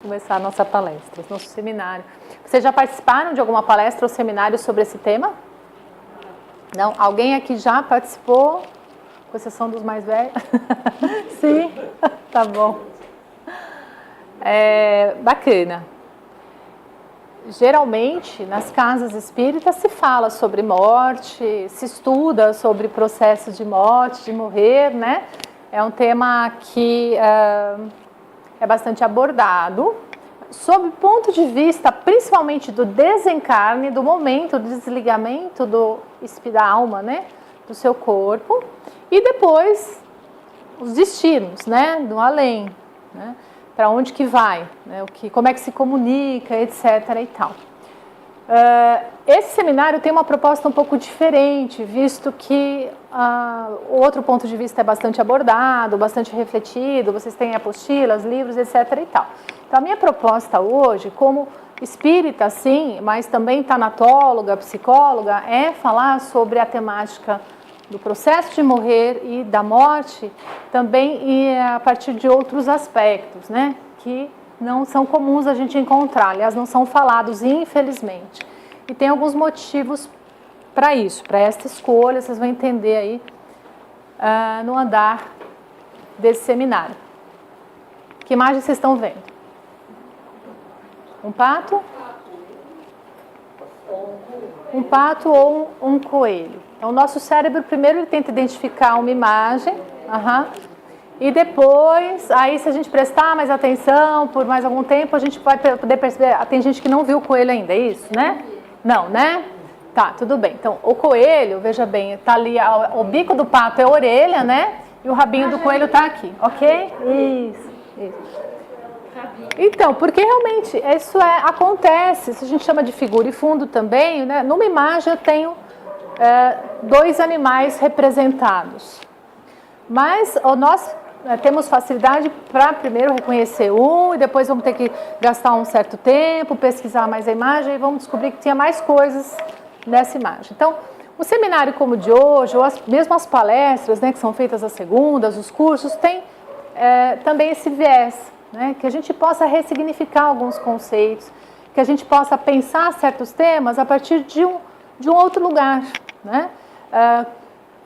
começar a nossa palestra, nosso seminário. Vocês já participaram de alguma palestra ou seminário sobre esse tema? Não? Alguém aqui já participou? Com exceção dos mais velhos? Sim? Tá bom. Bacana. Geralmente, nas casas espíritas se fala sobre morte, se estuda sobre processos de morte, de morrer, né? É um tema que é bastante abordado, sob o ponto de vista, principalmente do desencarne, do momento do desligamento da alma, né? Do seu corpo, e depois os destinos, né? Do além, né? Para onde que vai, né? Como é que se comunica, etc. e tal. Esse seminário tem uma proposta um pouco diferente, visto que o outro ponto de vista é bastante abordado, bastante refletido, vocês têm apostilas, livros, etc. e tal. Então, a minha proposta hoje, como espírita, sim, mas também tanatóloga, psicóloga, é falar sobre a temática do processo de morrer e da morte, também e a partir de outros aspectos, né, que não são comuns a gente encontrar, aliás, não são falados, infelizmente. E tem alguns motivos para isso, para esta escolha, vocês vão entender aí no andar desse seminário. Que imagem vocês estão vendo? Um pato? Um pato ou um coelho? Então, o nosso cérebro, primeiro, ele tenta identificar uma imagem, e depois, aí se a gente prestar mais atenção, por mais algum tempo, a gente vai poder perceber, tem gente que não viu o coelho ainda, é isso, né? Não, né? Tá, tudo bem. Então, o coelho, veja bem, tá ali, o bico do pato é a orelha, né? E o rabinho do coelho tá aqui, ok? Isso. Então, porque realmente isso acontece, isso a gente chama de figura e fundo também, né? Numa imagem eu tenho dois animais representados. Mas nós temos facilidade para primeiro reconhecer um e depois vamos ter que gastar um certo tempo, pesquisar mais a imagem e vamos descobrir que tinha mais coisas nessa imagem. Então, o seminário como o de hoje, ou mesmo as palestras, né, que são feitas às segundas, os cursos, tem também esse viés, né, que a gente possa ressignificar alguns conceitos, que a gente possa pensar certos temas a partir de um outro lugar, né?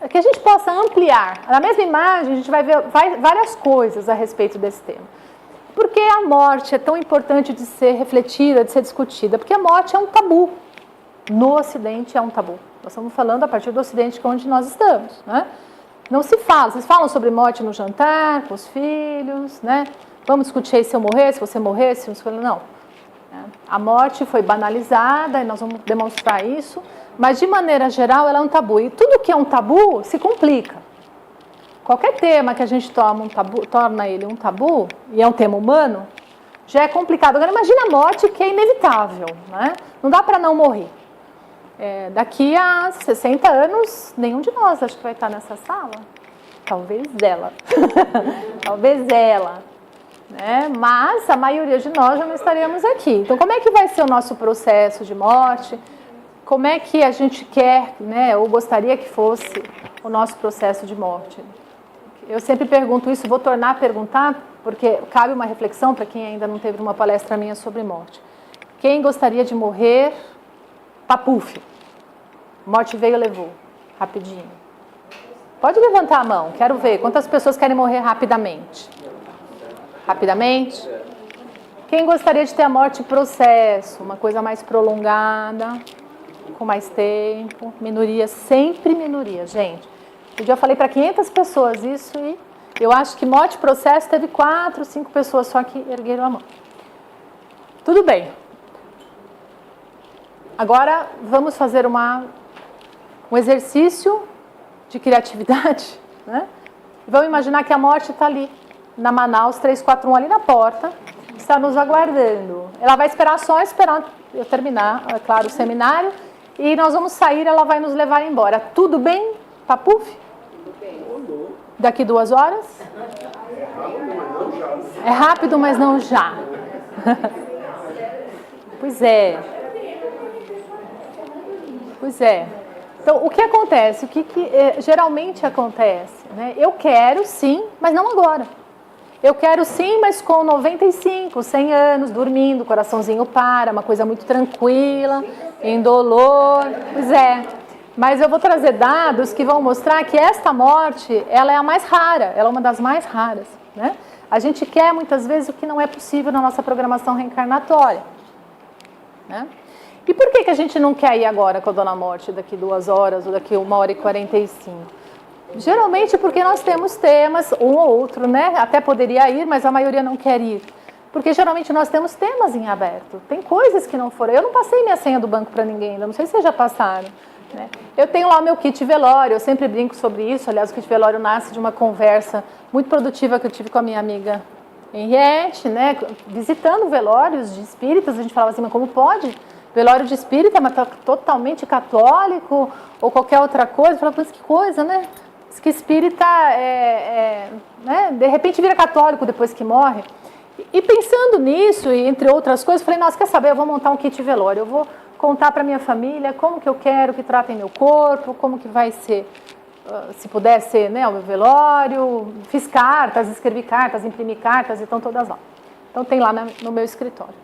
Que a gente possa ampliar. Na mesma imagem, a gente vai ver várias coisas a respeito desse tema. Por que a morte é tão importante de ser refletida, de ser discutida? Porque a morte é um tabu. No Ocidente é um tabu. Nós estamos falando a partir do Ocidente, que é onde nós estamos, né? Não se fala. Vocês falam sobre morte no jantar, com os filhos, né? Vamos discutir se eu morrer, se você morrer, se você... Não. A morte foi banalizada, e nós vamos demonstrar isso, mas de maneira geral ela é um tabu. E tudo que é um tabu se complica. Qualquer tema que a gente torna ele um tabu, e é um tema humano, já é complicado. Agora imagina a morte, que é inevitável, né? Não dá para não morrer. Daqui a 60 anos, nenhum de nós acho que vai estar nessa sala. Talvez ela. Talvez ela. Né? Mas a maioria de nós já não estaríamos aqui. Então, como é que vai ser o nosso processo de morte? Como é que a gente quer, né, ou gostaria que fosse o nosso processo de morte? Eu sempre pergunto isso, vou tornar a perguntar, porque cabe uma reflexão para quem ainda não teve uma palestra minha sobre morte. Quem gostaria de morrer papuf? Morte veio e levou, rapidinho. Pode levantar a mão, quero ver. Quantas pessoas querem morrer rapidamente? Rapidamente? Quem gostaria de ter a morte processo? Uma coisa mais prolongada, com mais tempo. Minoria, sempre minoria, gente. Eu já falei para 500 pessoas isso e eu acho que morte processo teve 4, 5 pessoas só que ergueram a mão. Tudo bem. Agora vamos fazer um exercício de criatividade, né? Vamos imaginar que a morte está ali, na Manaus 341, ali na porta, está nos aguardando. Ela vai só esperar eu terminar, é claro, o seminário, e nós vamos sair, ela vai nos levar embora. Tudo bem, Papuf? Tudo bem. Daqui 2 horas? É rápido, mas não já. Pois é. Pois é. Então, o que acontece? O que geralmente acontece? Né? Eu quero, sim, mas não agora. Eu quero sim, mas com 95, 100 anos, dormindo, coraçãozinho para, uma coisa muito tranquila, indolor. Pois é, mas eu vou trazer dados que vão mostrar que esta morte, ela é a mais rara, ela é uma das mais raras, né? A gente quer muitas vezes o que não é possível na nossa programação reencarnatória, né? E por que a gente não quer ir agora com a Dona Morte daqui 2 horas ou daqui 1h45? Geralmente porque nós temos temas, um ou outro, né? Até poderia ir, mas a maioria não quer ir. Porque geralmente nós temos temas em aberto. Tem coisas que não foram. Eu não passei minha senha do banco para ninguém ainda, não sei se vocês já passaram, né? Eu tenho lá o meu kit velório, eu sempre brinco sobre isso. Aliás, o kit velório nasce de uma conversa muito produtiva que eu tive com a minha amiga Henriette, né? Visitando velórios de espíritas, a gente falava assim, mas como pode? Velório de espírita, mas tá totalmente católico ou qualquer outra coisa. Eu falava, mas que coisa, né? Diz que espírita né? De repente vira católico depois que morre. E pensando nisso, e entre outras coisas, falei, nossa, quer saber, eu vou montar um kit velório. Eu vou contar para minha família como que eu quero que tratem meu corpo, como que vai ser, se puder ser, né, o meu velório. Fiz cartas, escrevi cartas, imprimi cartas, e estão todas lá. Então tem lá no meu escritório.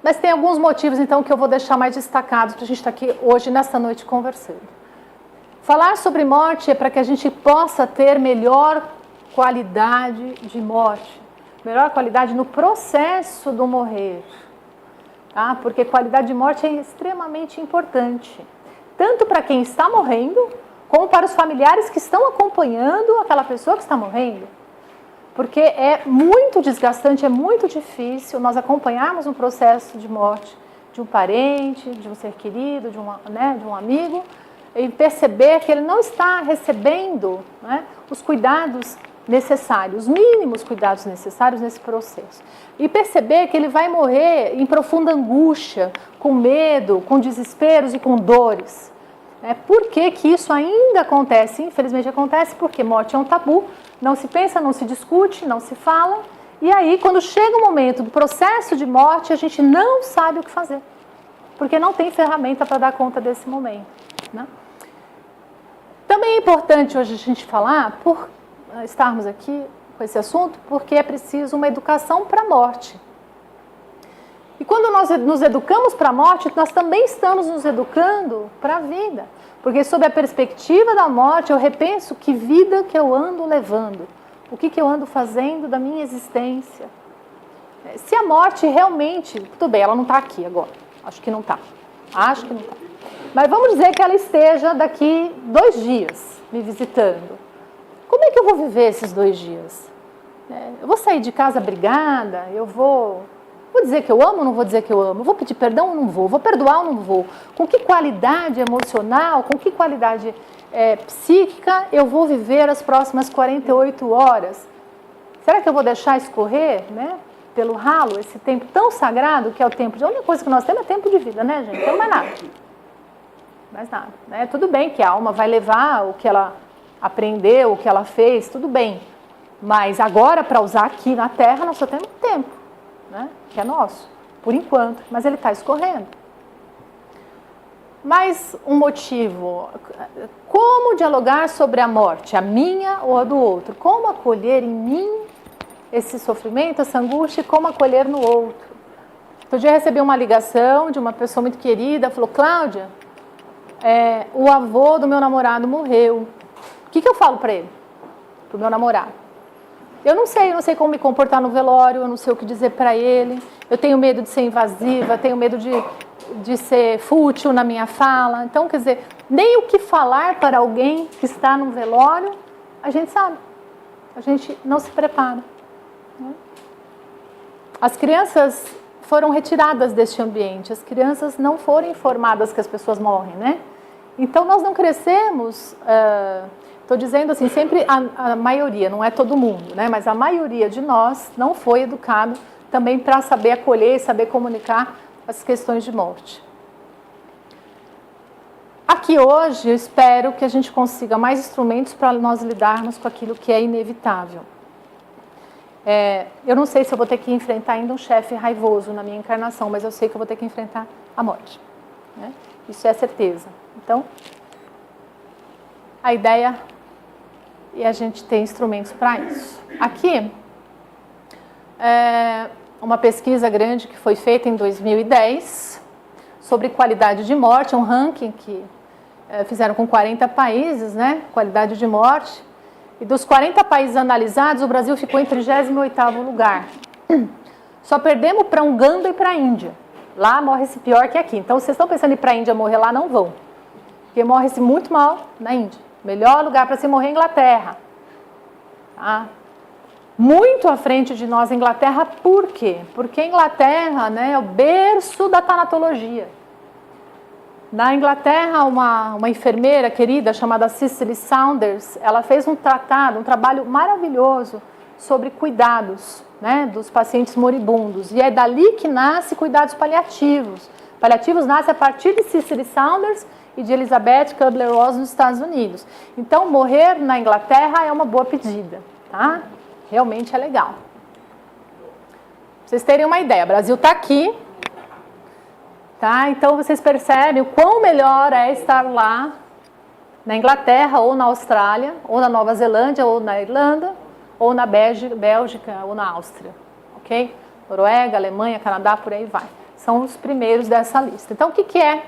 Mas tem alguns motivos, então, que eu vou deixar mais destacados para a gente estar aqui hoje, nesta noite, conversando. Falar sobre morte é para que a gente possa ter melhor qualidade de morte, melhor qualidade no processo do morrer, tá? Porque qualidade de morte é extremamente importante, tanto para quem está morrendo, como para os familiares que estão acompanhando aquela pessoa que está morrendo. Porque é muito desgastante, é muito difícil nós acompanharmos um processo de morte de um parente, de um ser querido, de um amigo, e perceber que ele não está recebendo, né, os cuidados necessários, os mínimos cuidados necessários nesse processo. E perceber que ele vai morrer em profunda angústia, com medo, com desesperos e com dores. Por que que isso ainda acontece? Infelizmente acontece porque morte é um tabu, não se pensa, não se discute, não se fala. E aí, quando chega o momento do processo de morte, a gente não sabe o que fazer, porque não tem ferramenta para dar conta desse momento, né? Também é importante hoje a gente falar, por estarmos aqui com esse assunto, porque é preciso uma educação para a morte. E quando nós nos educamos para a morte, nós também estamos nos educando para a vida. Porque sob a perspectiva da morte, eu repenso que vida que eu ando levando, o que eu ando fazendo da minha existência. Se a morte realmente, tudo bem, ela não está aqui agora, acho que não está, mas vamos dizer que ela esteja daqui 2 dias me visitando. Como é que eu vou viver esses 2 dias? Eu vou sair de casa brigada, eu vou dizer que eu amo ou não vou dizer que eu amo? Vou pedir perdão ou não vou? Vou perdoar ou não vou? Com que qualidade emocional, com que qualidade psíquica eu vou viver as próximas 48 horas? Será que eu vou deixar escorrer, né, pelo ralo esse tempo tão sagrado que é o tempo de... A única coisa que nós temos é tempo de vida, né, gente? Não tem mais nada. Mais nada, né? Tudo bem que a alma vai levar o que ela aprendeu, o que ela fez, tudo bem. Mas agora, para usar aqui na Terra, nós só temos tempo, né, que é nosso, por enquanto, mas ele está escorrendo. Mais um motivo, como dialogar sobre a morte, a minha ou a do outro? Como acolher em mim esse sofrimento, essa angústia, e como acolher no outro? Outro dia eu recebi uma ligação de uma pessoa muito querida, falou, Cláudia, o avô do meu namorado morreu. O que eu falo para ele? Para o meu namorado? Eu não sei como me comportar no velório, eu não sei o que dizer para ele, eu tenho medo de ser invasiva, tenho medo de ser fútil na minha fala. Então, quer dizer, nem o que falar para alguém que está no velório, a gente sabe, a gente não se prepara. As crianças foram retiradas deste ambiente, as crianças não foram informadas que as pessoas morrem, né? Então, nós não crescemos... Estou dizendo assim, sempre a maioria, não é todo mundo, né? Mas a maioria de nós não foi educado também para saber acolher e saber comunicar as questões de morte. Aqui hoje, eu espero que a gente consiga mais instrumentos para nós lidarmos com aquilo que é inevitável. Eu não sei se eu vou ter que enfrentar ainda um chefe raivoso na minha encarnação, mas eu sei que eu vou ter que enfrentar a morte, né? Isso é certeza. Então, a ideia e a gente tem instrumentos para isso. Aqui é uma pesquisa grande que foi feita em 2010 sobre qualidade de morte, um ranking que fizeram com 40 países, né? Qualidade de morte. E dos 40 países analisados, o Brasil ficou em 38º lugar. Só perdemos para Uganda e para a Índia. Lá morre-se pior que aqui. Então, vocês estão pensando em ir para a Índia morrer lá, não vão. Porque morre-se muito mal na Índia. Melhor lugar para se morrer é Inglaterra. Tá? Muito à frente de nós, Inglaterra, por quê? Porque a Inglaterra, né, é o berço da tanatologia. Na Inglaterra, uma enfermeira querida chamada Cicely Saunders, ela fez um trabalho maravilhoso sobre cuidados, né, dos pacientes moribundos. E é dali que nasce cuidados paliativos. Paliativos nasce a partir de Cicely Saunders e de Elizabeth Kubler-Ross nos Estados Unidos. Então, morrer na Inglaterra é uma boa pedida, tá? Realmente é legal. Pra vocês terem uma ideia, o Brasil está aqui, tá? Então, vocês percebem o quão melhor é estar lá na Inglaterra, ou na Austrália, ou na Nova Zelândia, ou na Irlanda, ou na Bélgica, ou na Áustria, ok? Noruega, Alemanha, Canadá, por aí vai. São os primeiros dessa lista. Então, o que é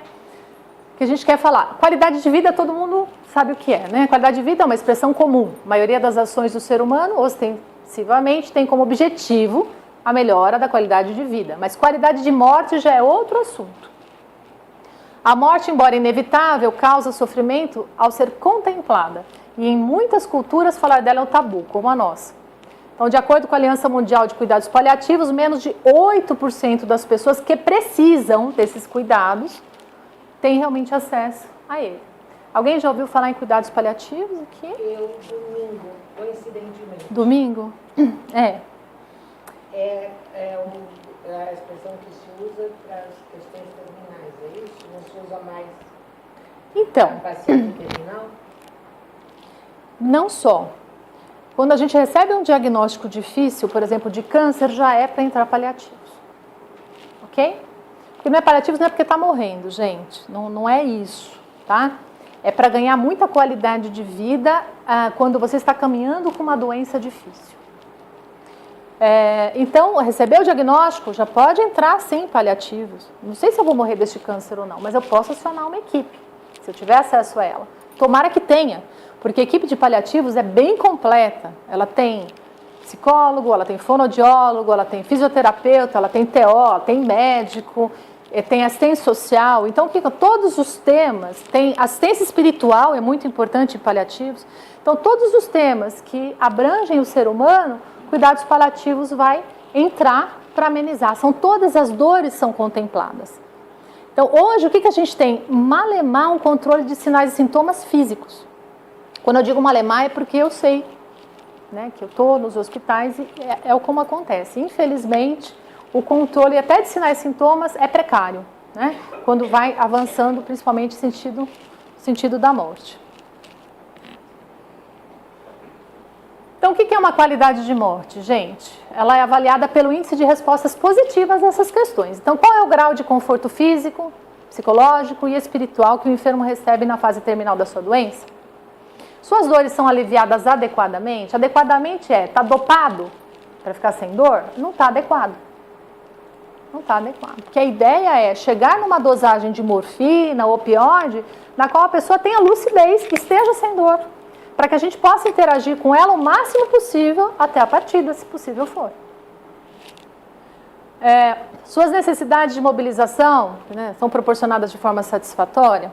que a gente quer falar? Qualidade de vida, todo mundo sabe o que é, né? Qualidade de vida é uma expressão comum. A maioria das ações do ser humano, ostensivamente, tem como objetivo a melhora da qualidade de vida. Mas qualidade de morte já é outro assunto. A morte, embora inevitável, causa sofrimento ao ser contemplada. E em muitas culturas falar dela é um tabu, como a nossa. Então, de acordo com a Aliança Mundial de Cuidados Paliativos, menos de 8% das pessoas que precisam desses cuidados têm realmente acesso a ele. Alguém já ouviu falar em cuidados paliativos aqui? Eu, domingo, coincidentemente. Domingo? É. É a expressão que se usa para as questões terminais, é isso? Não se usa mais Então, para paciente terminal? não só. Quando a gente recebe um diagnóstico difícil, por exemplo, de câncer, já é para entrar paliativos. Ok? Porque não é paliativos não é porque está morrendo, gente. Não é isso, tá? É para ganhar muita qualidade de vida quando você está caminhando com uma doença difícil. Então, receber o diagnóstico já pode entrar, sim, paliativos. Não sei se eu vou morrer deste câncer ou não, mas eu posso acionar uma equipe, se eu tiver acesso a ela. Tomara que tenha, porque a equipe de paliativos é bem completa. Ela tem psicólogo, ela tem fonoaudiólogo, ela tem fisioterapeuta, ela tem TO, ela tem médico, tem assistência social. Então, todos os temas, tem assistência espiritual, é muito importante em paliativos. Então, todos os temas que abrangem o ser humano, cuidados paliativos vai entrar para amenizar. Todas as dores são contempladas. Então, hoje, o que a gente tem? Malemar um controle de sinais e sintomas físicos. Quando eu digo malemar é porque eu sei, né, que eu estou nos hospitais e é como acontece. Infelizmente, o controle até de sinais e sintomas é precário, né, quando vai avançando, principalmente sentido da morte. Então, o que é uma qualidade de morte, gente? Ela é avaliada pelo índice de respostas positivas a essas questões. Então, qual é o grau de conforto físico, psicológico e espiritual que o enfermo recebe na fase terminal da sua doença? Suas dores são aliviadas adequadamente? Adequadamente está dopado para ficar sem dor? Não está adequado. Não está adequado. Porque a ideia é chegar numa dosagem de morfina, opioide, na qual a pessoa tenha lucidez, esteja sem dor, para que a gente possa interagir com ela o máximo possível até a partida, se possível for. Suas necessidades de mobilização, né, são proporcionadas de forma satisfatória?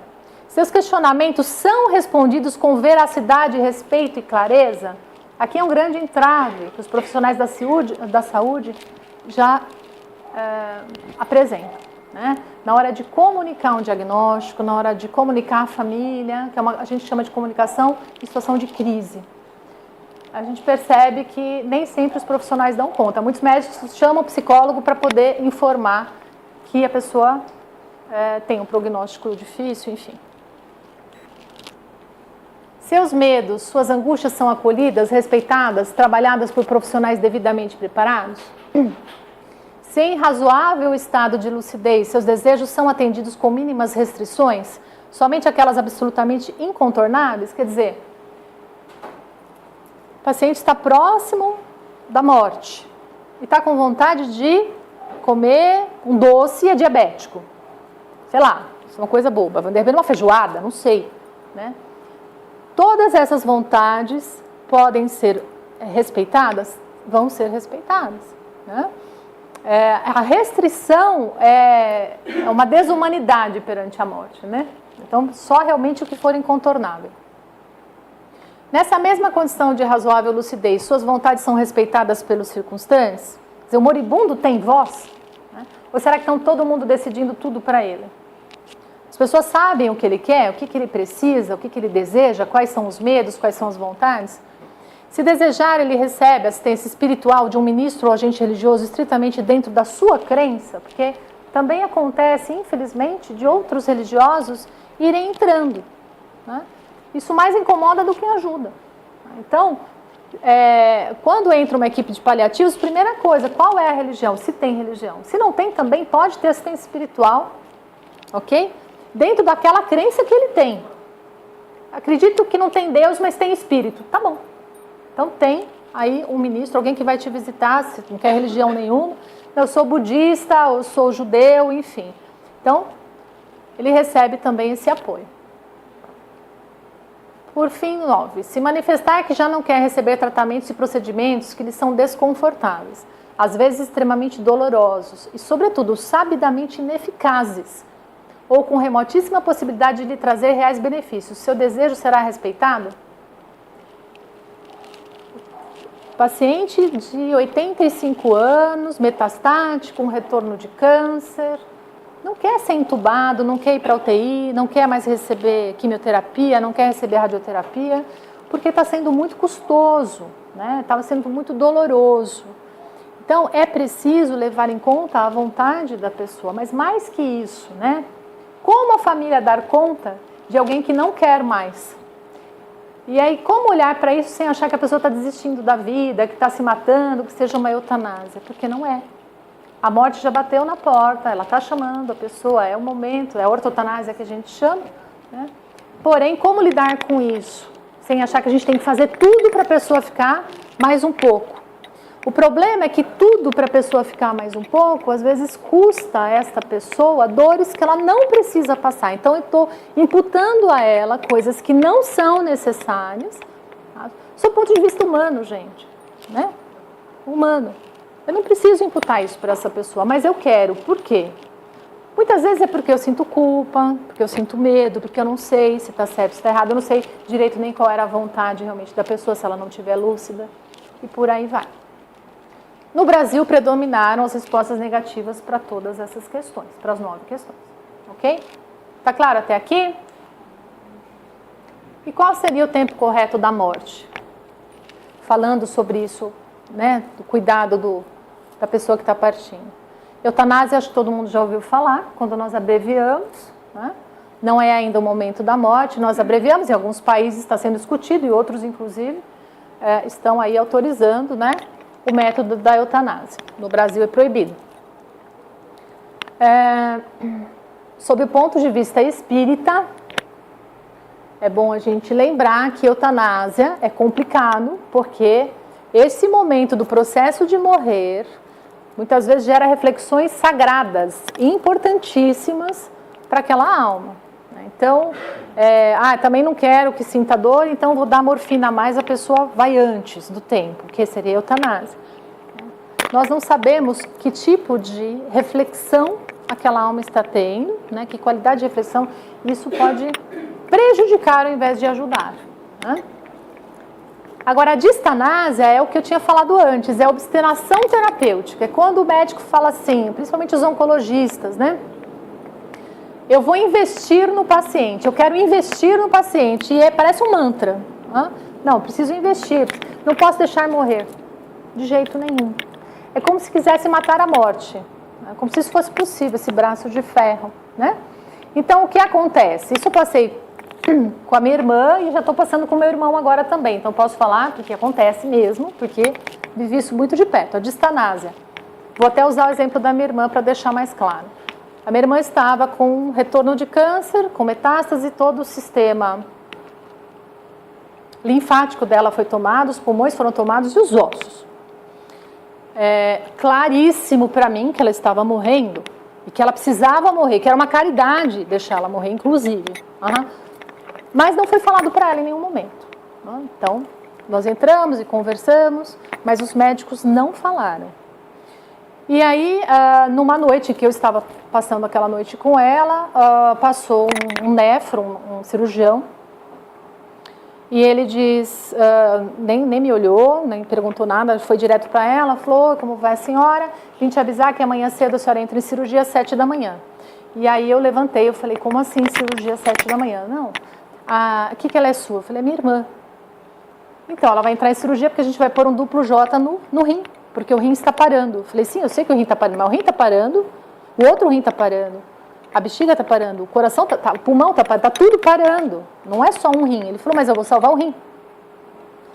Seus questionamentos são respondidos com veracidade, respeito e clareza? Aqui é um grande entrave que os profissionais da saúde já apresentam, né? Na hora de comunicar um diagnóstico, na hora de comunicar a família, que a gente chama de comunicação em situação de crise. A gente percebe que nem sempre os profissionais dão conta. Muitos médicos chamam o psicólogo para poder informar que a pessoa tem um prognóstico difícil, enfim. Seus medos, suas angústias são acolhidas, respeitadas, trabalhadas por profissionais devidamente preparados? Se em razoável estado de lucidez, seus desejos são atendidos com mínimas restrições, somente aquelas absolutamente incontornáveis, quer dizer, O paciente está próximo da morte e está com vontade de comer um doce e é diabético. Sei lá, isso é uma coisa boba. De repente uma feijoada, não sei, né? Todas essas vontades podem ser respeitadas? Vão ser respeitadas, né? A restrição é uma desumanidade perante a morte, né? Então, só realmente o que for incontornável. Nessa mesma condição de razoável lucidez, suas vontades são respeitadas pelos circunstantes? Quer dizer, o moribundo tem voz? Né? Ou será que estão todo mundo decidindo tudo para ele? As pessoas sabem o que ele quer, o que ele precisa, o que ele deseja, quais são os medos, quais são as vontades? Se desejar, ele recebe assistência espiritual de um ministro ou agente religioso estritamente dentro da sua crença, porque também acontece, infelizmente, de outros religiosos irem entrando, né? Isso mais incomoda do que ajuda. Então, quando entra uma equipe de paliativos, primeira coisa, qual é a religião? Se tem religião. Se não tem, também pode ter assistência espiritual, ok? Dentro daquela crença que ele tem. Acredito que não tem Deus, mas tem espírito. Tá bom. Então tem aí um ministro, alguém que vai te visitar, se não quer religião nenhuma. Eu sou budista, eu sou judeu, enfim. Então, ele recebe também esse apoio. Por fim, 9. Se manifestar que já não quer receber tratamentos e procedimentos que lhe são desconfortáveis, às vezes extremamente dolorosos e, sobretudo, sabidamente ineficazes, ou com remotíssima possibilidade de lhe trazer reais benefícios, seu desejo será respeitado? Paciente de 85 anos, metastático, com retorno de câncer, não quer ser entubado, não quer ir para a UTI, não quer mais receber quimioterapia, não quer receber radioterapia, porque está sendo muito custoso, né? Estava sendo muito doloroso. Então, é preciso levar em conta a vontade da pessoa, mas mais que isso, né? Como a família dar conta de alguém que não quer mais? E aí, como olhar para isso sem achar que a pessoa está desistindo da vida, que está se matando, que seja uma eutanásia? Porque não é. A morte já bateu na porta, ela está chamando a pessoa, é o momento, é a ortotanásia que a gente chama, né? Porém, como lidar com isso? Sem achar que a gente tem que fazer tudo para a pessoa ficar mais um pouco. O problema é que tudo para a pessoa ficar mais um pouco, às vezes custa a esta pessoa dores que ela não precisa passar. Então, eu estou imputando a ela coisas que não são necessárias, tá? Do ponto de vista humano, gente, né? Humano. Eu não preciso imputar isso para essa pessoa, mas eu quero. Por quê? Muitas vezes é porque eu sinto culpa, porque eu sinto medo, porque eu não sei se está certo ou se está errado. Eu não sei direito nem qual era a vontade realmente da pessoa, se ela não estiver lúcida. E por aí vai. No Brasil, predominaram as respostas negativas para todas essas questões, para as 9 questões. Ok? Está claro até aqui? E qual seria o tempo correto da morte? Falando sobre isso, né, do cuidado da pessoa que está partindo. Eutanásia, acho que todo mundo já ouviu falar, quando nós abreviamos, né? Não é ainda o momento da morte, nós abreviamos, em alguns países está sendo discutido, e outros, inclusive, estão aí autorizando, né, o método da eutanásia. No Brasil é proibido. Sob o ponto de vista espírita, é bom a gente lembrar que eutanásia é complicado, porque esse momento do processo de morrer, muitas vezes gera reflexões sagradas, importantíssimas para aquela alma. Então, também não quero que sinta dor, então vou dar morfina a mais, a pessoa vai antes do tempo, que seria eutanásia. Nós não sabemos que tipo de reflexão aquela alma está tendo, né? Que qualidade de reflexão, isso pode prejudicar ao invés de ajudar, né? Agora, a distanásia é o que eu tinha falado antes, é a obstinação terapêutica. É quando o médico fala assim, principalmente os oncologistas, né? Eu vou investir no paciente, eu quero investir no paciente. E parece um mantra. Não, preciso investir, não posso deixar morrer. De jeito nenhum. É como se quisesse matar a morte. É como se isso fosse possível, esse braço de ferro, né? Então, o que acontece? Isso eu passei com a minha irmã e já estou passando com o meu irmão agora também. Então, posso falar porque acontece mesmo, porque vivi isso muito de perto. A distanásia. Vou até usar o exemplo da minha irmã para deixar mais claro. A minha irmã estava com retorno de câncer, com metástase, todo o sistema linfático dela foi tomado, os pulmões foram tomados e os ossos. Claríssimo para mim que ela estava morrendo e que ela precisava morrer, que era uma caridade deixar ela morrer, inclusive. Mas não foi falado para ela em nenhum momento. Então, nós entramos e conversamos, mas os médicos não falaram. E aí, numa noite que eu estava passando aquela noite com ela, passou um nefro, um cirurgião, e ele diz, nem me olhou, nem perguntou nada, foi direto para ela, falou, como vai a senhora? Vim te avisar que amanhã cedo a senhora entra em cirurgia às 7 da manhã. E aí eu levantei, eu falei, como assim cirurgia às 7 da manhã? Não, o que ela é sua? Eu falei, é minha irmã. Então, ela vai entrar em cirurgia porque a gente vai pôr um duplo J no rim, porque o rim está parando. Eu falei, sim, eu sei que o rim está parando, mas o rim está parando, o outro rim está parando, a bexiga está parando, o coração o pulmão está parando, está tudo parando. Não é só um rim. Ele falou, mas eu vou salvar o rim.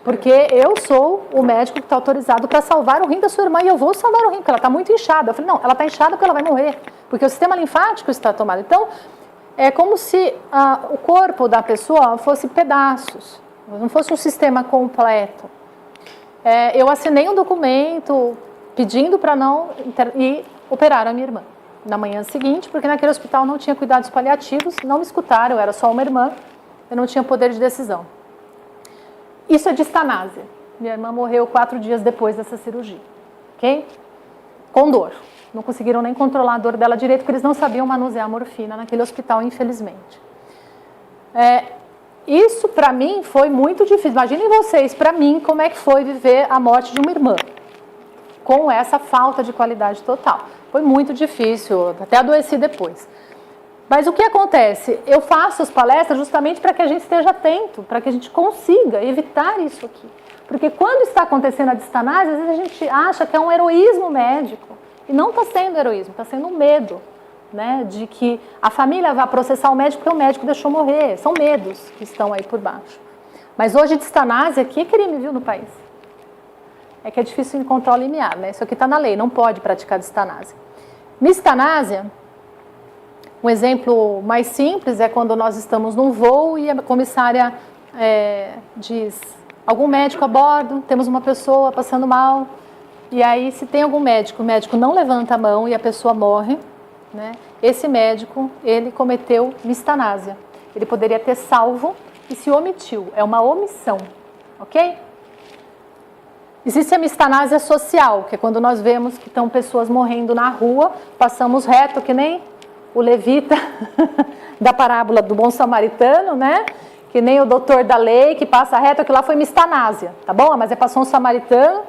Porque eu sou o médico que está autorizado para salvar o rim da sua irmã e eu vou salvar o rim, porque ela está muito inchada. Eu falei, não, ela está inchada porque ela vai morrer, porque o sistema linfático está tomado. Então, é como se o corpo da pessoa fosse pedaços, não fosse um sistema completo. Eu assinei um documento pedindo para não e operaram a minha irmã na manhã seguinte, porque naquele hospital não tinha cuidados paliativos, não me escutaram, eu era só uma irmã, eu não tinha poder de decisão. Isso é distanásia. Minha irmã morreu 4 dias depois dessa cirurgia, ok? Com dor. Não conseguiram nem controlar a dor dela direito, porque eles não sabiam manusear a morfina naquele hospital, infelizmente. Isso, para mim, foi muito difícil. Imaginem vocês, para mim, como é que foi viver a morte de uma irmã, com essa falta de qualidade total. Foi muito difícil, até adoeci depois. Mas o que acontece? Eu faço as palestras justamente para que a gente esteja atento, para que a gente consiga evitar isso aqui. Porque quando está acontecendo a distanase, às vezes a gente acha que é um heroísmo médico. E não está sendo heroísmo, está sendo um medo, né, de que a família vá processar o médico porque o médico deixou morrer. São medos que estão aí por baixo. Mas hoje distanase aqui é crime, viu, no país. É que é difícil encontrar o limiar, né? Isso aqui está na lei, não pode praticar distanase. Mistanásia, um exemplo mais simples é quando nós estamos num voo e a comissária diz, algum médico a bordo, temos uma pessoa passando mal, e aí se tem algum médico, o médico não levanta a mão e a pessoa morre, né? Esse médico, ele cometeu mistanásia. Ele poderia ter salvo e se omitiu, é uma omissão, ok? Existe a mistanásia social, que é quando nós vemos que estão pessoas morrendo na rua, passamos reto, que nem o levita da parábola do bom samaritano, né? Que nem o doutor da lei que passa reto, aquilo lá foi mistanásia, tá bom? Mas passou um samaritano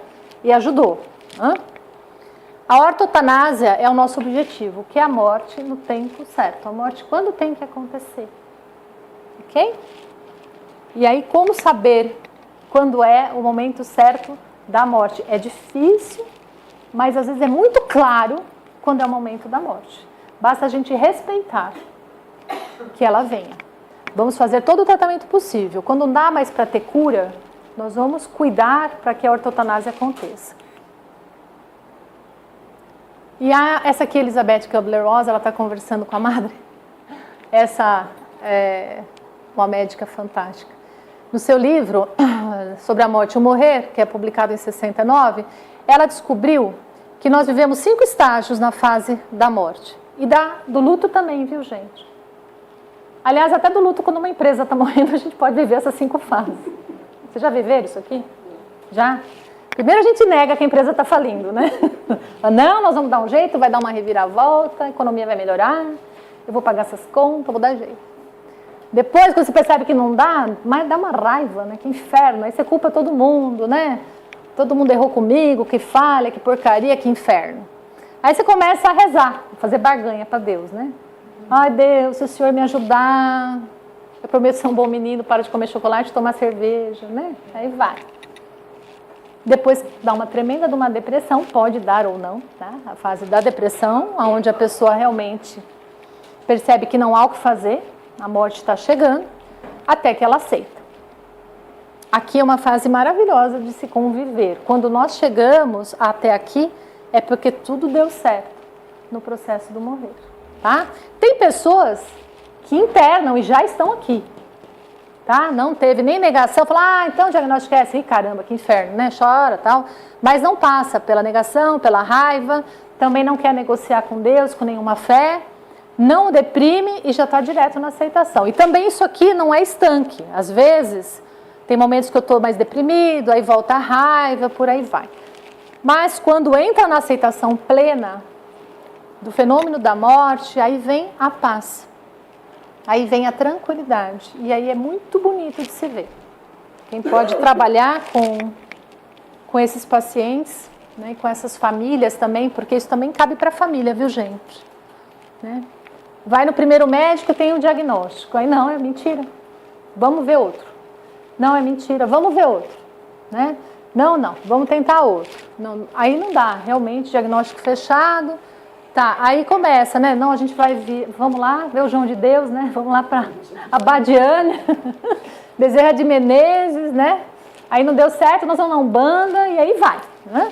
e ajudou. A ortotanásia é o nosso objetivo, que é a morte no tempo certo. A morte quando tem que acontecer, ok? E aí, como saber quando é o momento certo da morte? É difícil, mas às vezes é muito claro quando é o momento da morte. Basta a gente respeitar que ela venha. Vamos fazer todo o tratamento possível. Quando não dá mais para ter cura, nós vamos cuidar para que a ortotanásia aconteça. E essa aqui, Elizabeth Kubler-Ross, ela está conversando com a madre. Essa é uma médica fantástica. No seu livro sobre a morte e o morrer, que é publicado em 69, ela descobriu que nós vivemos 5 estágios na fase da morte. E do luto também, viu, gente? Aliás, até do luto, quando uma empresa está morrendo, a gente pode viver essas 5 fases. Vocês já viveram isso aqui? Já? Primeiro a gente nega que a empresa está falindo, né? Não, nós vamos dar um jeito, vai dar uma reviravolta, a economia vai melhorar, eu vou pagar essas contas, vou dar jeito. Depois, quando você percebe que não dá, mas dá uma raiva, né? Que inferno, aí você culpa todo mundo, né? Todo mundo errou comigo, que falha, que porcaria, que inferno. Aí você começa a rezar, a fazer barganha para Deus, né? Ai, Deus, se o Senhor me ajudar, eu prometo ser um bom menino, para de comer chocolate, tomar cerveja, né? Aí vai. Depois dá uma tremenda de uma depressão, pode dar ou não, tá? A fase da depressão, onde a pessoa realmente percebe que não há o que fazer, a morte está chegando, até que ela aceita. Aqui é uma fase maravilhosa de se conviver. Quando nós chegamos até aqui, é porque tudo deu certo no processo do morrer, tá? Tem pessoas que internam e já estão aqui. tá? Não teve nem negação, falar, então o diagnóstico é esse, caramba, que inferno, né? Chora, tal. Mas não passa pela negação, pela raiva, também não quer negociar com Deus, com nenhuma fé, não deprime e já está direto na aceitação. E também isso aqui não é estanque. Às vezes, tem momentos que eu estou mais deprimido, aí volta a raiva, por aí vai. Mas quando entra na aceitação plena do fenômeno da morte, aí vem a paz. Aí vem a tranquilidade. E aí é muito bonito de se ver. Quem pode trabalhar com esses pacientes, né, com essas famílias também, porque isso também cabe para a família, viu, gente? Né? Vai no primeiro médico, tem um diagnóstico. Aí não, é mentira. Vamos ver outro. Não, é mentira. Vamos ver outro. Né? Não, vamos tentar outro. Não, aí não dá, realmente, diagnóstico fechado. Tá, aí começa, né? Não, a gente vai vamos lá, ver o João de Deus, né? Vamos lá para Abadiânia, Bezerra de Menezes, né? Aí não deu certo, nós vamos na Umbanda e aí vai, né?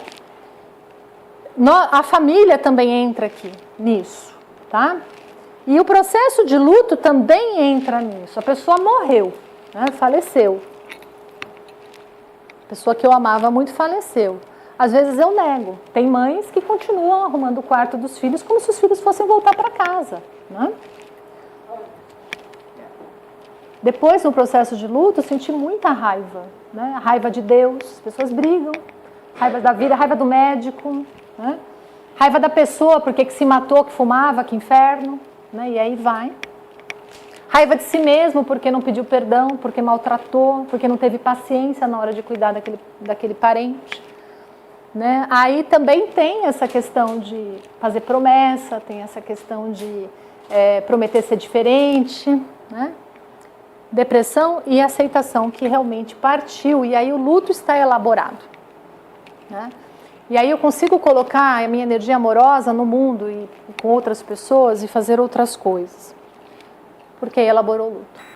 A família também entra aqui nisso, tá? E o processo de luto também entra nisso. A pessoa morreu, né? Faleceu. A pessoa que eu amava muito faleceu. Às vezes eu nego. Tem mães que continuam arrumando o quarto dos filhos como se os filhos fossem voltar para casa, né? Depois, no processo de luto, eu senti muita raiva, né? A raiva de Deus, as pessoas brigam, raiva da vida, raiva do médico, né? Raiva da pessoa, porque que se matou, que fumava, que inferno, né? E aí vai. Raiva de si mesmo, porque não pediu perdão, porque maltratou, porque não teve paciência na hora de cuidar daquele parente. Né? Aí também tem essa questão de fazer promessa, tem essa questão de prometer ser diferente, né? Depressão e aceitação que realmente partiu, e aí o luto está elaborado, né? E aí eu consigo colocar a minha energia amorosa no mundo e com outras pessoas e fazer outras coisas, porque elaborou o luto.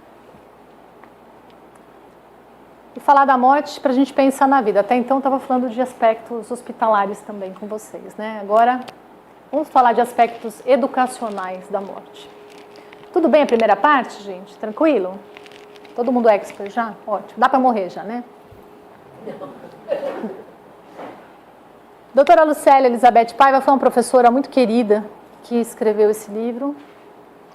E falar da morte para a gente pensar na vida. Até então estava falando de aspectos hospitalares também com vocês, né? Agora vamos falar de aspectos educacionais da morte. Tudo bem a primeira parte, gente? Tranquilo? Todo mundo expert já? Ótimo. Dá para morrer já, né? Doutora Lucélia Elizabeth Paiva foi uma professora muito querida que escreveu esse livro,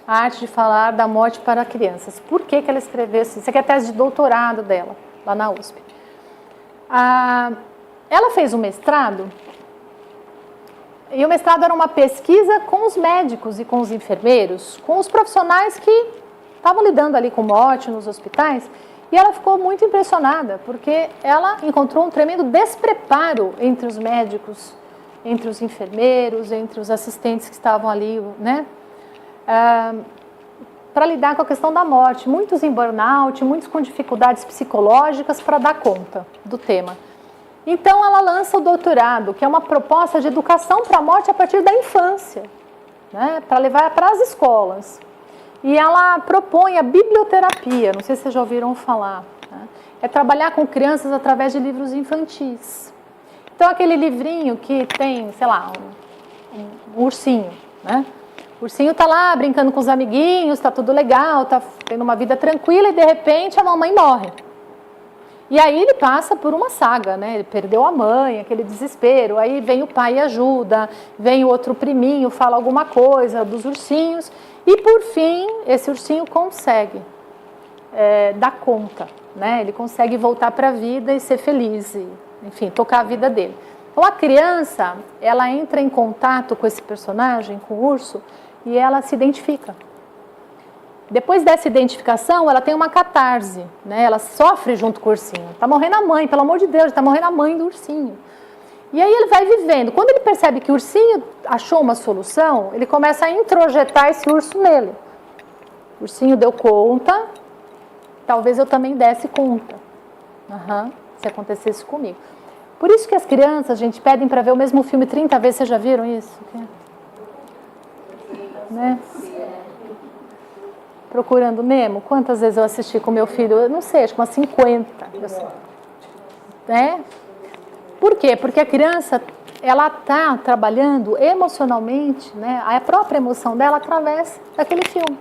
A Arte de Falar da Morte para Crianças. Por que ela escreveu isso? Isso aqui é a tese de doutorado dela, lá na USP. Ela fez um mestrado, e o mestrado era uma pesquisa com os médicos e com os enfermeiros, com os profissionais que estavam lidando ali com morte nos hospitais, e ela ficou muito impressionada, porque ela encontrou um tremendo despreparo entre os médicos, entre os enfermeiros, entre os assistentes que estavam ali, né? Para lidar com a questão da morte. Muitos em burnout, muitos com dificuldades psicológicas para dar conta do tema. Então ela lança o doutorado, que é uma proposta de educação para a morte a partir da infância, né? Para levar para as escolas. E ela propõe a biblioterapia, não sei se vocês já ouviram falar, né? É trabalhar com crianças através de livros infantis. Então aquele livrinho que tem, sei lá, um ursinho, né? O ursinho está lá brincando com os amiguinhos, está tudo legal, está tendo uma vida tranquila e de repente a mamãe morre. E aí ele passa por uma saga, né? Ele perdeu a mãe, aquele desespero, aí vem o pai e ajuda, vem o outro priminho, fala alguma coisa dos ursinhos e por fim esse ursinho consegue dar conta, né? Ele consegue voltar para a vida e ser feliz, e, enfim, tocar a vida dele. Então a criança, ela entra em contato com esse personagem, com o urso, e ela se identifica. Depois dessa identificação, ela tem uma catarse, né? Ela sofre junto com o ursinho. Está morrendo a mãe, pelo amor de Deus, está morrendo a mãe do ursinho. E aí ele vai vivendo. Quando ele percebe que o ursinho achou uma solução, ele começa a introjetar esse urso nele. O ursinho deu conta, talvez eu também desse conta. Se acontecesse comigo. Por isso que as crianças, gente, pedem para ver o mesmo filme 30 vezes. Vocês já viram isso? Né? Procurando Nemo. Quantas vezes eu assisti com meu filho? Eu não sei, acho que umas 50. Né? Por quê? Porque a criança, ela está trabalhando emocionalmente, né? A própria emoção dela através daquele filme.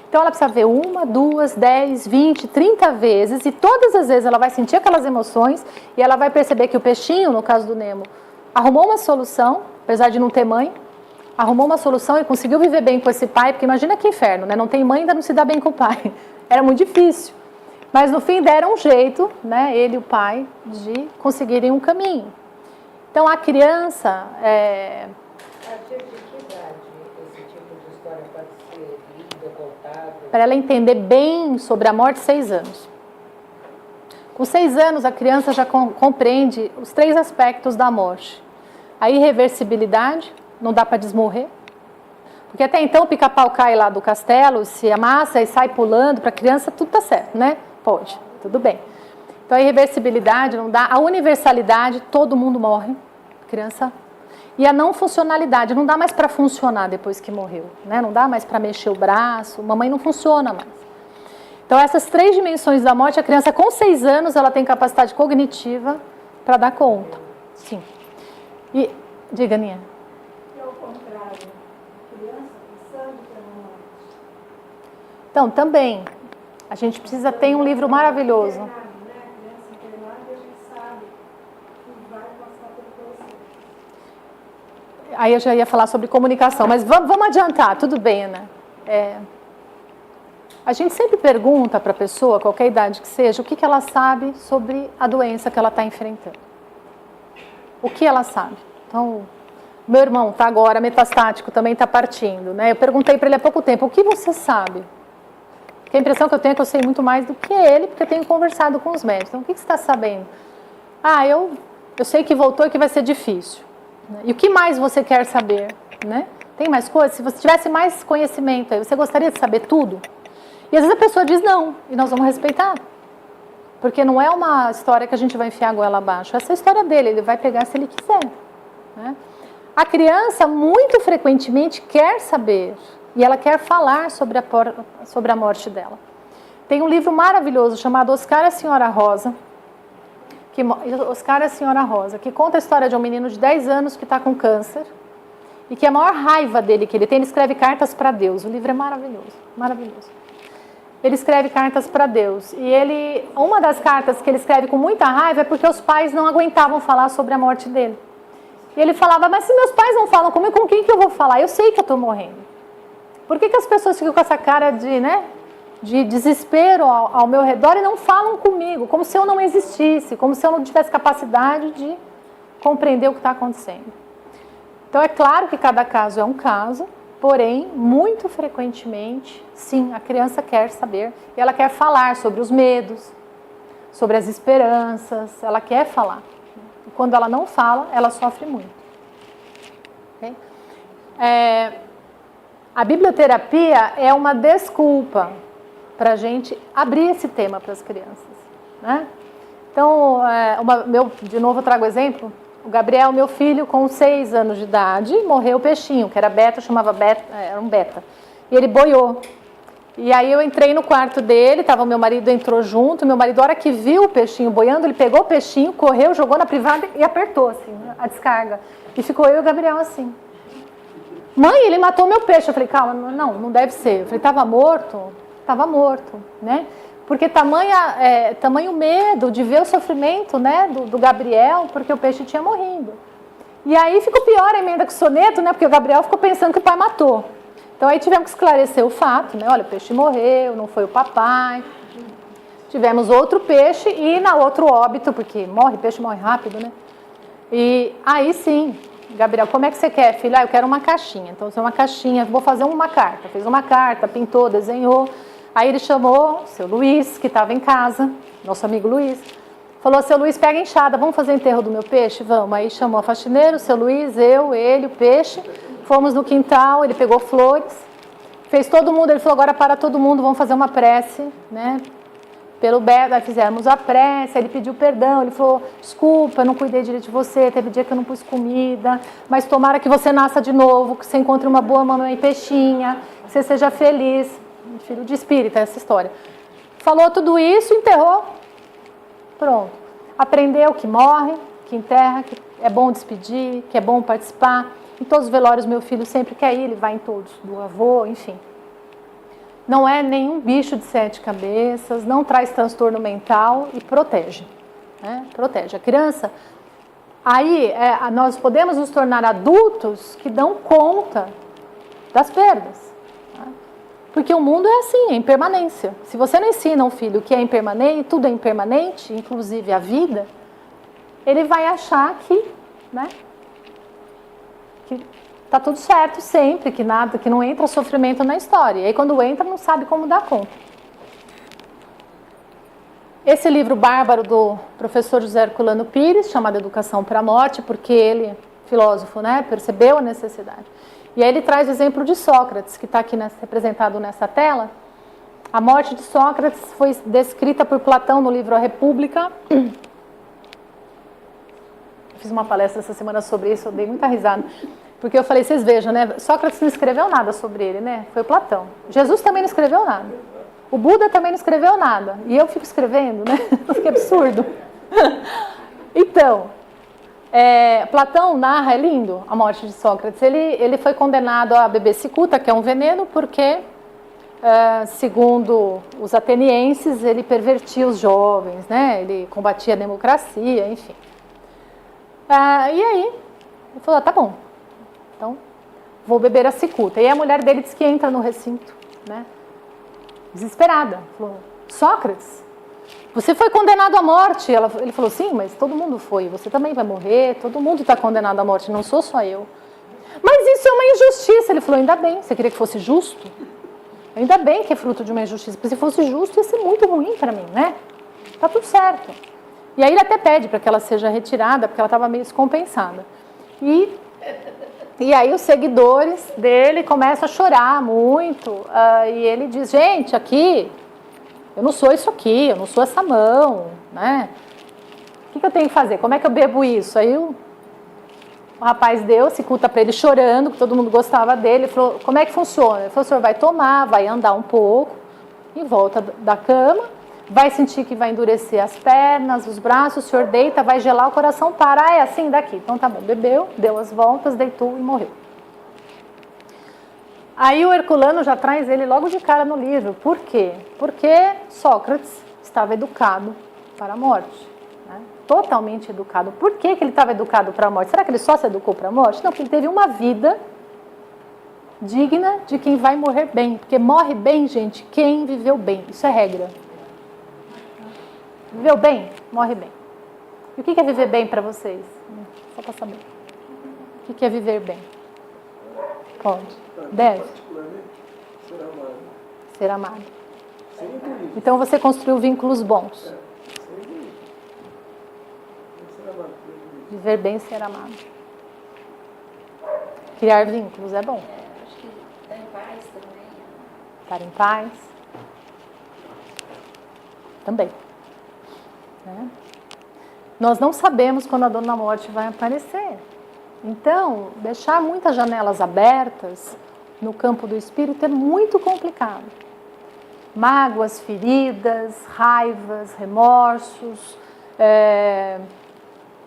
Então ela precisa ver 1, 2, 10, 20, 30 vezes, e todas as vezes ela vai sentir aquelas emoções, e ela vai perceber que o peixinho, no caso do Nemo, arrumou uma solução, apesar de não ter mãe, arrumou uma solução e conseguiu viver bem com esse pai, porque imagina que inferno, né? Não tem mãe, ainda não se dá bem com o pai. Era muito difícil. Mas no fim deram um jeito, né? Ele e o pai, de conseguirem um caminho. Então a criança... A partir de que idade esse tipo de história pode ser lida, contada? Para ela entender bem sobre a morte, 6 anos. Com 6 anos, a criança já compreende os 3 aspectos da morte. A irreversibilidade, não dá para desmorrer. Porque até então o pica-pau cai lá do castelo, se amassa e sai pulando, para a criança tudo está certo, né? Pode, tudo bem. Então a irreversibilidade não dá, a universalidade, todo mundo morre, criança. E a não funcionalidade, não dá mais para funcionar depois que morreu, né? Não dá mais para mexer o braço, mamãe não funciona mais. Então essas 3 dimensões da morte, a criança com 6 anos, ela tem capacidade cognitiva para dar conta. Sim. E, diga, Aninha. E ao contrário, criança pensando que é uma morte. Então, também, a gente precisa ter um livro maravilhoso. Criança internada, a gente sabe que vai passar pelo processo. Aí eu já ia falar sobre comunicação, mas vamos adiantar, tudo bem, né? A gente sempre pergunta para a pessoa, qualquer idade que seja, o que ela sabe sobre a doença que ela está enfrentando. O que ela sabe? Então, meu irmão está agora metastático, também está partindo, né? Eu perguntei para ele há pouco tempo, o que você sabe? Porque a impressão que eu tenho é que eu sei muito mais do que ele, porque eu tenho conversado com os médicos. Então, o que você está sabendo? Eu sei que voltou e que vai ser difícil. E o que mais você quer saber? Né? Tem mais coisas? Se você tivesse mais conhecimento, você gostaria de saber tudo? E às vezes a pessoa diz não, e nós vamos respeitar. Porque não é uma história que a gente vai enfiar a goela abaixo. Essa é a história dele, ele vai pegar se ele quiser. Né? A criança, muito frequentemente, quer saber. E ela quer falar sobre a morte dela. Tem um livro maravilhoso chamado Oscar e a Senhora Rosa. Oscar e a Senhora Rosa, que conta a história de um menino de 10 anos que está com câncer. E que a maior raiva dele que ele tem, ele escreve cartas para Deus. O livro é maravilhoso, maravilhoso. Ele escreve cartas para Deus. E uma das cartas que ele escreve com muita raiva é porque os pais não aguentavam falar sobre a morte dele. E ele falava, mas se meus pais não falam comigo, com quem que eu vou falar? Eu sei que eu estou morrendo. Por que as pessoas ficam com essa cara de desespero ao meu redor e não falam comigo? Como se eu não existisse, como se eu não tivesse capacidade de compreender o que está acontecendo. Então é claro que cada caso é um caso, porém, muito frequentemente, sim, a criança quer saber e ela quer falar sobre os medos, sobre as esperanças, ela quer falar. E quando ela não fala, ela sofre muito. Okay? A biblioterapia é uma desculpa para a gente abrir esse tema para as crianças. Né? Então, de novo eu trago exemplo. O Gabriel, meu filho, com 6 anos de idade, morreu o peixinho, que era beta, chamava beta, era um beta. E ele boiou. E aí eu entrei no quarto dele, meu marido entrou junto, meu marido, a hora que viu o peixinho boiando, ele pegou o peixinho, correu, jogou na privada e apertou assim, a descarga. E ficou eu e o Gabriel assim. Mãe, ele matou meu peixe. Eu falei, calma, não deve ser. Eu falei, estava morto? Estava morto, né? Porque tamanho medo de ver o sofrimento, né, do Gabriel, porque o peixe tinha morrido. E aí ficou pior a emenda com o soneto, né, porque o Gabriel ficou pensando que o pai matou. Então aí tivemos que esclarecer o fato, né, olha, o peixe morreu, não foi o papai. Tivemos outro peixe e na outro óbito, porque peixe morre rápido, né? E aí sim, Gabriel, como é que você quer, filho? Eu quero uma caixinha. Então, uma caixinha, vou fazer uma carta. Fez uma carta, pintou, desenhou. Aí ele chamou o seu Luiz, que estava em casa, nosso amigo Luiz. Falou, seu Luiz, pega a enxada, vamos fazer enterro do meu peixe? Vamos. Aí chamou a faxineira, o seu Luiz, ele, o peixe. Fomos no quintal, ele pegou flores. Fez todo mundo, ele falou, agora para todo mundo, vamos fazer uma prece, né? Pelo Beto, aí fizemos a prece, ele pediu perdão, ele falou, desculpa, eu não cuidei direito de você, teve dia que eu não pus comida, mas tomara que você nasça de novo, que você encontre uma boa mamãe peixinha, que você seja feliz. Filho de espírita, essa história. Falou tudo isso, enterrou, pronto. Aprendeu que morre, que enterra, que é bom despedir, que é bom participar. Em todos os velórios, meu filho sempre quer ir, ele vai em todos, do avô, enfim. não é nenhum bicho de 7 cabeças, não traz transtorno mental e protege. Né? Protege a criança. Aí nós podemos nos tornar adultos que dão conta das perdas. Né? Porque o mundo é assim, é impermanência. Se você não ensina um filho que é impermanente, tudo é impermanente, inclusive a vida, ele vai achar que, né, que tá tudo certo sempre, que nada, que não entra sofrimento na história. E aí quando entra, não sabe como dar conta. Esse livro bárbaro do professor José Herculano Pires, chamado Educação para a Morte, porque ele, filósofo, né, percebeu a necessidade. E aí ele traz o exemplo de Sócrates, que está aqui representado nessa tela. A morte de Sócrates foi descrita por Platão no livro A República. Eu fiz uma palestra essa semana sobre isso, eu dei muita risada. Porque eu falei, vocês vejam, né? Sócrates não escreveu nada sobre ele, né? Foi Platão. Jesus também não escreveu nada. O Buda também não escreveu nada. E eu fico escrevendo, né? Que absurdo. Então, Platão narra, é lindo, a morte de Sócrates. Ele foi condenado a beber cicuta, que é um veneno, porque, segundo os atenienses, ele pervertia os jovens, né? Ele combatia a democracia, enfim. E aí, ele falou, tá bom, então vou beber a cicuta. E a mulher dele diz que entra no recinto, né? Desesperada. Falou, Sócrates, você foi condenado à morte. Ele falou, sim, mas todo mundo foi. Você também vai morrer, todo mundo está condenado à morte, não sou só eu. Mas isso é uma injustiça. Ele falou, ainda bem, você queria que fosse justo? Ainda bem que é fruto de uma injustiça, porque se fosse justo ia ser muito ruim para mim, né? Tá tudo certo. E aí ele até pede para que ela seja retirada, porque ela estava meio descompensada. E aí os seguidores dele começam a chorar muito. E ele diz, gente, aqui, eu não sou isso aqui, eu não sou essa mão, né? O que eu tenho que fazer? Como é que eu bebo isso? Aí o rapaz deu cicuta para ele chorando, que todo mundo gostava dele. Ele falou, como é que funciona? Ele falou, o senhor vai tomar, vai andar um pouco, em volta da cama, vai sentir que vai endurecer as pernas, os braços, o senhor deita, vai gelar, o coração para. É assim daqui. Então tá bom, bebeu, deu as voltas, deitou e morreu. Aí o Herculano já traz ele logo de cara no livro. Por quê? Porque Sócrates estava educado para a morte. Né? Totalmente educado. Por que ele estava educado para a morte? Será que ele só se educou para a morte? Não, porque ele teve uma vida digna de quem vai morrer bem. Porque morre bem, gente, quem viveu bem. Isso é regra. Viveu bem? Morre bem. E o que é viver bem para vocês? Só para saber. O que é viver bem? Pode. Deve. Ser amado. Ser amado. Sem egoísmo. Então você construiu vínculos bons. Sem egoísmo. Ser amado. Viver bem e ser amado. Criar vínculos é bom. Acho que estar em paz também. Estar em paz. Também. Né? Nós não sabemos quando a dor da morte vai aparecer. Então, deixar muitas janelas abertas no campo do espírito é muito complicado. Mágoas, feridas, raivas, remorsos,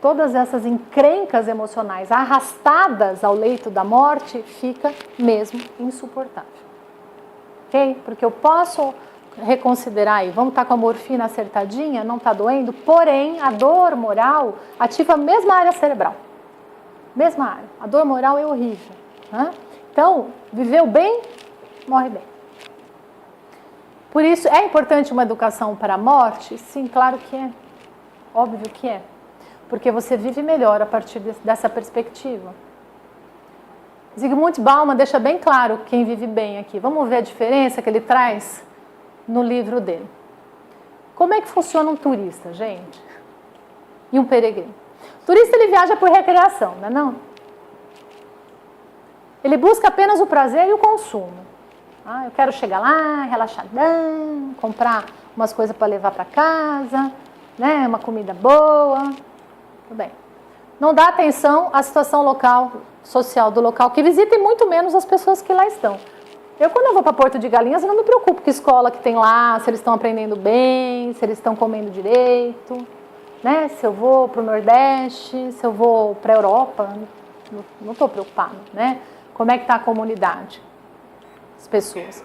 todas essas encrencas emocionais arrastadas ao leito da morte, fica mesmo insuportável. Ok? Porque eu posso reconsiderar aí, vamos estar com a morfina acertadinha, não está doendo, porém a dor moral ativa a mesma área cerebral. Mesma área. A dor moral é horrível. Né? Então, viveu bem, morre bem. Por isso, é importante uma educação para a morte? Sim, claro que é. Óbvio que é. Porque você vive melhor a partir dessa perspectiva. Zygmunt Bauman deixa bem claro quem vive bem aqui. Vamos ver a diferença que ele traz no livro dele. Como é que funciona um turista, gente? E um peregrino? O turista, ele viaja por recreação, não é não? Ele busca apenas o prazer e o consumo. Eu quero chegar lá, relaxadão, comprar umas coisas para levar para casa, né? Uma comida boa. Tudo bem. Não dá atenção à situação local, social do local que visita e muito menos as pessoas que lá estão. Quando eu vou para Porto de Galinhas, eu não me preocupo com a escola que tem lá, se eles estão aprendendo bem, se eles estão comendo direito, né? Se eu vou para o Nordeste, se eu vou para a Europa, não estou preocupada, né? Como é que está a comunidade, as pessoas.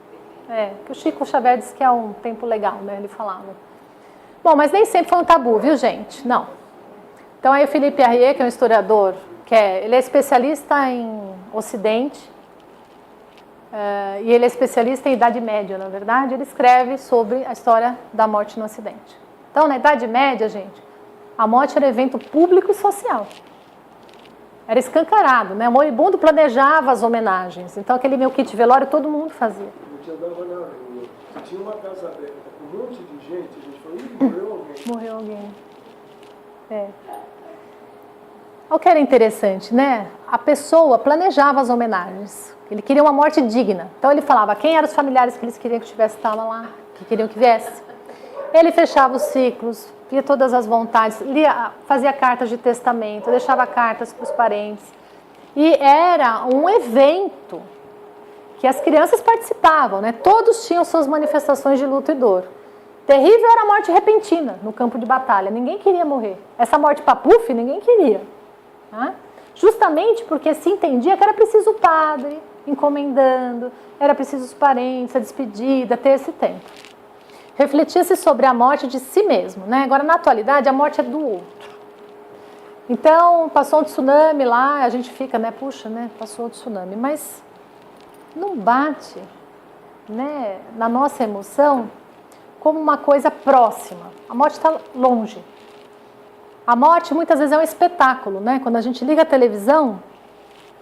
Que o Chico Xavier disse que é um tempo legal, né? Ele falava. Bom, mas nem sempre foi um tabu, viu, gente? Não. Então aí o Philippe Arrier, que é um historiador, ele é especialista em Ocidente, e ele é especialista em Idade Média, na verdade, ele escreve sobre a história da morte no Ocidente. Então, na Idade Média, gente, a morte era evento público e social. Era escancarado, né? O moribundo planejava as homenagens. Então, aquele meu kit velório, todo mundo fazia. A gente andava na rua, tinha uma casa aberta com um monte de gente, a gente falou, ih, morreu alguém. Morreu alguém. O que era interessante, né? A pessoa planejava as homenagens. Ele queria uma morte digna. Então ele falava quem eram os familiares que eles queriam que tivesse estava lá, que queriam que viesse. Ele fechava os ciclos, via todas as vontades, fazia cartas de testamento, deixava cartas para os parentes. E era um evento que as crianças participavam, né? Todos tinham suas manifestações de luto e dor. Terrível era a morte repentina no campo de batalha. Ninguém queria morrer. Essa morte papuf, ninguém queria. Tá? Justamente porque se entendia que era preciso o padre encomendando, era preciso os parentes, a despedida, ter esse tempo. Refletia-se sobre a morte de si mesmo, né? Agora, na atualidade, a morte é do outro. Então, passou um tsunami lá, a gente fica, né? Puxa, né? Passou o tsunami. Mas não bate, né? Na nossa emoção como uma coisa próxima. A morte está longe. A morte, muitas vezes, é um espetáculo, né? Quando a gente liga a televisão,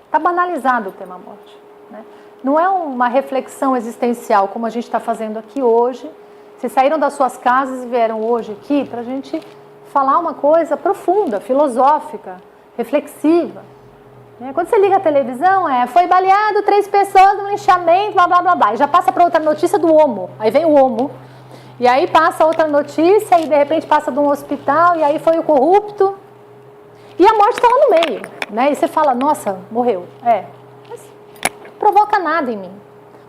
está banalizado o tema morte, né? Não é uma reflexão existencial, como a gente está fazendo aqui hoje. Vocês saíram das suas casas e vieram hoje aqui para a gente falar uma coisa profunda, filosófica, reflexiva. Quando você liga a televisão, foi baleado 3 pessoas no linchamento, blá, blá, blá, blá. E já passa para outra notícia do homo. Aí vem o homo. E aí passa outra notícia e de repente passa de um hospital e aí foi o corrupto. E a morte está lá no meio, né? E você fala, nossa, morreu. Mas não provoca nada em mim.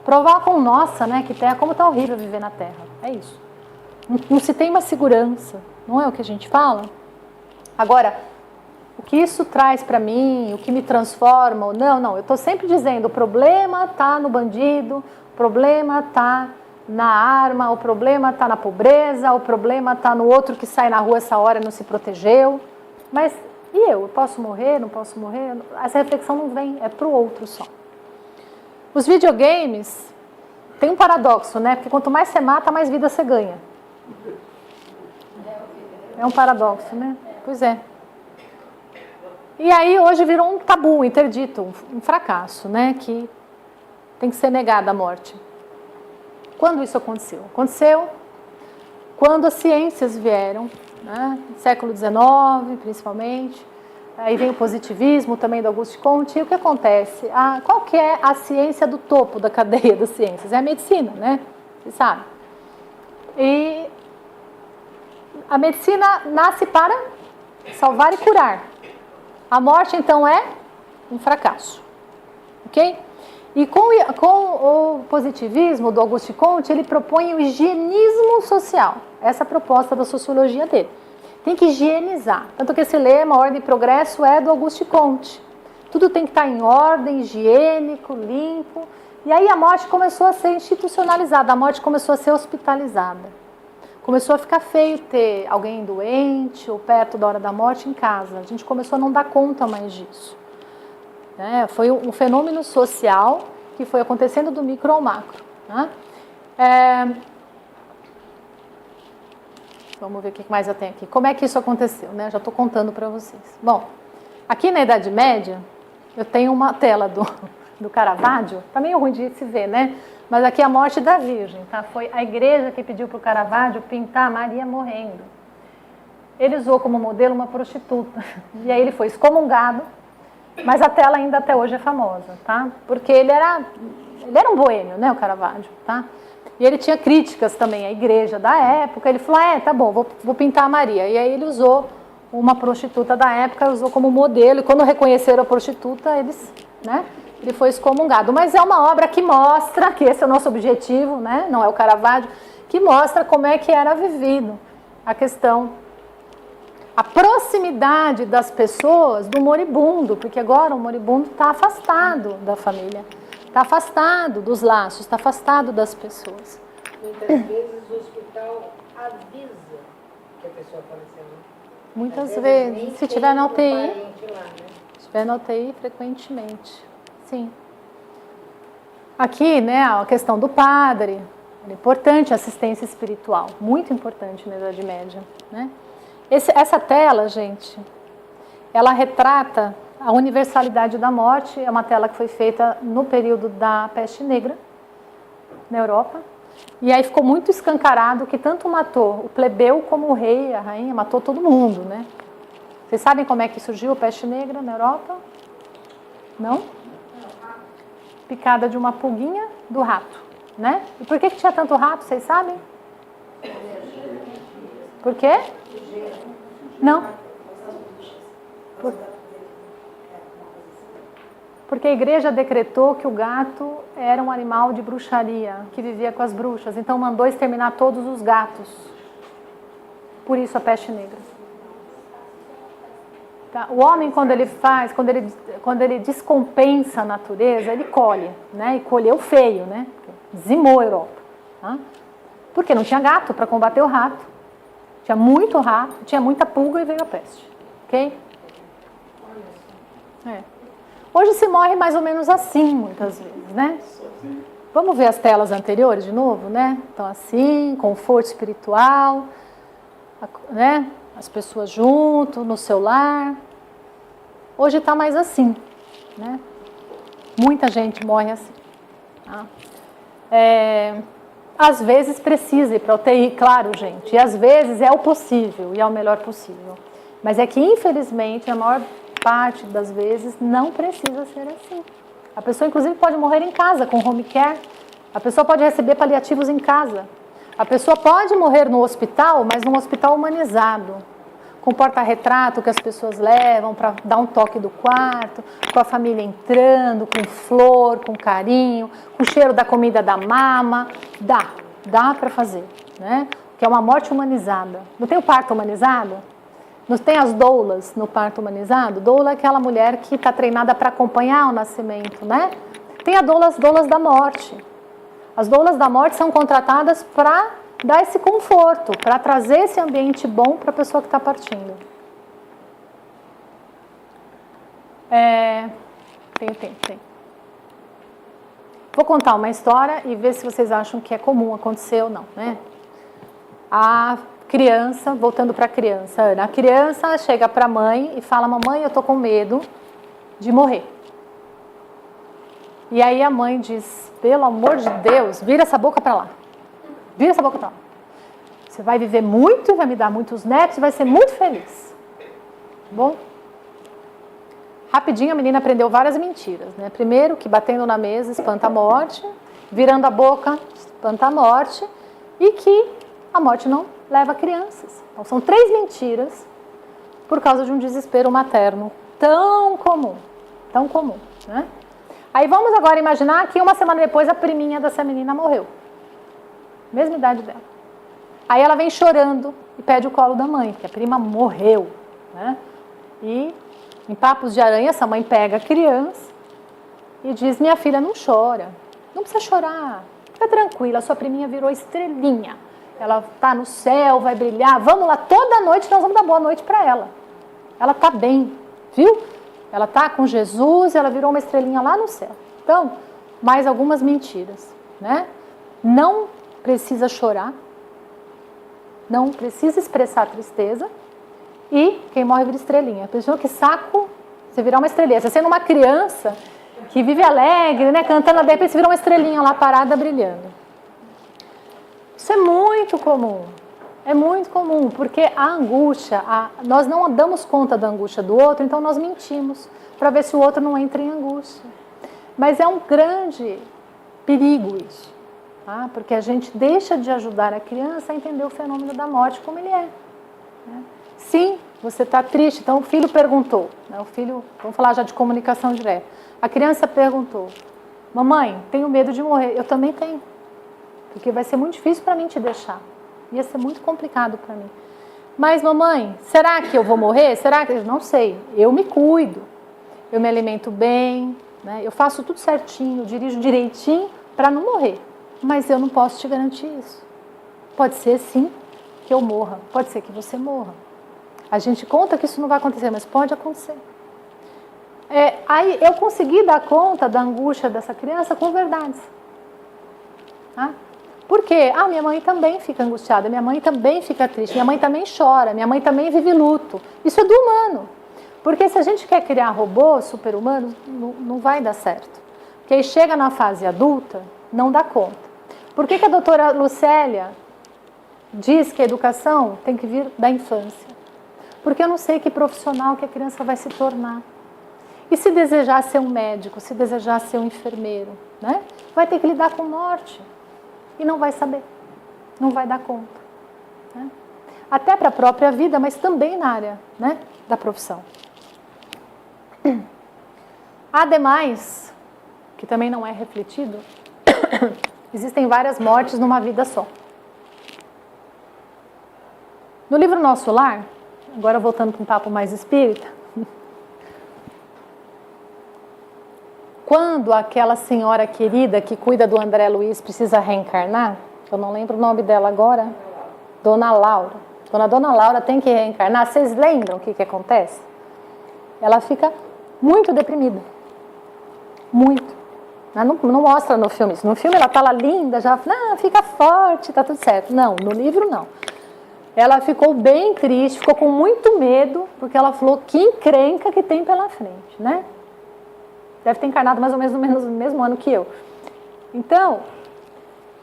Provoca um nossa, né? Que terra, como está horrível viver na Terra. É isso. Não se tem uma segurança. Não é o que a gente fala? Agora, o que isso traz para mim, o que me transforma, não, eu estou sempre dizendo, o problema está no bandido, o problema está na arma, o problema está na pobreza, o problema está no outro que sai na rua essa hora e não se protegeu. Mas e eu? Eu posso morrer, não posso morrer? Essa reflexão não vem, é para o outro só. Os videogames tem um paradoxo, né? Porque quanto mais você mata, mais vida você ganha. É um paradoxo, né? Pois é. E aí hoje virou um tabu, um interdito, um fracasso, né? Que tem que ser negada a morte. Quando isso aconteceu? Aconteceu quando as ciências vieram, né? Século XIX, principalmente. Aí vem o positivismo também do Auguste Comte. E o que acontece? Qual que é a ciência do topo da cadeia das ciências? É a medicina, né? Você sabe. E a medicina nasce para salvar e curar. A morte, então, é um fracasso. Ok? E com o positivismo do Auguste Comte, ele propõe o higienismo social. Essa é a proposta da sociologia dele. Tem que higienizar. Tanto que esse lema, Ordem e Progresso, é do Auguste Comte. Tudo tem que estar em ordem, higiênico, limpo. E aí a morte começou a ser institucionalizada, a morte começou a ser hospitalizada. Começou a ficar feio ter alguém doente ou perto da hora da morte em casa. A gente começou a não dar conta mais disso. Foi um fenômeno social que foi acontecendo do micro ao macro. Vamos ver o que mais eu tenho aqui. Como é que isso aconteceu, né? Já estou contando para vocês. Bom, aqui na Idade Média, eu tenho uma tela do Caravaggio. Tá meio ruim de se ver, né? Mas aqui é a morte da Virgem, tá? Foi a igreja que pediu para o Caravaggio pintar Maria morrendo. Ele usou como modelo uma prostituta. E aí ele foi excomungado, mas a tela ainda até hoje é famosa, tá? Porque ele era um boêmio, né, o Caravaggio, tá? E ele tinha críticas também à igreja da época. Ele falou, tá bom, vou pintar a Maria. E aí ele usou uma prostituta da época, usou como modelo. E quando reconheceram a prostituta, ele foi excomungado. Mas é uma obra que mostra, que esse é o nosso objetivo, né? Não é o Caravaggio, que mostra como é que era vivido a questão, a proximidade das pessoas do moribundo, porque agora o moribundo está afastado da família. Está afastado dos laços, está afastado das pessoas. Muitas vezes o hospital avisa que a pessoa faleceu, né? Muitas Às vezes, nem se tem tiver na um UTI, parente lá, né? se tiver na UTI, frequentemente, sim. Aqui, né, a questão do padre, é importante a assistência espiritual, muito importante na Idade Média, né? Essa tela, gente, ela retrata a universalidade da morte, é uma tela que foi feita no período da peste negra, na Europa, e aí ficou muito escancarado que tanto matou o plebeu como o rei, a rainha, matou todo mundo, né? Vocês sabem como é que surgiu a peste negra na Europa? Não? Picada de uma pulguinha do rato, né? E por que tinha tanto rato, vocês sabem? Por quê? Não. Porque a igreja decretou que o gato era um animal de bruxaria, que vivia com as bruxas, então mandou exterminar todos os gatos. Por isso a peste negra. Tá? O homem, quando ele descompensa a natureza, ele colhe, né? E colheu feio, né? Dizimou a Europa. Tá? Porque não tinha gato para combater o rato. Tinha muito rato, tinha muita pulga e veio a peste. Ok? É. Hoje se morre mais ou menos assim, muitas vezes, né? Vamos ver as telas anteriores de novo, né? Então assim, conforto espiritual, né? As pessoas junto, no seu lar. Hoje está mais assim, né? Muita gente morre assim. Tá? Às vezes precisa ir para a UTI, claro, gente. E às vezes é o possível e é o melhor possível. Mas é que, infelizmente, a maior parte das vezes não precisa ser assim. A pessoa, inclusive, pode morrer em casa com home care. A pessoa pode receber paliativos em casa. A pessoa pode morrer no hospital, mas num hospital humanizado, com porta-retrato que as pessoas levam para dar um toque do quarto, com a família entrando, com flor, com carinho, com o cheiro da comida da mama. Dá para fazer, né? Que é uma morte humanizada. Não tem o parto humanizado? Não tem as doulas no parto humanizado? Doula é aquela mulher que está treinada para acompanhar o nascimento, né? Tem as doulas da morte. As doulas da morte são contratadas para dar esse conforto, para trazer esse ambiente bom para a pessoa que está partindo. Tem. Vou contar uma história e ver se vocês acham que é comum acontecer ou não, né? A criança, voltando para a criança, Ana. A criança chega para a mãe e fala: mamãe, eu estou com medo de morrer. E aí a mãe diz: pelo amor de Deus, vira essa boca para lá. Vira essa boca para lá. Você vai viver muito, vai me dar muitos netos e vai ser muito feliz. Bom? Rapidinho a menina aprendeu várias mentiras, né? Primeiro, que batendo na mesa espanta a morte, virando a boca espanta a morte, e que a morte não leva crianças. Então são 3 mentiras por causa de um desespero materno tão comum, né? Aí vamos agora imaginar que uma semana depois a priminha dessa menina morreu. Mesma idade dela. Aí ela vem chorando e pede o colo da mãe, porque a prima morreu, né? E em papos de aranha, essa mãe pega a criança e diz: minha filha, não chora, não precisa chorar, fica tranquila, a sua priminha virou estrelinha, ela está no céu, vai brilhar, vamos lá, toda noite nós vamos dar boa noite para ela. Ela está bem, viu? Ela está com Jesus, ela virou uma estrelinha lá no céu. Então, mais algumas mentiras, né? Não precisa chorar, não precisa expressar tristeza, e quem morre vira estrelinha. Pensou que saco você virar uma estrelinha. Você sendo uma criança que vive alegre, né, cantando, de repente você vira uma estrelinha lá parada brilhando. Isso é muito comum. É muito comum, porque a angústia, nós não damos conta da angústia do outro, então nós mentimos para ver se o outro não entra em angústia. Mas é um grande perigo isso, tá? Porque a gente deixa de ajudar a criança a entender o fenômeno da morte como ele é, né? Sim, você está triste, então o filho perguntou, né? O filho, vamos falar já de comunicação direta. A criança perguntou: mamãe, tenho medo de morrer. Eu também tenho, porque vai ser muito difícil para mim te deixar. Ia ser muito complicado para mim. Mas, mamãe, será que eu vou morrer? Será que... Eu não sei. Eu me cuido. Eu me alimento bem. né? Eu faço tudo certinho, eu dirijo direitinho para não morrer. Mas eu não posso te garantir isso. Pode ser, sim, que eu morra. Pode ser que você morra. A gente conta que isso não vai acontecer, mas pode acontecer. Aí eu consegui dar conta da angústia dessa criança com verdades. Tá? Por quê? Minha mãe também fica angustiada, minha mãe também fica triste, minha mãe também chora, minha mãe também vive luto. Isso é do humano. Porque se a gente quer criar robôs super-humanos, não vai dar certo. Porque aí chega na fase adulta, não dá conta. Por que a doutora Lucélia diz que a educação tem que vir da infância? Porque eu não sei que profissional que a criança vai se tornar. E se desejar ser um médico, se desejar ser um enfermeiro, né? Vai ter que lidar com morte. E não vai saber. Não vai dar conta. Né? Até para a própria vida, mas também na área, né, da profissão. Ademais, que também não é refletido, existem várias mortes numa vida só. No livro Nosso Lar, agora voltando para um papo mais espírita, quando aquela senhora querida que cuida do André Luiz precisa reencarnar, eu não lembro o nome dela agora, Dona Laura. Dona Laura tem que reencarnar. Vocês lembram o que acontece? Ela fica muito deprimida. Muito. Não mostra no filme isso. No filme ela tá lá linda, já fica forte, tá tudo certo. Não, no livro não. Ela ficou bem triste, ficou com muito medo, porque ela falou que encrenca que tem pela frente, né? Deve ter encarnado mais ou menos no mesmo ano que eu. Então,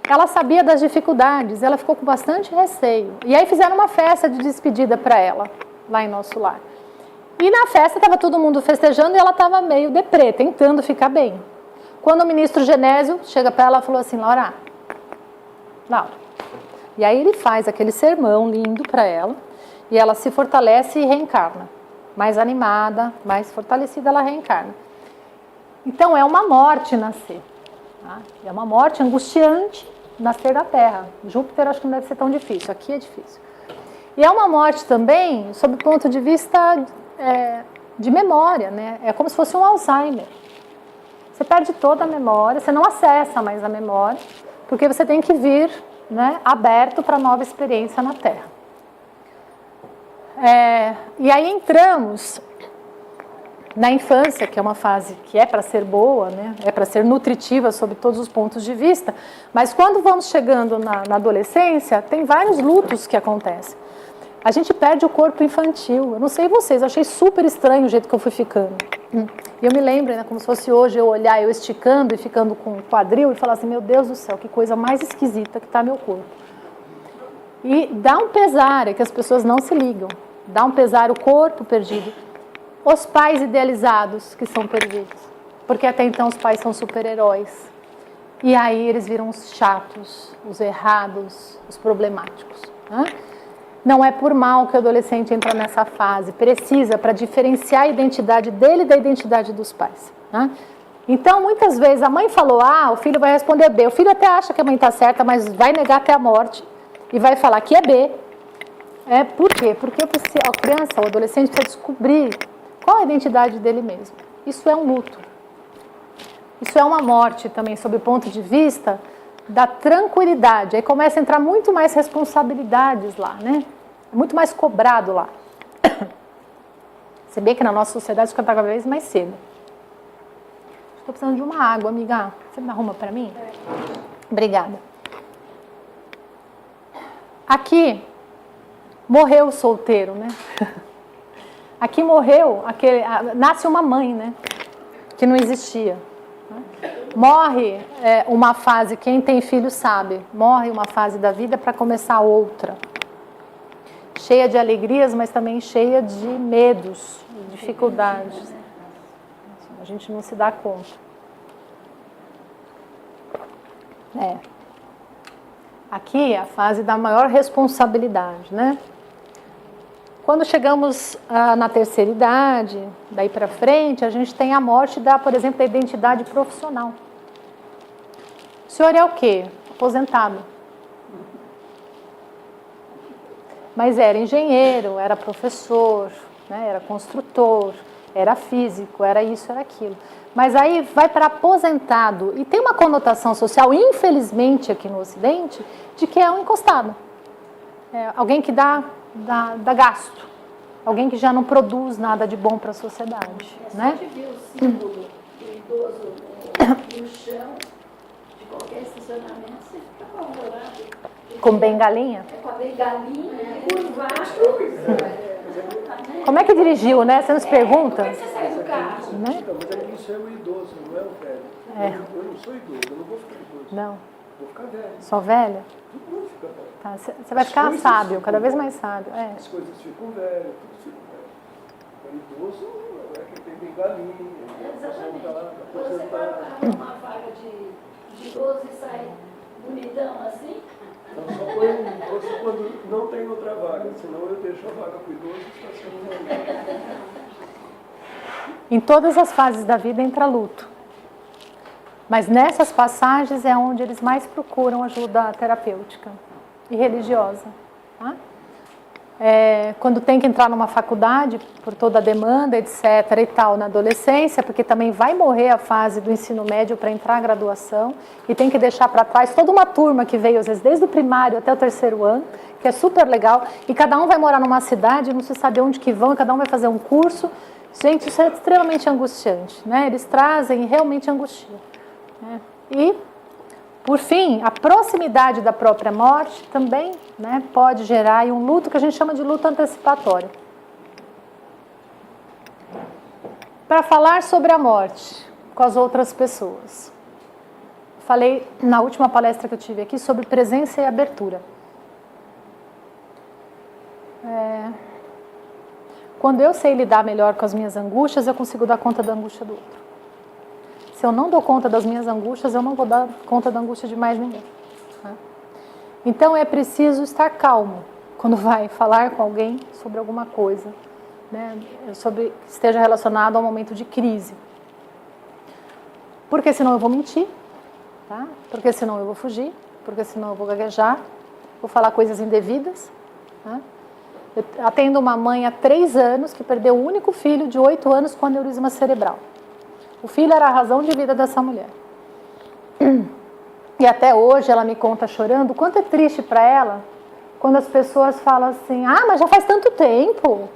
ela sabia das dificuldades, ela ficou com bastante receio. E aí fizeram uma festa de despedida para ela, lá em Nosso Lar. E na festa estava todo mundo festejando e ela estava meio deprê, tentando ficar bem. Quando o ministro Genésio chega para ela e falou assim, Laura. E aí ele faz aquele sermão lindo para ela, e ela se fortalece e reencarna. Mais animada, mais fortalecida, ela reencarna. Então é uma morte nascer. Tá? É uma morte angustiante nascer da Terra. Júpiter acho que não deve ser tão difícil, aqui é difícil. E é uma morte também, sob o ponto de vista de memória, né? É como se fosse um Alzheimer. Você perde toda a memória, você não acessa mais a memória, porque você tem que vir, né, aberto para nova experiência na Terra. E aí entramos na infância, que é uma fase que é para ser boa, né? É para ser nutritiva sob todos os pontos de vista, mas quando vamos chegando na adolescência, tem vários lutos que acontecem. A gente perde o corpo infantil. Eu não sei vocês, eu achei super estranho o jeito que eu fui ficando. E eu me lembro, né, como se fosse hoje, eu olhar, eu esticando e ficando com o quadril e falar assim, meu Deus do céu, que coisa mais esquisita que está meu corpo. E dá um pesar, é que as pessoas não se ligam. Dá um pesar o corpo perdido. Os pais idealizados que são perdidos. Porque até então os pais são super-heróis. E aí eles viram os chatos, os errados, os problemáticos. Né? Não é por mal que o adolescente entra nessa fase. Precisa para diferenciar a identidade dele da identidade dos pais. Né? Então, muitas vezes, a mãe falou A, o filho vai responder B. O filho até acha que a mãe está certa, mas vai negar até a morte. E vai falar que é B. Por quê? Porque a criança, o adolescente, precisa descobrir qual a identidade dele mesmo. Isso é um luto. Isso é uma morte também, sob o ponto de vista da tranquilidade. Aí começa a entrar muito mais responsabilidades lá, né? Muito mais cobrado lá. Se bem que na nossa sociedade isso está cada vez mais cedo. Estou precisando de uma água, amiga. Você me arruma para mim? Obrigada. Aqui morreu o solteiro, né? Aqui morreu, nasce uma mãe, né? Que não existia. Morre uma fase, quem tem filho sabe, morre uma fase da vida para começar outra. Cheia de alegrias, mas também cheia de medos, dificuldades. A gente não se dá conta. Aqui é a fase da maior responsabilidade, né? Quando chegamos na terceira idade, daí para frente, a gente tem a morte, por exemplo, da identidade profissional. O senhor é o quê? Aposentado. Mas era engenheiro, era professor, né? Era construtor, era físico, era isso, era aquilo. Mas aí vai para aposentado. E tem uma conotação social, infelizmente aqui no Ocidente, de que é um encostado. É alguém que dá gasto. Alguém que já não produz nada de bom para a sociedade. É só Né? de ver o símbolo do idoso no chão de qualquer estacionamento, você fica apavorado. Com bengalinha. É com a bengalinha, curvado. Como é que dirigiu, né? Você nos pergunta? Como é que você sai do carro? Né? Então, mas é que isso é o idoso, não é o velho. É. Eu não sou idoso, eu não vou ficar idoso. Não. Vou ficar velho. Só velha? Todo mundo fica velho. Tá, você vai ficar sábio, cada vez mais sábio. É. As coisas ficam velhas, tudo fica velho. O idoso é que tem bengalinha, Exatamente. tá Quando você vai numa vaga de idoso e sai bonitão assim, então, só põe um idoso quando não tem outra vaga, senão eu deixo a vaga para o idoso e estaciono. Em todas as fases da vida entra luto. Mas nessas passagens é onde eles mais procuram ajuda terapêutica e religiosa. Tá? Quando tem que entrar numa faculdade, por toda a demanda, etc. e tal, na adolescência, porque também vai morrer a fase do ensino médio para entrar na graduação, e tem que deixar para trás toda uma turma que veio, às vezes, desde o primário até o terceiro ano, que é super legal, e cada um vai morar numa cidade, não se sabe onde que vão, e cada um vai fazer um curso. Gente, isso é extremamente angustiante, né? Eles trazem realmente angústia. Né? E, por fim, a proximidade da própria morte também, né, pode gerar um luto que a gente chama de luto antecipatório. Para falar sobre a morte com as outras pessoas. Falei na última palestra que eu tive aqui sobre presença e abertura. Quando eu sei lidar melhor com as minhas angústias, eu consigo dar conta da angústia do outro. Se eu não dou conta das minhas angústias, eu não vou dar conta da angústia de mais ninguém. Tá? Então é preciso estar calmo quando vai falar com alguém sobre alguma coisa, né, sobre que esteja relacionado a um momento de crise. Porque senão eu vou mentir, tá? Porque senão eu vou fugir, porque senão eu vou gaguejar, vou falar coisas indevidas. Tá? Eu atendo uma mãe há 3 anos que perdeu o único filho de 8 anos com aneurisma cerebral. O filho era a razão de vida dessa mulher. E até hoje ela me conta chorando o quanto é triste para ela quando as pessoas falam assim: ah, mas já faz tanto tempo.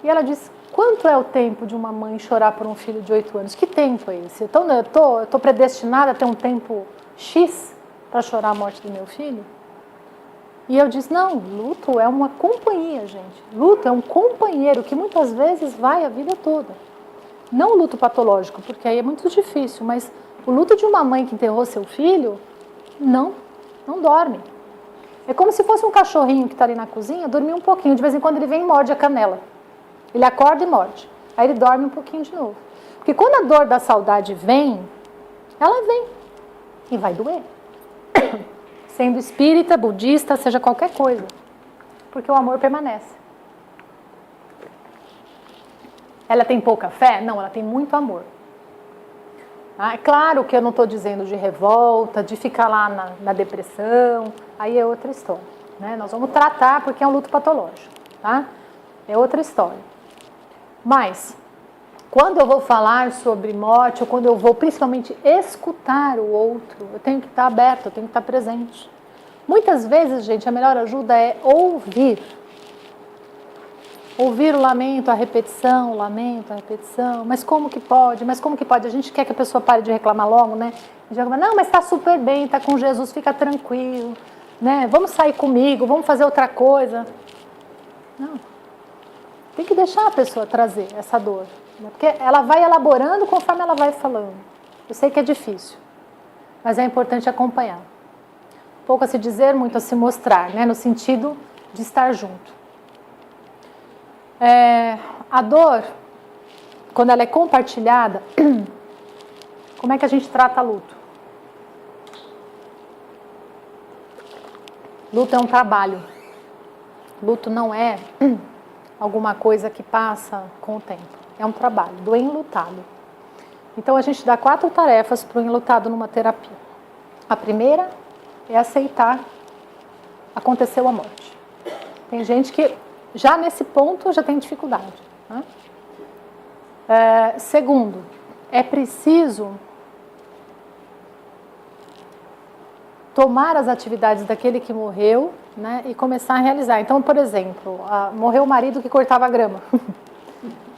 E ela diz: quanto é o tempo de uma mãe chorar por um filho de 8 anos? Que tempo é esse? Então eu tô predestinada a ter um tempo X para chorar a morte do meu filho? E eu disse: não, luto é uma companhia, gente. Luto é um companheiro que muitas vezes vai a vida toda. Não o luto patológico, porque aí é muito difícil, mas o luto de uma mãe que enterrou seu filho, não dorme. É como se fosse um cachorrinho que está ali na cozinha, dormir um pouquinho, de vez em quando ele vem e morde a canela. Ele acorda e morde. Aí ele dorme um pouquinho de novo. Porque quando a dor da saudade vem, ela vem e vai doer. Sendo espírita, budista, seja qualquer coisa. Porque o amor permanece. Ela tem pouca fé? Não, ela tem muito amor. É claro que eu não estou dizendo de revolta, de ficar lá na depressão, aí é outra história. Né? Nós vamos tratar porque é um luto patológico. Tá? É outra história. Mas, quando eu vou falar sobre morte, ou quando eu vou principalmente escutar o outro, eu tenho que estar aberto, eu tenho que estar presente. Muitas vezes, gente, a melhor ajuda é ouvir. Ouvir o lamento, a repetição, o lamento, a repetição. Mas como que pode? Mas como que pode? A gente quer que a pessoa pare de reclamar logo, né? A gente vai, não, mas está super bem, está com Jesus, fica tranquilo. Né? Vamos sair comigo, vamos fazer outra coisa. Não. Tem que deixar a pessoa trazer essa dor. Né? Porque ela vai elaborando conforme ela vai falando. Eu sei que é difícil, mas é importante acompanhar. Pouco a se dizer, muito a se mostrar, né? No sentido de estar junto. A dor, quando ela é compartilhada, como é que a gente trata luto? Luto é um trabalho. Luto não é alguma coisa que passa com o tempo. É um trabalho do enlutado. Então a gente dá 4 tarefas para o enlutado numa terapia. A primeira é aceitar aconteceu a morte. Tem gente que já nesse ponto já tem dificuldade. Né? Segundo, é preciso tomar as atividades daquele que morreu, né, e começar a realizar. Então, por exemplo, morreu o marido que cortava a grama.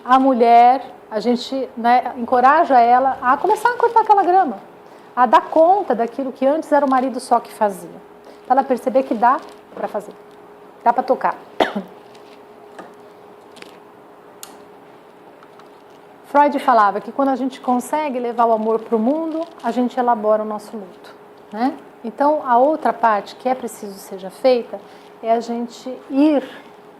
A mulher, a gente, né, encoraja ela a começar a cortar aquela grama, a dar conta daquilo que antes era o marido só que fazia, para ela perceber que dá para fazer, dá para tocar. Freud falava que quando a gente consegue levar o amor para o mundo, a gente elabora o nosso luto, né? Então, a outra parte que é preciso seja feita é a gente ir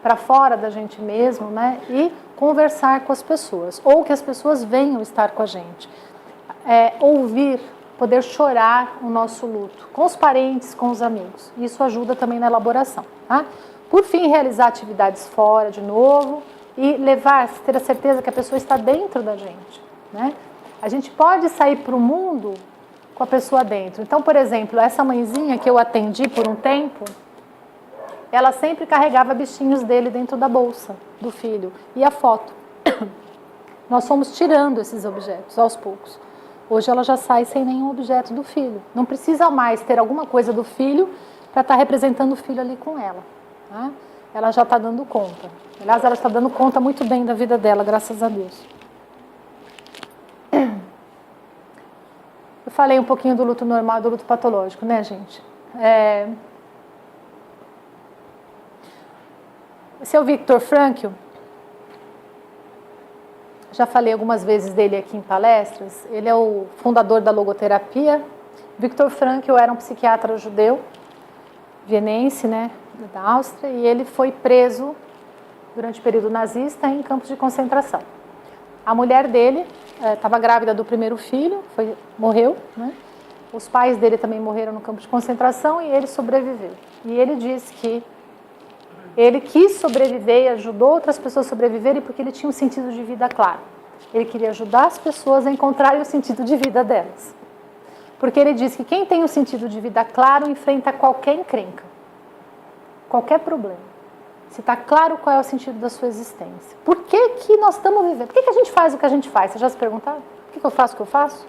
para fora da gente mesmo, né, e conversar com as pessoas, ou que as pessoas venham estar com a gente. Ouvir, poder chorar o nosso luto, com os parentes, com os amigos. Isso ajuda também na elaboração. Tá? Por fim, realizar atividades fora de novo e ter a certeza que a pessoa está dentro da gente. Né? A gente pode sair para o mundo com a pessoa dentro. Então, por exemplo, essa mãezinha que eu atendi por um tempo, ela sempre carregava bichinhos dele dentro da bolsa do filho e a foto. Nós fomos tirando esses objetos aos poucos. Hoje ela já sai sem nenhum objeto do filho. Não precisa mais ter alguma coisa do filho para estar representando o filho ali com ela. Tá? Ela já está dando conta. Aliás, ela está dando conta muito bem da vida dela, graças a Deus. Eu falei um pouquinho do luto normal e do luto patológico, né, gente? Esse é o Viktor Frankl. Já falei algumas vezes dele aqui em palestras. Ele é o fundador da logoterapia. Viktor Frankl era um psiquiatra judeu, vienense, né, da Áustria, e ele foi preso durante o período nazista em campos de concentração. A mulher dele estava grávida do primeiro filho, morreu, né? Os pais dele também morreram no campo de concentração e ele sobreviveu. E ele diz que ele quis sobreviver e ajudou outras pessoas a sobreviverem porque ele tinha um sentido de vida claro. Ele queria ajudar as pessoas a encontrarem o sentido de vida delas. Porque ele diz que quem tem um sentido de vida claro enfrenta qualquer encrenca, qualquer problema. Se está claro qual é o sentido da sua existência. Por que nós estamos vivendo? Por que a gente faz o que a gente faz? Vocês já se perguntaram? Por que eu faço o que eu faço?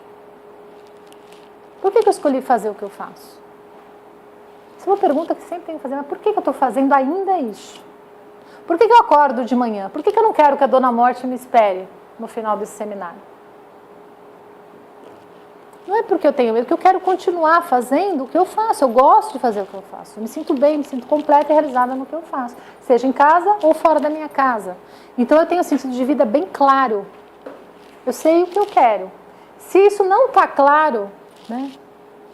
Por que eu escolhi fazer o que eu faço? Essa é uma pergunta que sempre tenho que fazer, mas por que eu estou fazendo ainda isso? Por que eu acordo de manhã? Por que eu não quero que a Dona Morte me espere no final desse seminário? Não é porque eu tenho medo, porque eu quero continuar fazendo o que eu faço. Eu gosto de fazer o que eu faço. Eu me sinto bem, me sinto completa e realizada no que eu faço. Seja em casa ou fora da minha casa. Então eu tenho um sentido de vida bem claro. Eu sei o que eu quero. Se isso não está claro, né,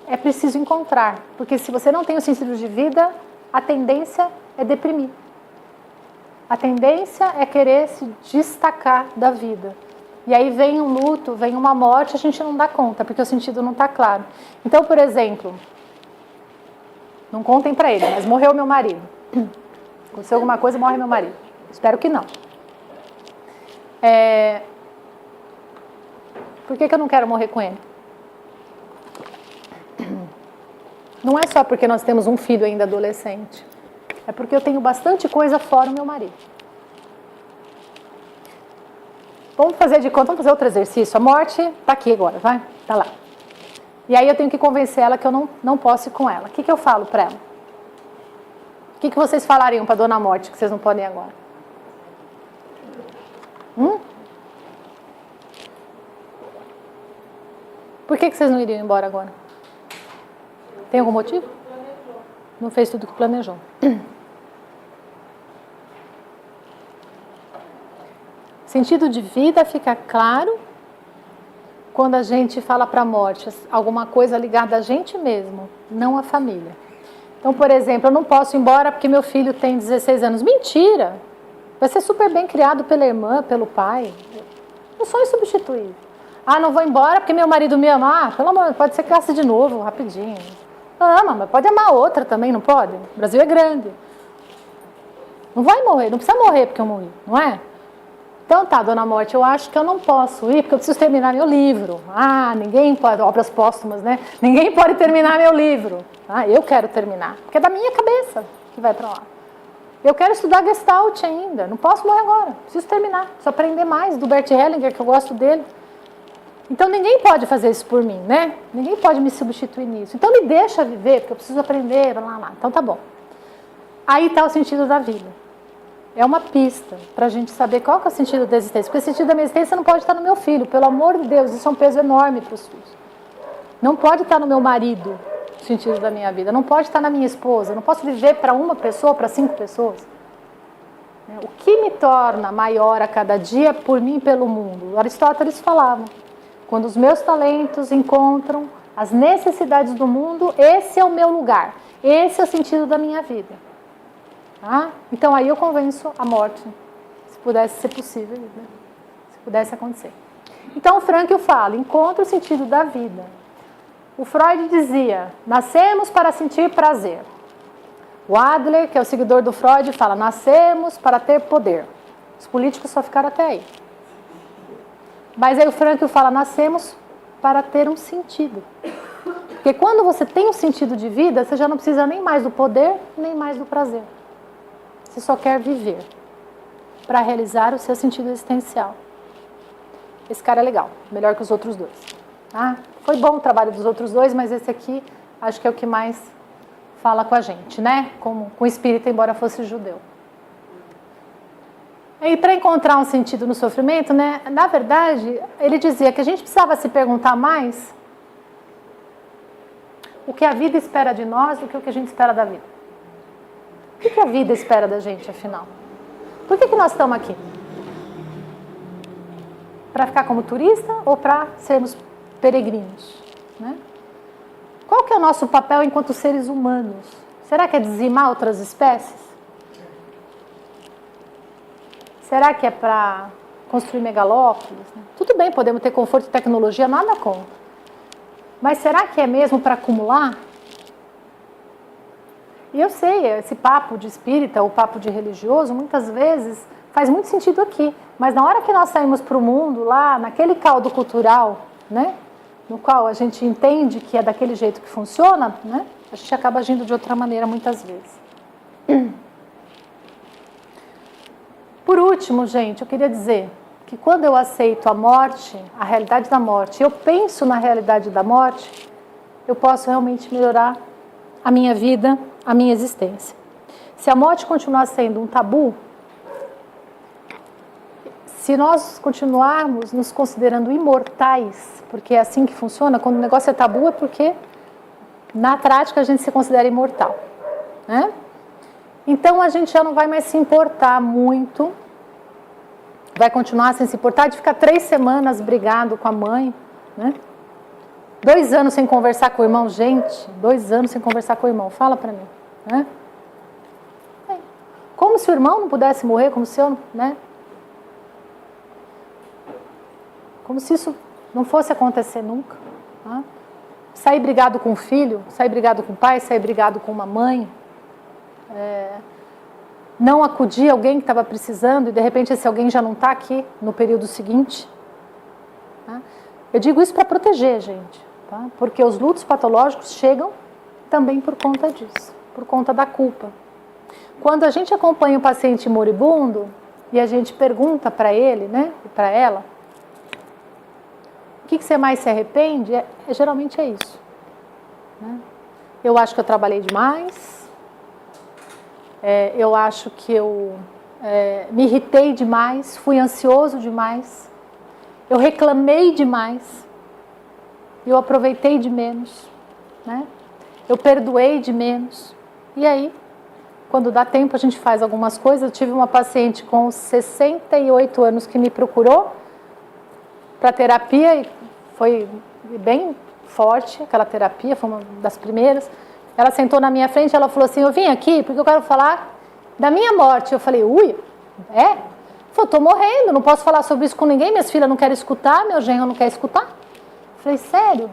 é preciso encontrar. Porque se você não tem um sentido de vida, a tendência é deprimir. A tendência é querer se destacar da vida. E aí vem um luto, vem uma morte, a gente não dá conta, porque o sentido não está claro. Então, por exemplo, não contem para ele, mas morreu meu marido. Aconteceu alguma coisa, morre meu marido. Espero que não. Por que eu não quero morrer com ele? Não é só porque nós temos um filho ainda adolescente. É porque eu tenho bastante coisa fora o meu marido. Vamos fazer de conta, vamos fazer outro exercício. A morte está aqui agora, vai? Está lá. E aí eu tenho que convencer ela que eu não posso ir com ela. O que eu falo para ela? O que vocês falariam para a Dona Morte que vocês não podem ir agora? Por que vocês não iriam embora agora? Tem algum motivo? Não fez tudo o que planejou. Sentido de vida fica claro quando a gente fala para a morte alguma coisa ligada a gente mesmo, não a família. Então, por exemplo, eu não posso ir embora porque meu filho tem 16 anos. Mentira! Vai ser super bem criado pela irmã, pelo pai. Não sou insubstituível. Não vou embora porque meu marido me ama. Pelo amor, pode ser que casse de novo, rapidinho. Ama, mas pode amar outra também, não pode? O Brasil é grande. Não vai morrer, não precisa morrer porque eu morri, não é? Então tá, Dona Morte, eu acho que eu não posso ir porque eu preciso terminar meu livro. Ninguém pode, obras póstumas, né? Ninguém pode terminar meu livro. Eu quero terminar, porque é da minha cabeça que vai para lá. Eu quero estudar Gestalt ainda, não posso morrer agora, preciso terminar, preciso aprender mais do Bert Hellinger, que eu gosto dele. Então ninguém pode fazer isso por mim, né? Ninguém pode me substituir nisso. Então me deixa viver, porque eu preciso aprender, lá. Então tá bom. Aí está o sentido da vida. É uma pista para a gente saber qual que é o sentido da existência. Porque o sentido da minha existência não pode estar no meu filho, pelo amor de Deus, isso é um peso enorme para os filhos. Não pode estar no meu marido, o sentido da minha vida. Não pode estar na minha esposa. Eu não posso viver para uma pessoa, para 5 pessoas. O que me torna maior a cada dia por mim e pelo mundo? Aristóteles falava, quando os meus talentos encontram as necessidades do mundo, esse é o meu lugar. Esse é o sentido da minha vida. Tá? Então aí eu convenço a morte, se pudesse ser possível, né? Se pudesse acontecer. Então o Frankl fala, encontra o sentido da vida. O Freud dizia, nascemos para sentir prazer. O Adler, que é o seguidor do Freud, fala, nascemos para ter poder. Os políticos só ficaram até aí. Mas aí o Frankl fala, nascemos para ter um sentido. Porque quando você tem um sentido de vida, você já não precisa nem mais do poder, nem mais do prazer. Você só quer viver para realizar o seu sentido existencial. Esse cara é legal, melhor que os outros dois. Ah, foi bom o trabalho dos outros dois, mas esse aqui acho que é o que mais fala com a gente, né? Como com o espírito, embora fosse judeu. E para encontrar um sentido no sofrimento, né? Na verdade, ele dizia que a gente precisava se perguntar mais o que a vida espera de nós do que o que a gente espera da vida. O que a vida espera da gente, afinal? Por que nós estamos aqui? Para ficar como turista ou para sermos peregrinos? Né? Qual que é o nosso papel enquanto seres humanos? Será que é dizimar outras espécies? Será que é para construir megalópolis? Tudo bem, podemos ter conforto e tecnologia, nada contra. Mas será que é mesmo para acumular? E eu sei, esse papo de espírita ou papo de religioso, muitas vezes faz muito sentido aqui. Mas na hora que nós saímos para o mundo, lá, naquele caldo cultural, né, no qual a gente entende que é daquele jeito que funciona, né, a gente acaba agindo de outra maneira muitas vezes. Por último, gente, eu queria dizer que quando eu aceito a morte, a realidade da morte, eu penso na realidade da morte, eu posso realmente melhorar a minha vida, a minha existência. Se a morte continuar sendo um tabu, se nós continuarmos nos considerando imortais, porque é assim que funciona, quando o negócio é tabu é porque na prática a gente se considera imortal, né? Então a gente já não vai mais se importar muito, vai continuar sem se importar de ficar 3 semanas brigado com a mãe, né? 2 anos sem conversar com o irmão, gente, 2 anos sem conversar com o irmão, fala pra mim, né? Como se o irmão não pudesse morrer, como se eu, né? Como se isso não fosse acontecer nunca. Tá? Sair brigado com o filho, sair brigado com o pai, sair brigado com uma mãe, não acudir alguém que estava precisando e de repente esse alguém já não está aqui no período seguinte. Tá? Eu digo isso para proteger, gente, tá? Porque os lutos patológicos chegam também por conta disso, por conta da culpa. Quando a gente acompanha um paciente moribundo e a gente pergunta para ele, né, e para ela, o que você mais se arrepende? Geralmente é isso. Né? Eu acho que eu trabalhei demais, eu acho que eu me irritei demais, fui ansioso demais, eu reclamei demais, eu aproveitei de menos, né? Eu perdoei de menos. E aí, quando dá tempo, a gente faz algumas coisas. Eu tive uma paciente com 68 anos que me procurou para terapia e foi bem forte aquela terapia, foi uma das primeiras. Ela sentou na minha frente e ela falou assim, eu vim aqui porque eu quero falar da minha morte. Eu falei, ui, é? Ela falou, tô morrendo, não posso falar sobre isso com ninguém, minhas filhas não querem escutar, meu genro não quer escutar. Eu falei, sério?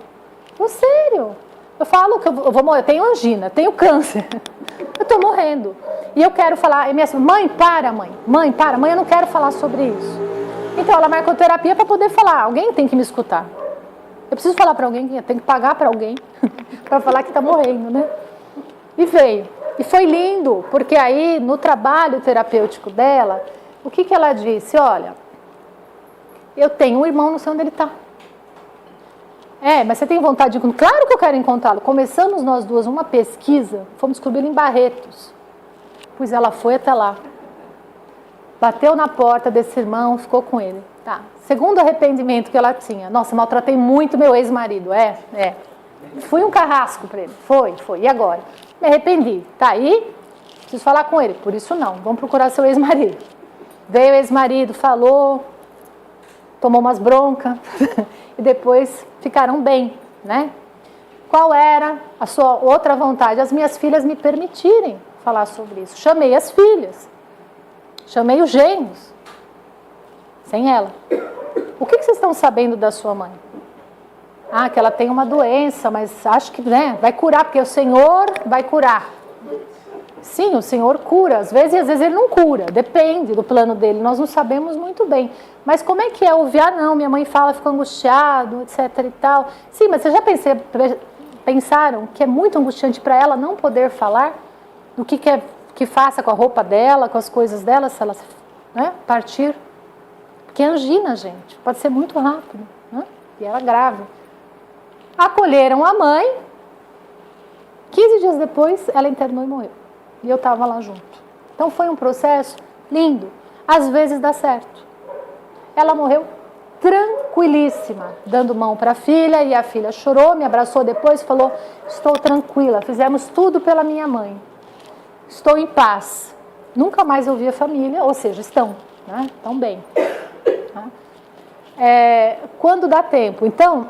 Eu, sério? Eu falo que eu vou morrer, eu tenho angina, tenho câncer, eu tô morrendo. E eu quero falar, e minha mãe, para, mãe, eu não quero falar sobre isso. Então ela marcou terapia para poder falar, alguém tem que me escutar. Eu preciso falar para alguém, tem que pagar para alguém para falar que está morrendo, né? E veio. E foi lindo, porque aí no trabalho terapêutico dela, o que ela disse? Olha, eu tenho um irmão, não sei onde ele está. Mas você tem vontade de... Claro que eu quero encontrá-lo. Começamos nós duas uma pesquisa, fomos descobrir ele em Barretos. Pois ela foi até lá. Bateu na porta desse irmão, ficou com ele. Tá. Segundo arrependimento que ela tinha. Nossa, maltratei muito meu ex-marido. Fui um carrasco para ele. Foi. E agora? Me arrependi. Tá aí? Preciso falar com ele. Por isso não. Vamos procurar seu ex-marido. Veio o ex-marido, falou, tomou umas broncas e depois ficaram bem, né? Qual era a sua outra vontade? As minhas filhas me permitirem falar sobre isso. Chamei as filhas. Chamei os genros. Sem ela. O que vocês estão sabendo da sua mãe? Que ela tem uma doença, mas acho que vai curar, porque o Senhor vai curar. Sim, o Senhor cura. Às vezes ele não cura. Depende do plano dele. Nós não sabemos muito bem. Mas como é que é ouvir? Não, minha mãe fala, fica angustiado, etc e tal. Sim, mas vocês já pensaram que é muito angustiante para ela não poder falar do que faça com a roupa dela, com as coisas dela, se ela partir? Porque é angina, gente. Pode ser muito rápido. E ela grave. Acolheram a mãe. 15 dias depois, ela internou e morreu. E eu estava lá junto. Então foi um processo lindo. Às vezes dá certo. Ela morreu tranquilíssima, dando mão para a filha, e a filha chorou, me abraçou depois e falou: estou tranquila, fizemos tudo pela minha mãe. Estou em paz. Nunca mais ouvi a família, ou seja, estão bem. Quando dá tempo. Então,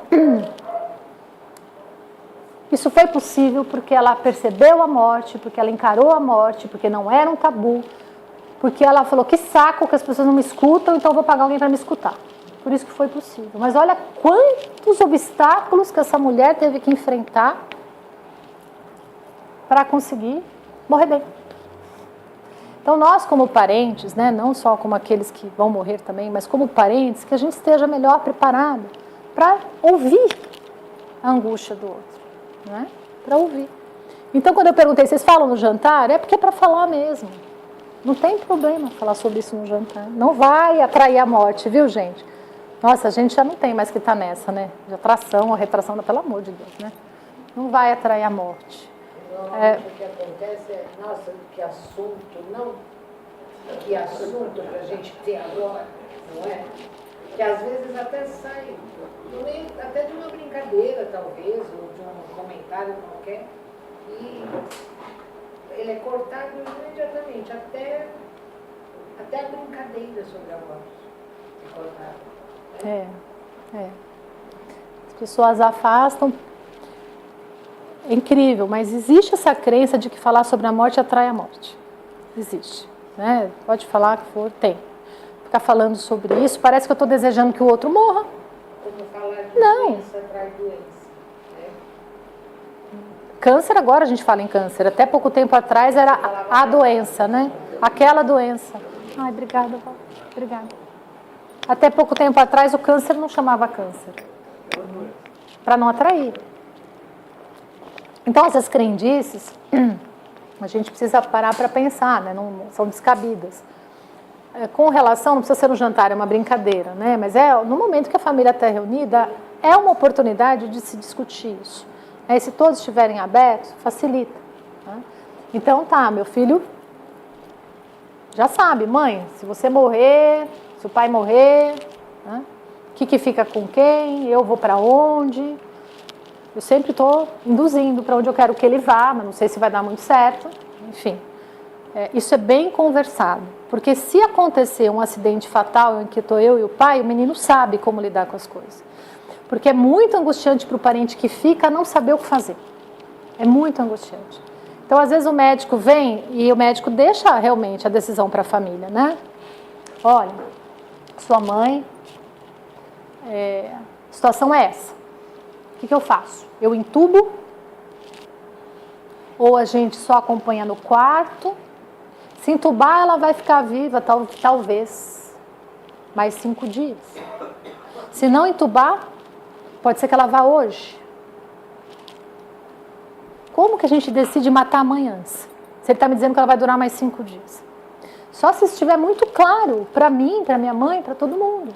isso foi possível porque ela percebeu a morte, porque ela encarou a morte, porque não era um tabu, porque ela falou: que saco que as pessoas não me escutam, então eu vou pagar alguém para me escutar. Por isso que foi possível. Mas olha quantos obstáculos que essa mulher teve que enfrentar para conseguir morrer bem. Então nós, como parentes, não só como aqueles que vão morrer também, mas como parentes, que a gente esteja melhor preparado para ouvir a angústia do outro. Para ouvir. Então, quando eu perguntei, vocês falam no jantar? É porque é para falar mesmo. Não tem problema falar sobre isso no jantar. Não vai atrair a morte, viu, gente? Nossa, a gente já não tem mais que estar nessa, de atração ou retração, pelo amor de Deus, Não vai atrair a morte. Normalmente o que acontece é, nossa, que assunto para a gente ter agora, não é? Que às vezes até sai, até de uma brincadeira, talvez, ou de um comentário qualquer, e ele é cortado imediatamente, até a brincadeira sobre a morte é cortada. As pessoas afastam. É incrível, mas existe essa crença de que falar sobre a morte atrai a morte. Existe. Pode falar que for, tem. Ficar falando sobre isso, parece que eu estou desejando que o outro morra. Como falar que doença atrai doença. Câncer, agora a gente fala em câncer. Até pouco tempo atrás era a doença, Aquela doença. Ai, obrigada, Val. Obrigada. Até pouco tempo atrás o câncer não chamava câncer. Para não atrair. Então essas crendices, a gente precisa parar para pensar, não são descabidas. Com relação, não precisa ser um jantar, é uma brincadeira, mas no momento que a família está reunida, é uma oportunidade de se discutir isso. E se todos estiverem abertos, facilita. Então meu filho já sabe, mãe, se você morrer, se o pai morrer, o que fica com quem, eu vou para onde... Eu sempre estou induzindo para onde eu quero que ele vá, mas não sei se vai dar muito certo. Enfim, isso é bem conversado. Porque se acontecer um acidente fatal em que estou eu e o pai, o menino sabe como lidar com as coisas. Porque é muito angustiante para o parente que fica não saber o que fazer. É muito angustiante. Então, às vezes o médico vem e o médico deixa realmente a decisão para a família, Olha, sua mãe, a situação é essa. O que eu faço? Eu entubo? Ou a gente só acompanha no quarto? Se entubar, ela vai ficar viva, talvez, mais 5 dias. Se não entubar, pode ser que ela vá hoje. Como que a gente decide matar a mãe antes? Se ele está me dizendo que ela vai durar mais 5 dias. Só se estiver muito claro para mim, para minha mãe, para todo mundo.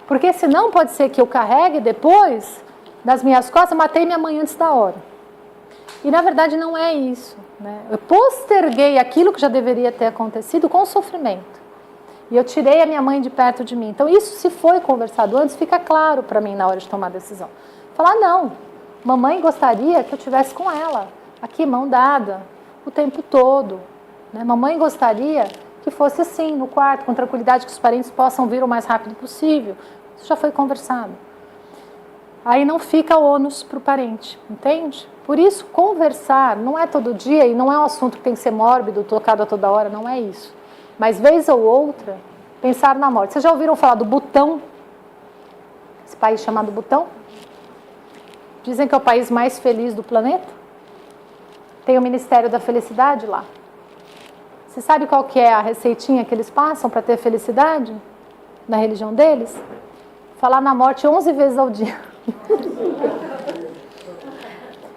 Porque senão pode ser que eu carregue depois das minhas costas, eu matei minha mãe antes da hora. E na verdade não é isso, né? Eu posterguei aquilo que já deveria ter acontecido com sofrimento. E eu tirei a minha mãe de perto de mim. Então isso, se foi conversado antes, fica claro para mim na hora de tomar a decisão. Falar, não, mamãe gostaria que eu estivesse com ela, aqui mão dada, o tempo todo. Né? Mamãe gostaria que fosse assim, no quarto, com tranquilidade, que os parentes possam vir o mais rápido possível. Isso já foi conversado. Aí não fica ônus para o parente, entende? Por isso, conversar não é todo dia e não é um assunto que tem que ser mórbido, tocado a toda hora, não é isso. Mas, vez ou outra, pensar na morte. Vocês já ouviram falar do Butão? Esse país chamado Butão? Dizem que é o país mais feliz do planeta. Tem o Ministério da Felicidade lá. Você sabe qual que é a receitinha que eles passam para ter felicidade? Na religião deles? Falar na morte 11 vezes ao dia.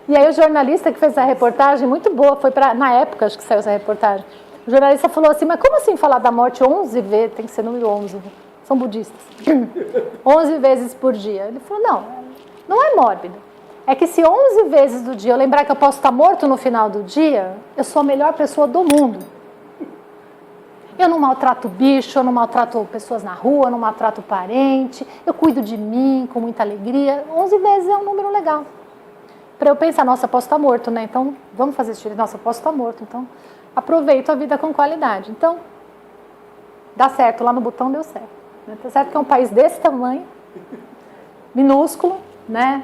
E aí o jornalista que fez essa reportagem, muito boa, foi na época acho que saiu essa reportagem, o jornalista falou assim, mas como assim falar da morte 11 vezes, tem que ser número 11, são budistas, 11 vezes por dia. Ele falou, não é mórbido, é que se 11 vezes do dia eu lembrar que eu posso estar morto no final do dia, eu sou a melhor pessoa do mundo. Eu não maltrato bicho, eu não maltrato pessoas na rua, eu não maltrato parente, eu cuido de mim com muita alegria. 11 vezes é um número legal. Para eu pensar, nossa, posso estar morto, né? Então, vamos fazer esse tiro. Nossa, posso estar morto. Então, aproveito a vida com qualidade. Então, dá certo. Lá no Butão deu certo. Tá certo que é um país desse tamanho, minúsculo, né?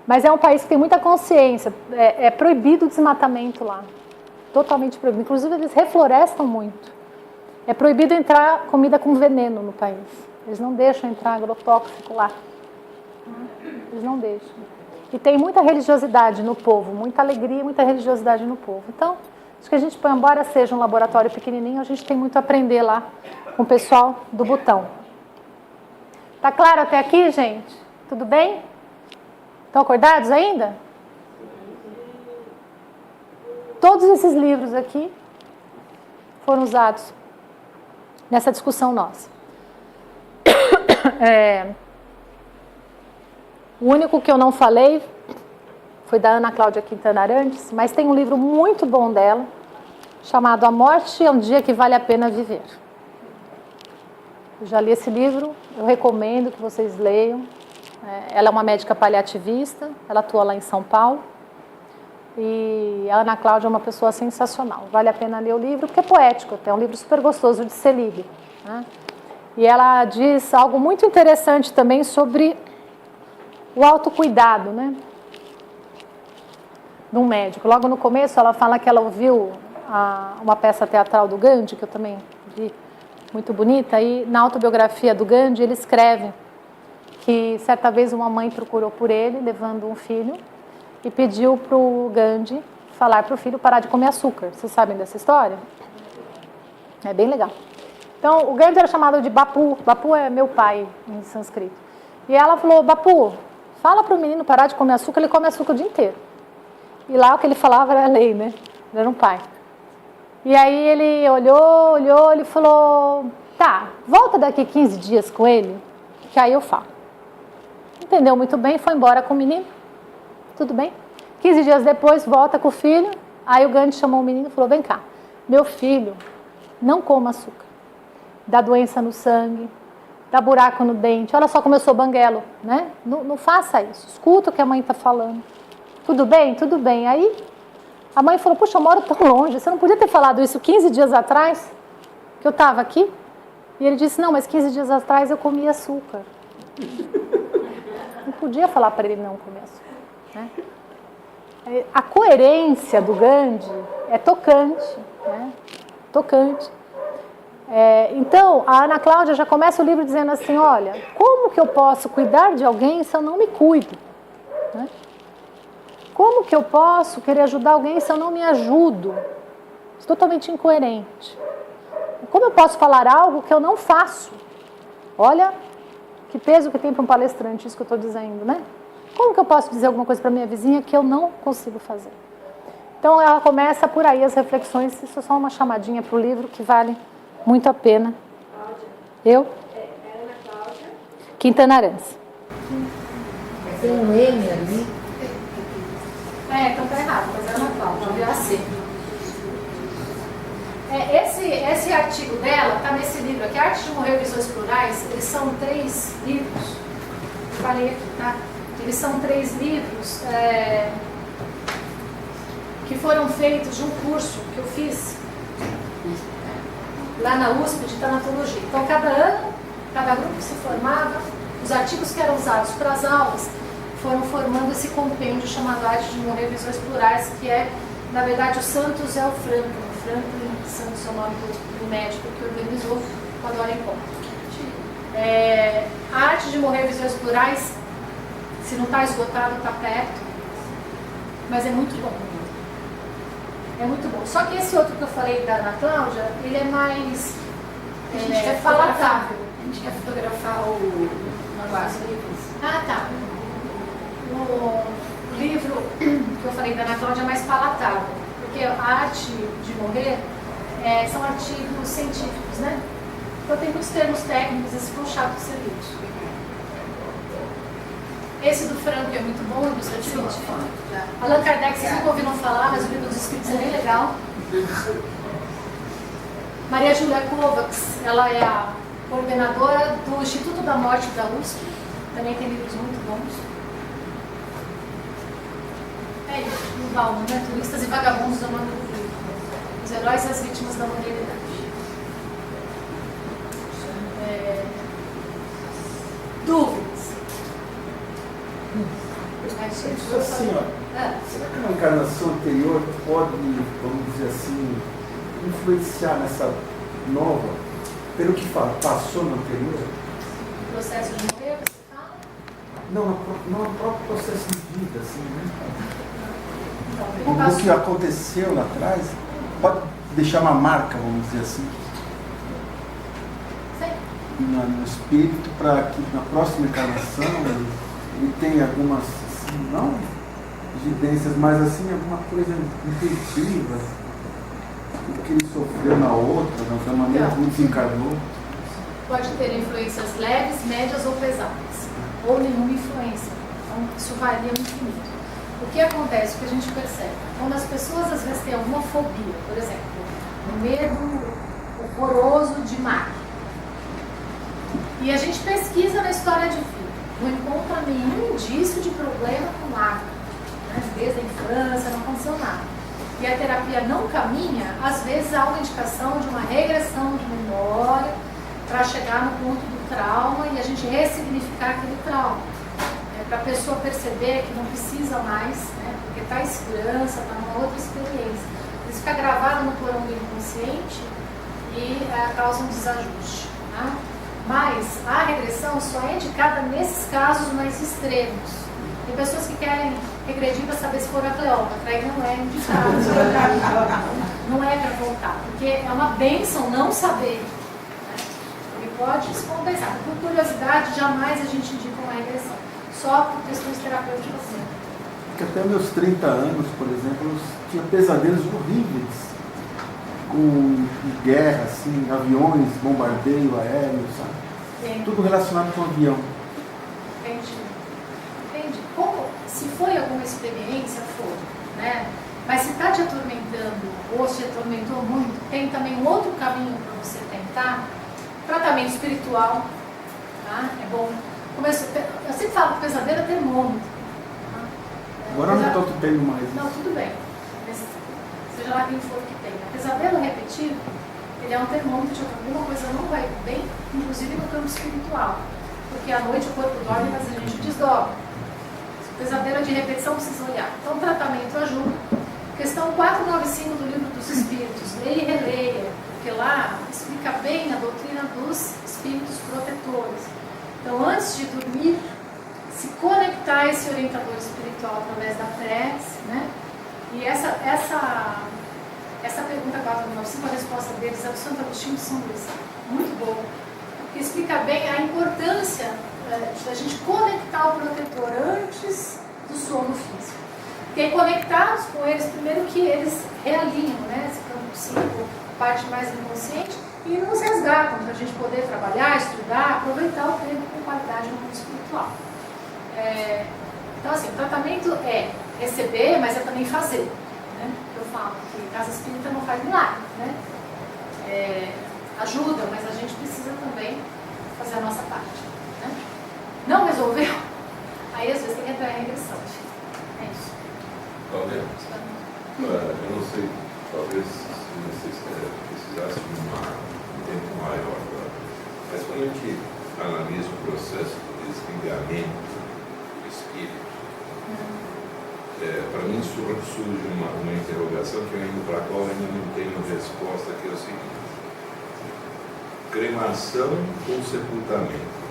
Mas é um país que tem muita consciência. É proibido o desmatamento lá. Totalmente proibido. Inclusive, eles reflorestam muito. É proibido entrar comida com veneno no país. Eles não deixam entrar agrotóxico lá. Eles não deixam. E tem muita religiosidade no povo, muita alegria e muita religiosidade no povo. Então, acho que a gente, embora seja um laboratório pequenininho, a gente tem muito a aprender lá com o pessoal do Butão. Tá claro até aqui, gente? Tudo bem? Estão acordados ainda? Todos esses livros aqui foram usados nessa discussão nossa. O único que eu não falei foi da Ana Cláudia Quintana Arantes, mas tem um livro muito bom dela, chamado A Morte é um Dia que Vale a Pena Viver. Eu já li esse livro, eu recomendo que vocês leiam. Ela é uma médica paliativista, ela atua lá em São Paulo. E a Ana Cláudia é uma pessoa sensacional. Vale a pena ler o livro, porque é poético, é um livro super gostoso de ser lido, né? E ela diz algo muito interessante também sobre o autocuidado, né? De um médico. Logo no começo ela fala que ela ouviu uma peça teatral do Gandhi, que eu também vi, muito bonita, e na autobiografia do Gandhi ele escreve que certa vez uma mãe procurou por ele, levando um filho, e pediu para o Gandhi falar para o filho parar de comer açúcar. Vocês sabem dessa história? É bem legal. Então, o Gandhi era chamado de Bapu. Bapu é meu pai, em sânscrito. E ela falou, Bapu, fala para o menino parar de comer açúcar, ele come açúcar o dia inteiro. E lá o que ele falava era lei, né? Ele era um pai. E aí ele olhou, ele falou, tá, volta daqui 15 dias com ele, que aí eu falo. Entendeu muito bem, foi embora com o menino. Tudo bem? 15 dias depois, volta com o filho. Aí o Gandhi chamou o menino e falou, vem cá, meu filho, não coma açúcar. Dá doença no sangue, dá buraco no dente. Olha só como eu sou banguelo, né? Não faça isso. Escuta o que a mãe está falando. Tudo bem? Tudo bem. Aí a mãe falou, puxa, eu moro tão longe. Você não podia ter falado isso 15 dias atrás, que eu estava aqui? E ele disse, não, mas 15 dias atrás eu comia açúcar. Não podia falar para ele não comer açúcar. Né? A coerência do Gandhi é tocante, né? Tocante. Então, a Ana Cláudia já começa o livro dizendo assim, olha, como que eu posso cuidar de alguém se eu não me cuido? Né? Como que eu posso querer ajudar alguém se eu não me ajudo? Isso é totalmente incoerente. Como eu posso falar algo que eu não faço? Olha, que peso que tem para um palestrante isso que eu estou dizendo, né? Como que eu posso dizer alguma coisa para minha vizinha que eu não consigo fazer? Então ela começa por aí as reflexões, isso é só uma chamadinha para o livro que vale muito a pena. Cláudia. Eu? É Ana Cláudia. Quintana Arantes. Tem um M ali. Então tá errado, mas é Ana Cláudia, viu assim. Esse artigo dela está nesse livro aqui, Arte de Morrer, Visões Plurais. Eles são 3 livros, falei aqui, tá? Eles são 3 livros que foram feitos de um curso que eu fiz lá na USP de tanatologia. Então, cada ano, cada grupo que se formava, os artigos que eram usados para as aulas foram formando esse compêndio chamado Arte de Morrer, Visões Plurais, que é, na verdade, o Santos é o Franklin. Franklin Santos é o nome do médico que organizou o Adora Encontro. A Arte de Morrer, Visões Plurais, se não está esgotado, está perto, mas é muito bom. É muito bom. Só que esse outro que eu falei da Ana Cláudia, ele é mais palatável. A gente quer fotografar o negócio ali. Ah, tá. O livro que eu falei da Ana Cláudia é mais palatável, porque a Arte de Morrer são artigos científicos, né? Então tem muitos termos técnicos, esse ficou chato de ser lido. Esse do Franco é muito bom, ilustrativo. Allan Kardec, vocês nunca ouviram falar, mas o livro dos Espíritos é bem legal. Maria Júlia Kovacs, ela é a coordenadora do Instituto da Morte da USP, também tem livros muito bons. É isso, o Valmo, né? Turistas e Vagabundos do nome do livro. Os Heróis e as Vítimas da Modernidade. Dúvidas? Assim, será que uma encarnação anterior pode, vamos dizer assim, influenciar nessa nova, pelo que passou no anterior? O processo de morrer, você fala? Não, no próprio processo de vida, assim, né? Então, O que aconteceu lá atrás pode deixar uma marca, vamos dizer assim, no espírito, para que na próxima encarnação ele tenha algumas, assim, não evidências, mas assim, alguma coisa intuitiva do que ele sofreu na outra, da maneira como desencarnou. Pode ter influências leves, médias ou pesadas, ou nenhuma influência. Então, isso varia no infinito. O que acontece, o que a gente percebe? Quando as pessoas às vezes têm alguma fobia, por exemplo, um medo horroroso de máquina, e a gente pesquisa na história de vida, não encontra nenhum indício de problema com máquina, né? Desde a infância não aconteceu nada. E a terapia não caminha, às vezes há uma indicação de uma regressão de memória para chegar no ponto do trauma e a gente ressignificar aquele trauma. Para a pessoa perceber que não precisa mais, né? Porque está em segurança, está numa outra experiência. Isso fica gravado no porão do inconsciente e causa um desajuste. Tá? Mas a regressão só é indicada nesses casos mais extremos. Tem pessoas que querem regredir para saber se for a Cleópatra, aí não é indicado. Não é para voltar, porque é uma bênção não saber. Né? Ele pode descompensar. Por curiosidade, jamais a gente indica uma regressão. Só por questões terapêuticas. Porque até meus 30 anos, por exemplo, eu tinha pesadelos horríveis com guerra, assim, aviões, bombardeio aéreo, sabe? Entendi. Tudo relacionado com avião. Entendi. Como, se foi alguma experiência, foi, né? Mas se está te atormentando ou te atormentou muito, tem também um outro caminho para você tentar. Tratamento espiritual, tá? É bom. Eu sempre falo que pesadelo é termômetro. Tá? Agora não estou tendo mais isso. Não, tudo bem. Mas, seja lá quem for que tenha. Pesadelo repetido, ele é um termômetro de que alguma coisa não vai bem, inclusive no campo espiritual. Porque à noite o corpo dorme, mas a gente desdobra. Se o pesadelo é de repetição, precisa olhar. Então, o tratamento ajuda. Questão 495 do Livro dos Espíritos. Leia e releia, porque lá explica bem a doutrina dos espíritos protetores. Então, antes de dormir, se conectar a esse orientador espiritual através da prece, né? E essa pergunta 495, a resposta deles é do Santo Agostinho de São Luís. Muito boa. Porque explica bem a importância da gente conectar o protetor antes do sono físico. E aí, conectados com eles, primeiro que eles realinham, né, esse campo psíquico, a parte mais inconsciente, e nos resgatam para a gente poder trabalhar, estudar, aproveitar o tempo com qualidade no mundo espiritual. Então, assim, o tratamento é receber, mas é também fazer. Né? Eu falo que casa espírita não faz milagre, né? Ajuda, mas a gente precisa também fazer a nossa parte. Né? Não resolveu? Aí, às vezes, tem que entrar em regressão. É isso. Talvez. Eu não sei, talvez se vocês precisassem de um tempo maior agora. Mas quando a gente analisa o processo de desligamento do espírito, para mim surge uma interrogação para a qual eu ainda não tenho resposta, que é o seguinte: cremação ou sepultamento?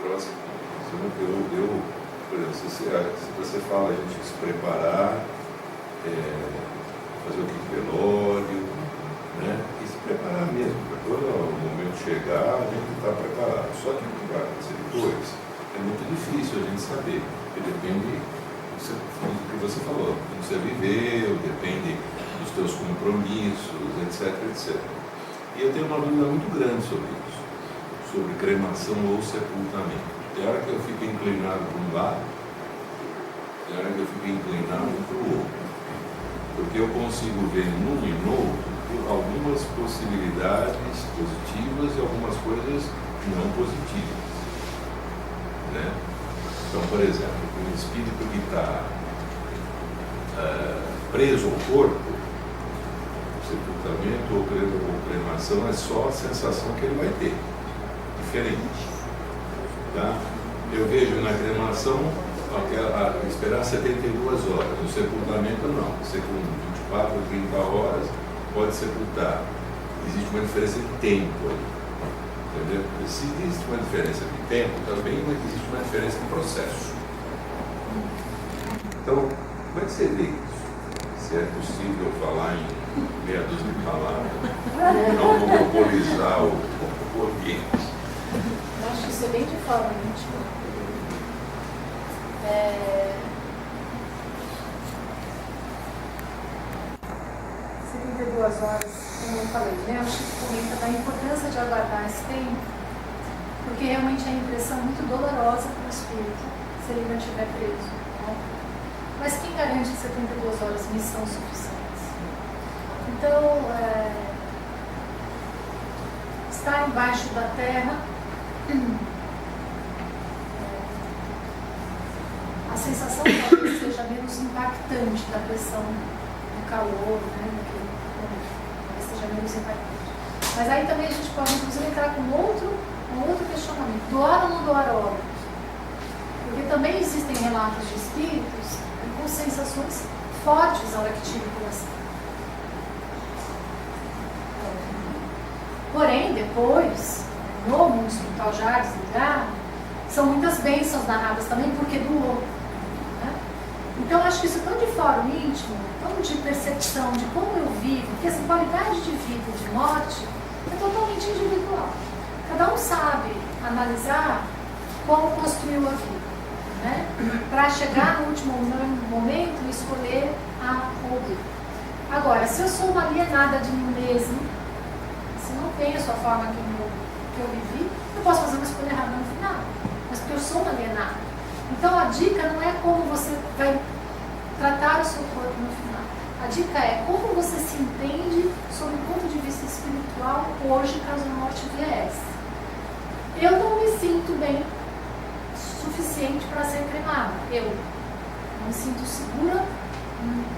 Próximo. Por exemplo, se você fala a gente se preparar, fazer o velório, né? E se preparar mesmo, para quando o momento chegar, a gente está preparado. Só que o que vai acontecer depois é muito difícil a gente saber, porque depende do que você falou, do que você viveu, depende dos teus compromissos, etc, etc. E eu tenho uma dúvida muito grande sobre isso, sobre cremação ou sepultamento. Tem hora que eu fico inclinado para um lado, tem hora que eu fico inclinado para o outro. Porque eu consigo ver num e no outro algumas possibilidades positivas e algumas coisas não positivas. Né? Então, por exemplo, um espírito que está preso ao corpo, sepultamento ou cremação é só a sensação que ele vai ter, diferente. Tá? Eu vejo na cremação esperar 72 horas, no sepultamento não. Você com 24 ou 30 horas pode sepultar. Existe uma diferença de tempo aí. Entendeu? Se existe uma diferença de tempo, também existe uma diferença de processo. Então, como é que você vê isso? Se é possível falar em meia dúzia de palavras, não monopolizar o ambiente. Eu acho que isso é bem de forma íntima. 72 horas, como eu falei, né? Acho que comenta da importância de aguardar esse tempo, porque realmente é uma impressão muito dolorosa para o espírito, se ele não estiver preso. Né? Mas quem garante que 72 horas me são suficientes? Então, estar embaixo da terra, a sensação talvez seja menos impactante da pressão do calor, né? Talvez seja menos impactante. Mas aí também a gente pode, inclusive, entrar com um outro questionamento: doar ou não doar órgãos? Porque também existem relatos de espíritos com sensações fortes na hora que tira o coração. Porém, depois, no mundo espiritual já desligado, são muitas bênçãos narradas também porque doou. Né? Então, acho que isso tão de fórum íntimo, tão de percepção de como eu vivo, porque essa qualidade de vida e de morte é totalmente individual. Cada um sabe analisar como construiu a vida, né? Para chegar no último momento e escolher A ou B. Agora, se eu sou uma alienada de mim mesmo, se não tem a sua forma que eu vivi, eu posso fazer uma escolha errada no final, mas porque eu sou uma alienada. Então a dica não é como você vai tratar o seu corpo no final. A dica é como você se entende sob o ponto de vista espiritual hoje, caso a morte viesse. Eu não me sinto bem suficiente para ser cremada. Eu não me sinto segura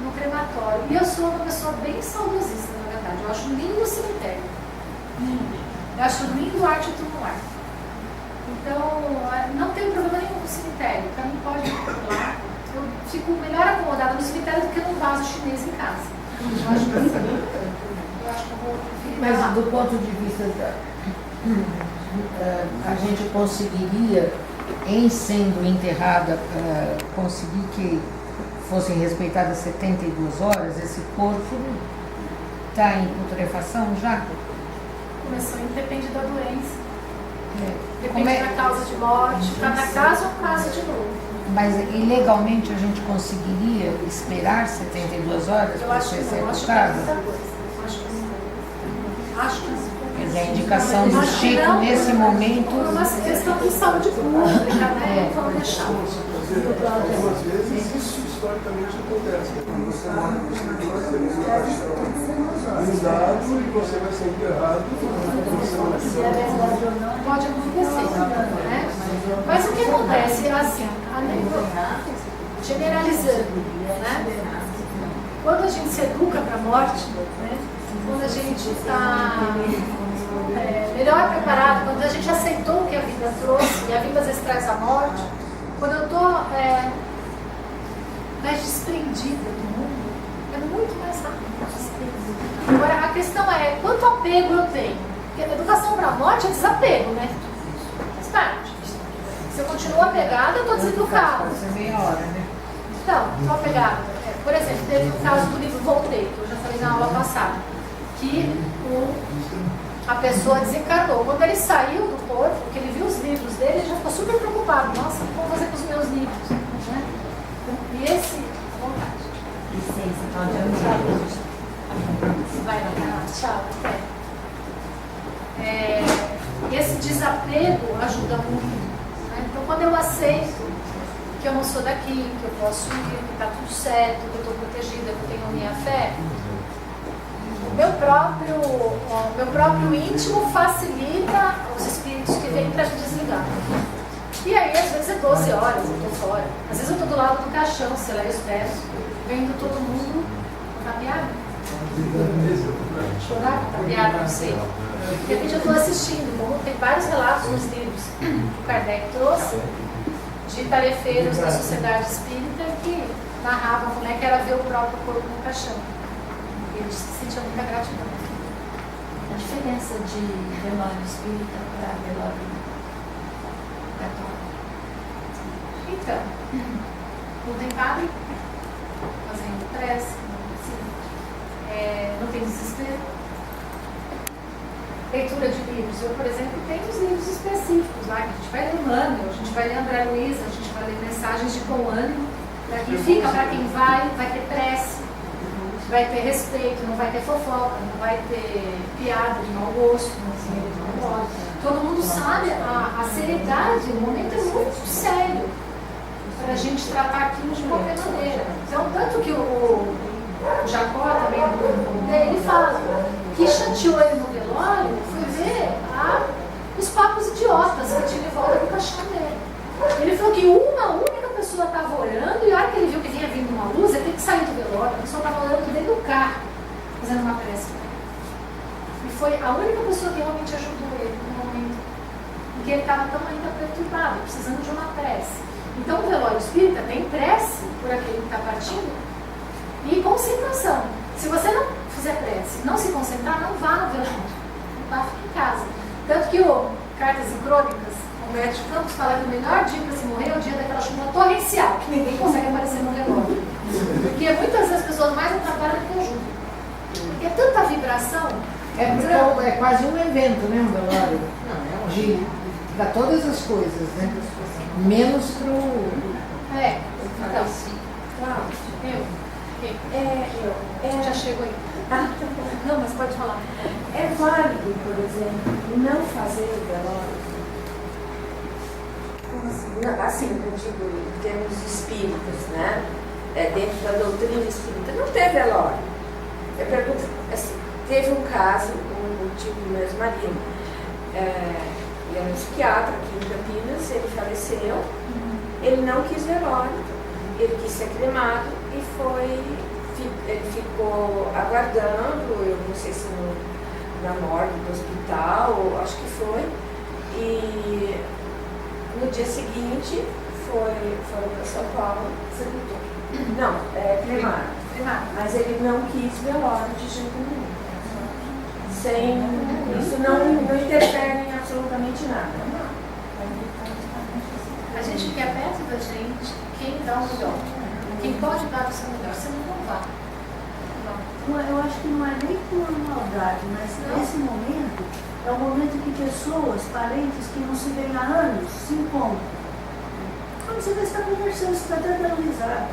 no crematório. E eu sou uma pessoa bem saudosista, na verdade. Eu acho lindo o cemitério. Lindo. Eu acho lindo a arte tumulular. Então, não tem problema nenhum com o cemitério. Para mim, pode ir lá. Eu fico melhor acomodada no cemitério do que num vaso chinês em casa. Eu acho que eu vou preferir. Mas do ponto de vista a gente conseguiria, em sendo enterrada, conseguir que fossem respeitadas 72 horas, esse corpo está em putrefação já? Começou, depende da doença. Depende da causa de morte, cada caso é um caso de novo. Mas ilegalmente a gente conseguiria esperar 72 horas para ser executado? Acho que sim. Quer dizer, a indicação do Chico nesse momento. Por uma questão de saúde pública, né? Vamos deixar. Algumas vezes isso historicamente acontece. Quando você mora no exterior, você tem um caixão blindado e você vai ser enterrado. Pode acontecer, né? Mas o que acontece é assim, generalizando, né? Quando a gente se educa para a morte, né? Quando a gente está melhor preparado, quando a gente aceitou o que a vida trouxe, e a vida às vezes traz a morte, quando eu estou mais desprendida do mundo, é muito mais rápido. Agora, a questão é quanto apego eu tenho. Porque a educação para a morte é desapego, né? Faz parte. Se eu continuo apegada, eu estou deseducada. Pode ser meia hora, né? Então, estou apegada. Por exemplo, teve o caso do livro Voltei, que eu já falei na aula passada, que a pessoa desencarnou. Quando ele saiu do corpo, porque ele viu os livros dele, ele já ficou super preocupado. Nossa, o que eu vou fazer com os meus livros? Né? E esse, à vontade. Licença, Cláudia. Vai lá, tchau. Esse desapego ajuda muito. Né? Então, quando eu aceito que eu não sou daqui, que eu posso ir, que está tudo certo, que eu estou protegida, que eu tenho a minha fé, o meu próprio íntimo facilita os espíritos que vêm para me desligar. E aí, às vezes, é 12 horas, eu estou fora. Às vezes, eu estou do lado do caixão, sei lá, eu espero, vendo todo mundo tapeado. Chorar, tapeado, não sei. De repente, eu estou assistindo, como tem vários relatos nos livros que o Kardec trouxe, de tarefeiros da sociedade espírita que narravam como é que era ver o próprio corpo no caixão. Eles sentiam muita gratidão. A diferença de velório espírita para velório católico. Então, não tem padre fazendo prece, não tem desespero. Leitura de livros. Eu, por exemplo, tenho os livros específicos lá, que a gente vai ler Emmanuel, a gente vai ler André Luiz, a gente vai ler mensagens de bom ânimo, para quem fica, para quem vai ter prece, vai ter respeito, não vai ter fofoca, não vai ter piada de mau gosto, todo mundo sabe a seriedade, o momento é muito sério para a gente tratar aquilo de qualquer maneira. Então, tanto que o Jacó também, ele fala que chateou ele no velório foi ver os papos idiotas que tinha em volta do caixão dele. Ele falou que uma única pessoa estava orando e a hora que ele viu que vinha vindo uma luz, ele teve que sair do velório. A pessoa estava orando dentro do carro, fazendo uma prece. E foi a única pessoa que realmente ajudou ele no momento em que ele estava tão ainda perturbado, precisando de uma prece. Então, o velório espírita tem prece por aquele que está partindo e concentração. Se você não fizer prece, não se concentrar, não vá no velório. Não vá, fique em casa. Tanto que o Cartas e Crônicas, o Humberto Campos fala que o melhor dia para se morrer é o dia daquela chuva torrencial, que ninguém consegue aparecer no velório. Porque muitas vezes as pessoas mais atrapalham do que ajudam. Porque é tanta vibração. É quase um evento, né, um velório? Para todas as coisas, né? Menos pro... Então, eu. Já chegou aí. Tá bom. Não, mas pode falar. É válido, por exemplo, não fazer o velório? Não, assim, eu digo em termos espíritas, né? Dentro da doutrina espírita, não tem velório. Eu pergunto, assim, teve um caso, um tio do meu ex-marido, ele era um psiquiatra aqui em Campinas, ele faleceu, ele não quis velório, ele quis ser cremado e ele ficou aguardando, eu não sei se na morgue do hospital, acho que foi, e no dia seguinte foram para São Paulo, não, cremado, mas ele não quis velório de jeito nenhum. Isso não interfere em absolutamente nada. A gente quer perto da gente quem dá o melhor. Quem pode dar o seu melhor, você não vá. Eu acho que não é nem por maldade, mas nesse momento É o momento que pessoas, parentes que não se veem há anos, se encontram. Quando você vai estar conversando, você está até dando risada.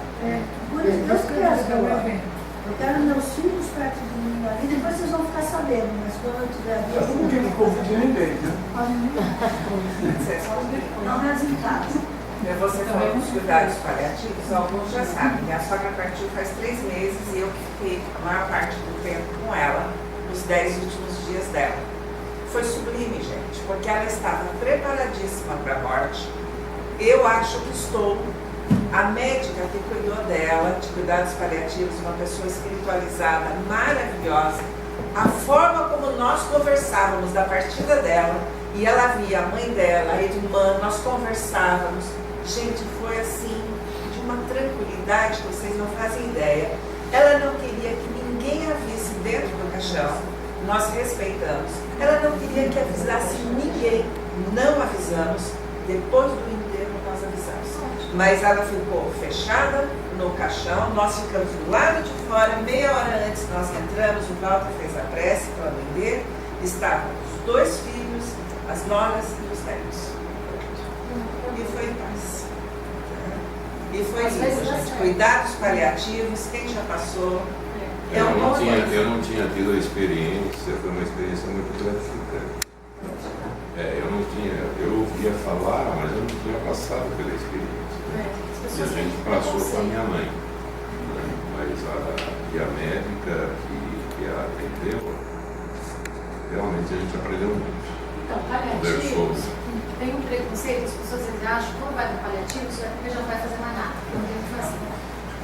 Por isso que eu quero agora. Eu quero meus filhos perto de mim ali, depois vocês vão ficar sabendo, mas quando eu tiver aqui. Eu não digo confundir ninguém, né? Não, mas em casa. Você falou dos cuidados paliativos, alguns já sabem. Minha sogra partiu faz 3 meses e eu fiquei a maior parte do tempo com ela, nos 10 últimos dias dela. Foi sublime, gente, porque ela estava preparadíssima para a morte. Eu acho que estou. A médica que cuidou dela, de cuidados paliativos, uma pessoa espiritualizada, maravilhosa. A forma como nós conversávamos da partida dela, e ela via a mãe dela, a irmã, nós conversávamos. Gente, foi assim, de uma tranquilidade que vocês não fazem ideia. Ela não queria que ninguém a visse dentro do caixão. Nós respeitamos. Ela não queria que avisasse ninguém. Não avisamos. Depois do enterro, nós avisamos. Mas ela ficou fechada no caixão. Nós ficamos do lado de fora. Meia hora antes nós entramos. O Walter fez a prece para atender. Estavam os 2 filhos, as noras e os netos. E foi em paz. E foi isso, gente. Cuidados paliativos, quem já passou. Eu não tinha tido a experiência, foi uma experiência muito gratificante. Eu ouvia falar, mas eu não tinha passado pela experiência. E a gente passou com a minha mãe. Mas a médica que a atendeu, realmente a gente aprendeu muito. Então, paliativos, tem um preconceito, as pessoas acham que quando vai no paliativo, isso é porque já não vai fazer mais nada. Não tem o que fazer.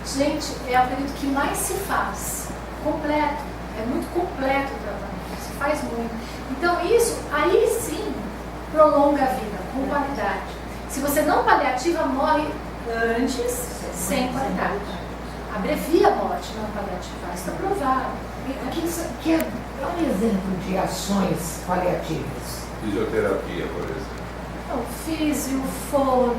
Gente, é o período que mais se faz. Completo. É muito completo o tratamento. Se faz muito. Então, isso, aí sim, prolonga a vida, com qualidade. Se você não paliativa, morre antes, sem qualidade. Abrevia a morte não paliativa. Isso está provado. Dá um exemplo de ações paliativas. Fisioterapia, por exemplo. Então, físio, fono,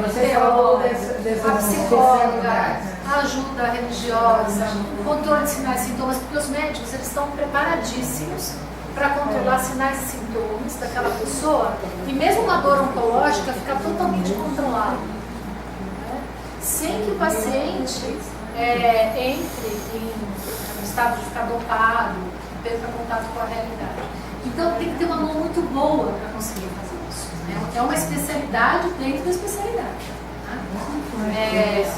Você falou dessa a psicóloga, especialidade. a ajuda religiosa, o controle de sinais e sintomas, porque os médicos eles estão preparadíssimos para controlar sinais e sintomas daquela pessoa e mesmo uma dor oncológica ficar totalmente controlada, né? Sem que o paciente entre em estado de ficar dopado, perca contato com a realidade. Então tem que ter uma mão muito boa para conseguir fazer isso. É uma especialidade dentro da especialidade. Né?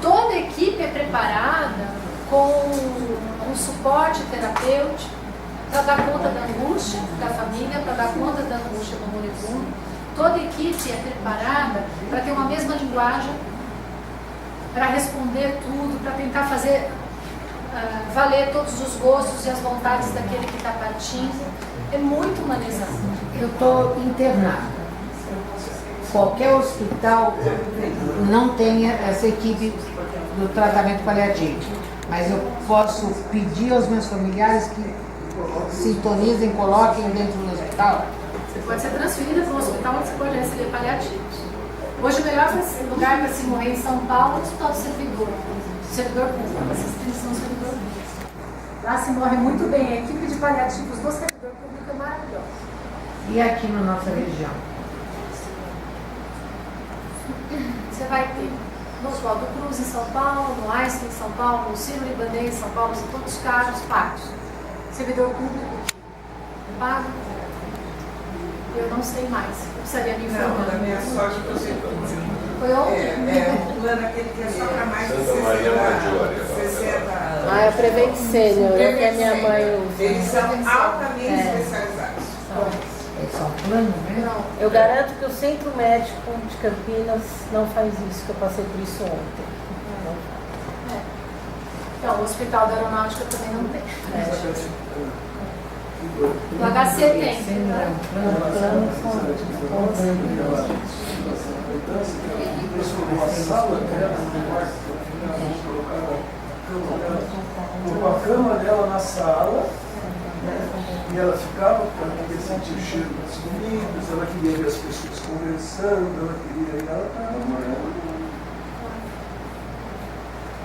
Toda a equipe é preparada com um suporte terapêutico para dar conta da angústia da família, para dar conta da angústia do moribundo. Toda a equipe é preparada para ter uma mesma linguagem, para responder tudo, para tentar fazer valer todos os gostos e as vontades daquele que está partindo. É muito humanizado. Eu estou internada. Qualquer hospital não tem essa equipe do tratamento paliativo, mas eu posso pedir aos meus familiares que sintonizem, coloquem dentro do hospital. Você pode ser transferida para um hospital onde você pode receber paliativos. Hoje o melhor lugar para se morrer em São Paulo é o Hospital do Servidor. Servidor público, assistência no servidor público. Lá se morre muito bem. A equipe de paliativos do servidor público é maravilhosa. E aqui na nossa região? Você vai ter no Oswaldo Cruz em São Paulo, no Einstein em São Paulo, no Sírio-Libanês em São Paulo, são todos caros pagos. Servidor público pago. Eu não sei mais. Eu precisaria me informar. Não, da minha sorte que eu sei como. Foi ontem? O plano aquele que é só para mais de Santa Maria Maggiore. 60 anos. Ah, é o Prevent Sênior, é o que a minha mãe usa. Eles são altamente especializados. É só um plano, né? Não. Eu garanto que o Centro Médico de Campinas não faz isso, que eu passei por isso ontem. Então, o Hospital da Aeronáutica também não tem. O HC tem. Né? Uma sala dela, colocou a cama dela na sala e ela ficava para poder sentir o cheiro das comidas, ela queria ver as pessoas conversando, ela queria ir, ela estava morando.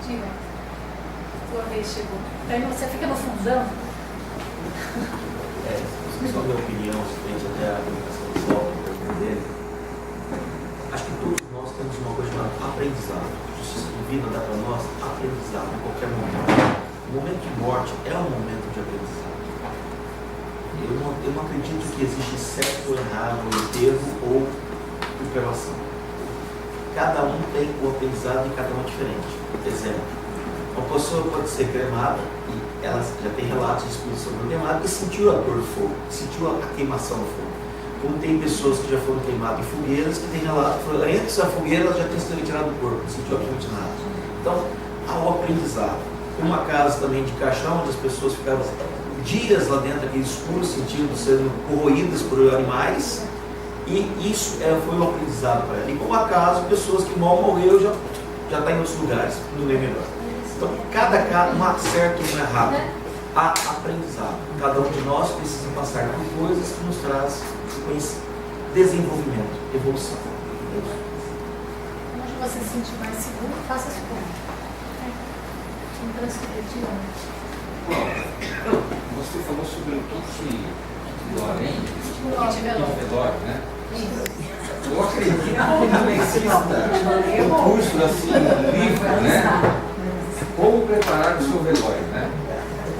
Diga. Sua vez chegou. Aí você fica no fundão. só minha opinião, frente até a comunicação visual, dele, acho que todos nós temos uma coisa chamada aprendizado. Justiça divina dá para nós aprendizado em qualquer momento. O momento de morte é um momento de aprendizado. Eu não acredito que existe certo ou errado, enterro ou preparação. Cada um tem o aprendizado e cada um é diferente. Por exemplo, uma pessoa pode ser cremada e ela já tem relatos de exposição queimada e sentiu a dor do fogo, sentiu a queimação do fogo. Como tem pessoas que já foram queimadas em fogueiras que tem relato, antes da fogueira ela já tem sido retirada do corpo, não sentiu absolutamente nada. Então, há o aprendizado. Uma casa também de caixão, onde as pessoas ficavam dias lá dentro daquele escuro, sentindo sendo corroídas por animais, e isso foi um aprendizado para ela. E como acaso, pessoas que mal morreu já está em outros lugares, no meio melhor. Então, cada caso, não há certo e não há errado. Há aprendizado. Cada um de nós precisa passar por coisas que nos traz desenvolvimento, evolução. Onde você se sentir mais seguro, faça as coisas. Você falou sobre o kit do além, kit velório, né? Eu acredito que não exista um curso assim, um livro, né? Como preparar o seu velório, né?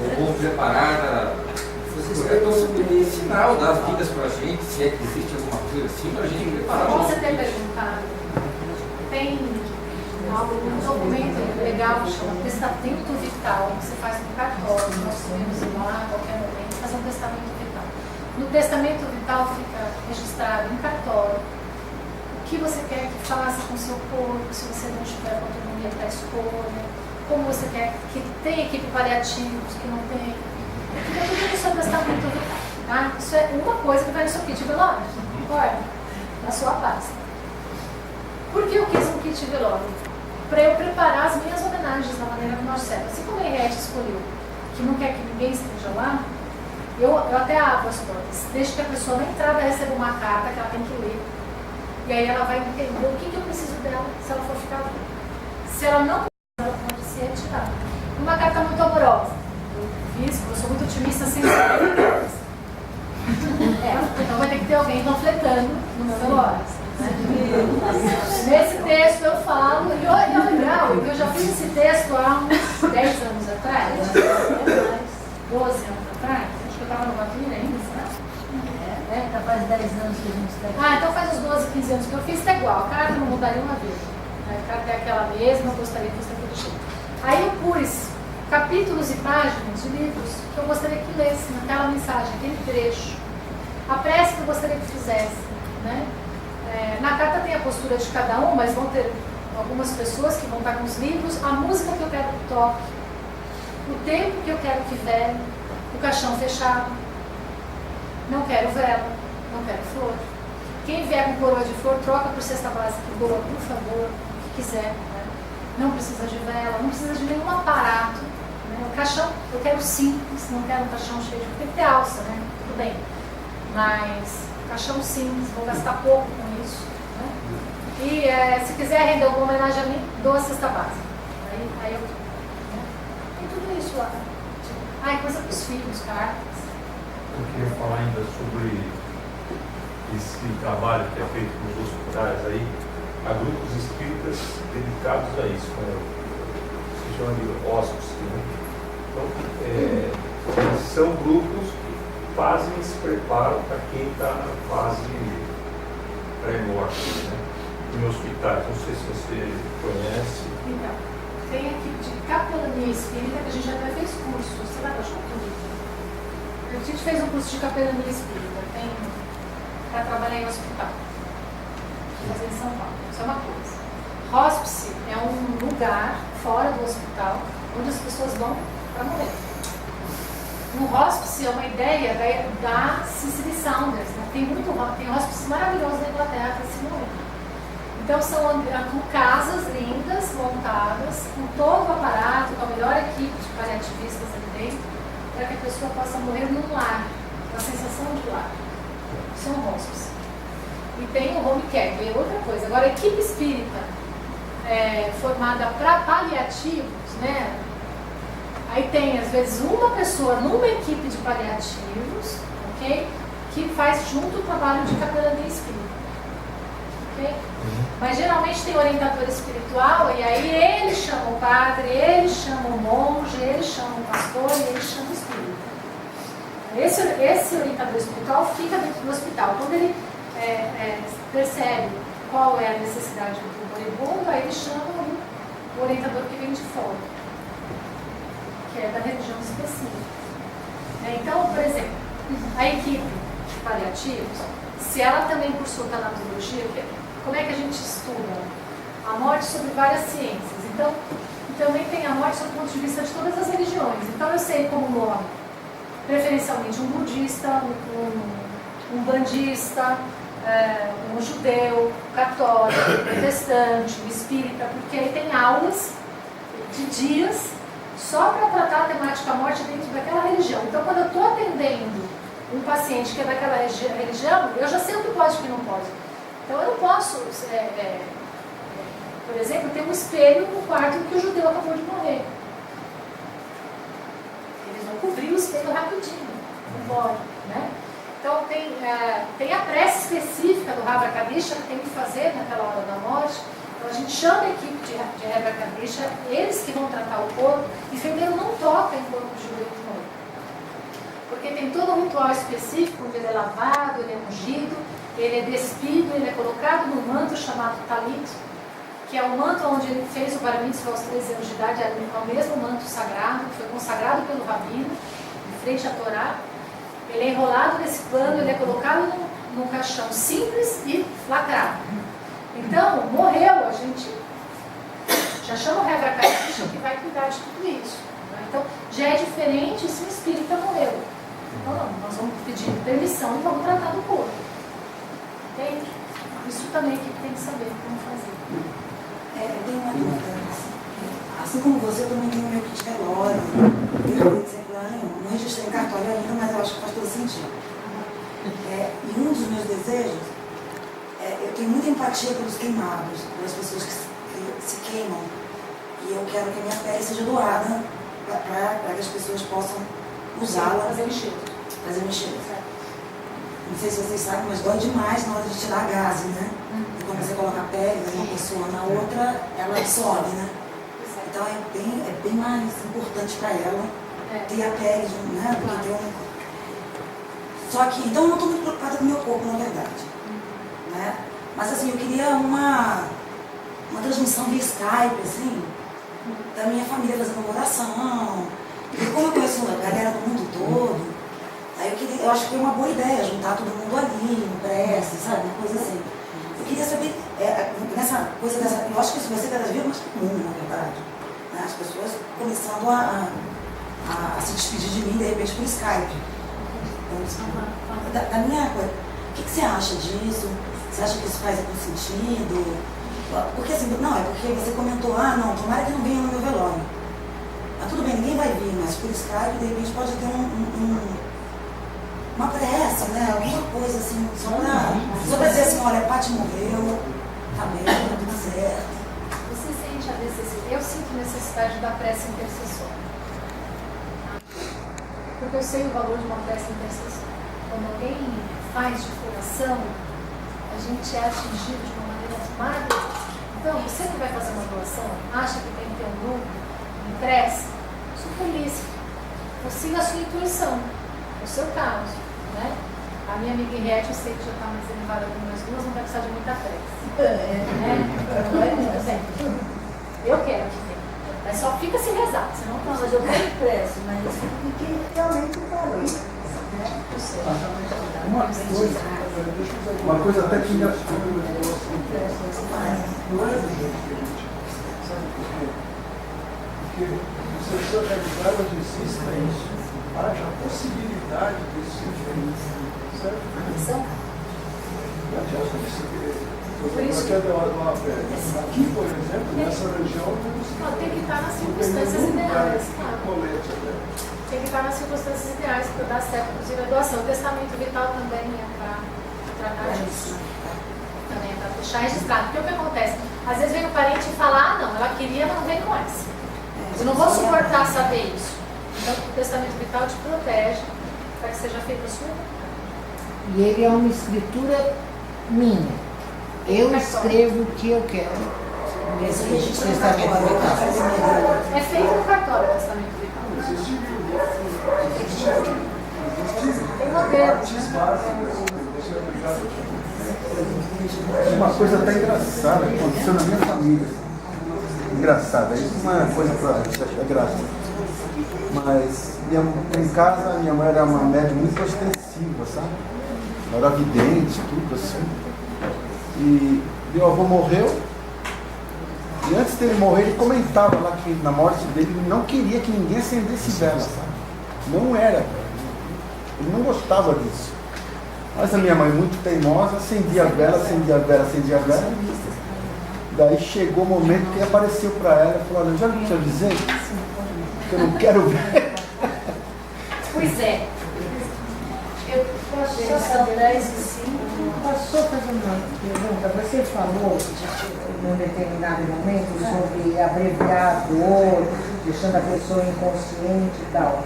Ou como preparar o final das vidas para a gente, se é que existe alguma coisa assim, para a gente preparar. Você tem perguntado, tem um documento legal que chama Testamento Vital, que você faz no cartório, nós podemos ir lá a qualquer momento fazer um testamento vital. No testamento vital fica registrado em cartório o que você quer que faça com o seu corpo, se você não tiver autonomia para a escolha, como você quer que tenha equipe paliativos, que não tem. Fica tudo no seu testamento vital. Tá? Isso é uma coisa que vai no seu kit velório, concorda? Na sua pasta. Por que eu quis um kit velório? Para eu preparar as minhas homenagens da maneira que nós serve. Assim como a Henriette escolheu, que não quer que ninguém esteja lá, eu até abro as portas. Deixo que a pessoa na entrada receba uma carta que ela tem que ler. E aí ela vai entender o que eu preciso dela se ela for ficar lá. Se ela não precisa, ela pode ser retirada. Uma carta muito amorosa. Eu fiz, eu sou muito otimista sem saber. Então vai ter que ter alguém panfletando no meu velório. Nesse texto eu falo, e olha, é legal, porque eu já fiz esse texto há uns 10 anos atrás, 12 anos atrás, acho que eu estava no Batuíra ainda, sabe? Já faz 10 anos que a gente está aqui. Ah, então faz uns 12, 15 anos que eu fiz, tá igual, a carta não mudaria uma vez. A carta é aquela mesma, eu gostaria que fosse daquele jeito. Aí eu pus capítulos e páginas de livros que eu gostaria que lesse naquela mensagem, aquele trecho. A prece que eu gostaria que fizesse, né? Na carta tem a postura de cada um, mas vão ter algumas pessoas que vão estar com os livros, a música que eu quero que toque, o tempo que eu quero que vele, o caixão fechado. Não quero vela, não quero flor. Quem vier com coroa de flor, troca por cesta básica de boa, por favor, o que quiser. Né? Não precisa de vela, não precisa de nenhum aparato. Né? O caixão, eu quero simples, não quero um caixão cheio de... Tem que ter alça, né? Tudo bem. Mas caixão simples, vou gastar pouco com isso. Né? E se quiser render alguma homenagem a mim, dou a cesta básica. Aí eu... Né? Tem tudo isso lá. Coisa para os filhos, cartas. Eu queria falar ainda sobre esse trabalho que é feito nos hospitais aí. Há grupos espíritas dedicados a isso, né? Se chama de hóspices, né? Então, são grupos que fazem esse preparo para quem está na fase pré-morte, né? Em hospitais. Não sei se você conhece. Então, tem a equipe de capelania espírita, que a gente já até fez curso. Você vai baixar o livro? A gente fez um curso de capelania espírita, tem para trabalhar em hospital, fazer em São Paulo. Isso é uma coisa. Hospice é um lugar fora do hospital onde as pessoas vão para morrer. No hospice é uma ideia da Cicely Saunders, né? Tem hospices maravilhosos na Inglaterra para se morrer. Então são casas lindas, montadas, com todo o aparato, com a melhor equipe de paliativistas ali dentro, para que a pessoa possa morrer num lar, com a sensação de lar. Isso é um hospice. E tem o home care, que é outra coisa. Agora, a equipe espírita formada para paliativos, né? Aí tem, às vezes, uma pessoa numa equipe de paliativos, ok? Que faz junto o trabalho de capelania espírita. Okay? Mas geralmente tem orientador espiritual e aí ele chama o padre, ele chama o monge, ele chama o pastor e ele chama o espírita. Esse orientador espiritual fica dentro do hospital. Quando ele percebe qual é a necessidade do moribundo, aí ele chama o orientador que vem de fora, que é da religião específica. Então, por exemplo, a equipe de paliativos, se ela também cursou tanatologia, como é que a gente estuda a morte sobre várias ciências? Então, também tem a morte sob o ponto de vista de todas as religiões. Então, eu sei como morre, preferencialmente um budista, um bandista, um judeu, católico, protestante, um espírita, porque aí tem aulas de dias só para tratar a temática da morte dentro daquela religião. Então, quando eu estou atendendo um paciente que é daquela religião, eu já sei o que pode e o que não pode. Então, eu não posso, por exemplo, ter um espelho no quarto em que o judeu acabou de morrer. Eles vão cobrir o espelho rapidinho, não pode, né? Então, tem a prece específica do Havra Kadisha que tem que fazer naquela hora da morte. Então, a gente chama a equipe de Havra Kadisha, eles que vão tratar o corpo, e enfermeiro não toca em corpo de judeu que morre. Porque tem todo um ritual específico, onde ele é lavado, ele é ungido, ele é despido, ele é colocado no manto chamado talit, que é o manto onde ele fez o bar mitzvah aos 13 anos de idade, é o mesmo manto sagrado, que foi consagrado pelo rabino, em frente à Torá. Ele é enrolado nesse pano, ele é colocado num caixão simples e lacrado. Então, morreu, a gente já chama o Havra Kadisha que vai cuidar de tudo isso. Né? Então, já é diferente se o espírita morreu. Então, não, nós vamos pedir permissão e vamos tratar do corpo. Entende? Isso também que tem que saber como fazer. Eu tenho uma dúvida. Assim como você, eu também tenho meu kit velório. Não registrei em cartório ainda, mas eu acho que faz todo sentido. E um dos meus desejos, eu tenho muita empatia pelos queimados, pelas pessoas que se queimam. E eu quero que a minha pele seja doada para que as pessoas possam usá-la. Fazer enxerto. Não sei se vocês sabem, mas dói demais na hora de tirar a gase, né? E quando você coloca a pele de uma pessoa na outra, ela absorve, né? Então é bem mais importante para ela ter a pele, né? Do que ter um... Só que, então eu não estou muito preocupada com o meu corpo, na verdade. Né? Mas assim, eu queria uma transmissão via Skype, assim, da minha família fazendo uma oração. E como eu conheço a galera do mundo todo, aí eu acho que é uma boa ideia juntar todo mundo ali, no prece, sabe? Uma coisa assim. Eu queria saber, nessa coisa dessa, eu acho que isso vai ser cada vez mais comum, na verdade. Né? As pessoas começando a se despedir de mim, de repente, por Skype. Então, da minha coisa, o que você acha disso? Você acha que isso faz algum sentido? Porque assim, não, é porque você comentou, não, tomara que não venha no meu velório. Mas tudo bem, ninguém vai vir, mas por Skype, de repente, pode ter uma pressa, né? Alguma coisa assim, só pra dizer assim, olha, a Paty morreu, tá bem, tá tudo certo. Você sente a necessidade, eu sinto necessidade da prece intercessória. Porque eu sei o valor de uma prece intercessória. Quando alguém faz de coração, a gente é atingido de uma maneira maravilhosa. Então, você que vai fazer uma doação, acha que tem que ter um grupo em prece, super lícito. Siga a sua intuição, o seu caso. Né? A minha amiga Henriette, eu sei que já está mais elevada com nós duas, não vai precisar de muita prece. Eu quero que tenha. Mas só fica se rezar, senão não. Mas eu tenho prece, mas porque realmente parou. Uma coisa até que não é porque no seu realidade onde exista isso, haja a possibilidade disso ser certo? Não adianta você querer. Aqui, por exemplo, nessa região, tem que estar nas circunstâncias ideais. Tem que estar nas circunstâncias ideais para dar certo, inclusive a doação. O testamento vital também é para tratar disso. Também é para deixar registrado. Porque o que acontece? Às vezes vem o parente e fala, não, ela queria, mas não vem com essa. Eu não vou suportar saber isso. Então, o testamento vital te protege para que seja feita a sua vontade. E ele é uma escritura minha. Eu escrevo o que eu quero. Nesse testamento vital. É feito no cartório o testamento vital. Tem modelo. Uma coisa até engraçada que aconteceu na minha família. Engraçada, isso não é coisa para achar graça. Mas em casa minha mãe era uma médium muito ostensiva, sabe? Ela era vidente, tudo assim. E meu avô morreu. E antes dele morrer, ele comentava lá que na morte dele ele não queria que ninguém acendesse vela, sabe? Não era. Ele não gostava disso. Mas a minha mãe, muito teimosa, acendia a vela, acendia a vela, acendia a vela. Daí chegou o momento que apareceu para ela e falou: olha, já te avisei que eu não quero ver. Pois é. Eu posso só 10 e 5. Posso só fazer uma pergunta? Você falou num determinado momento sobre abreviar a dor, deixando a pessoa inconsciente e tal.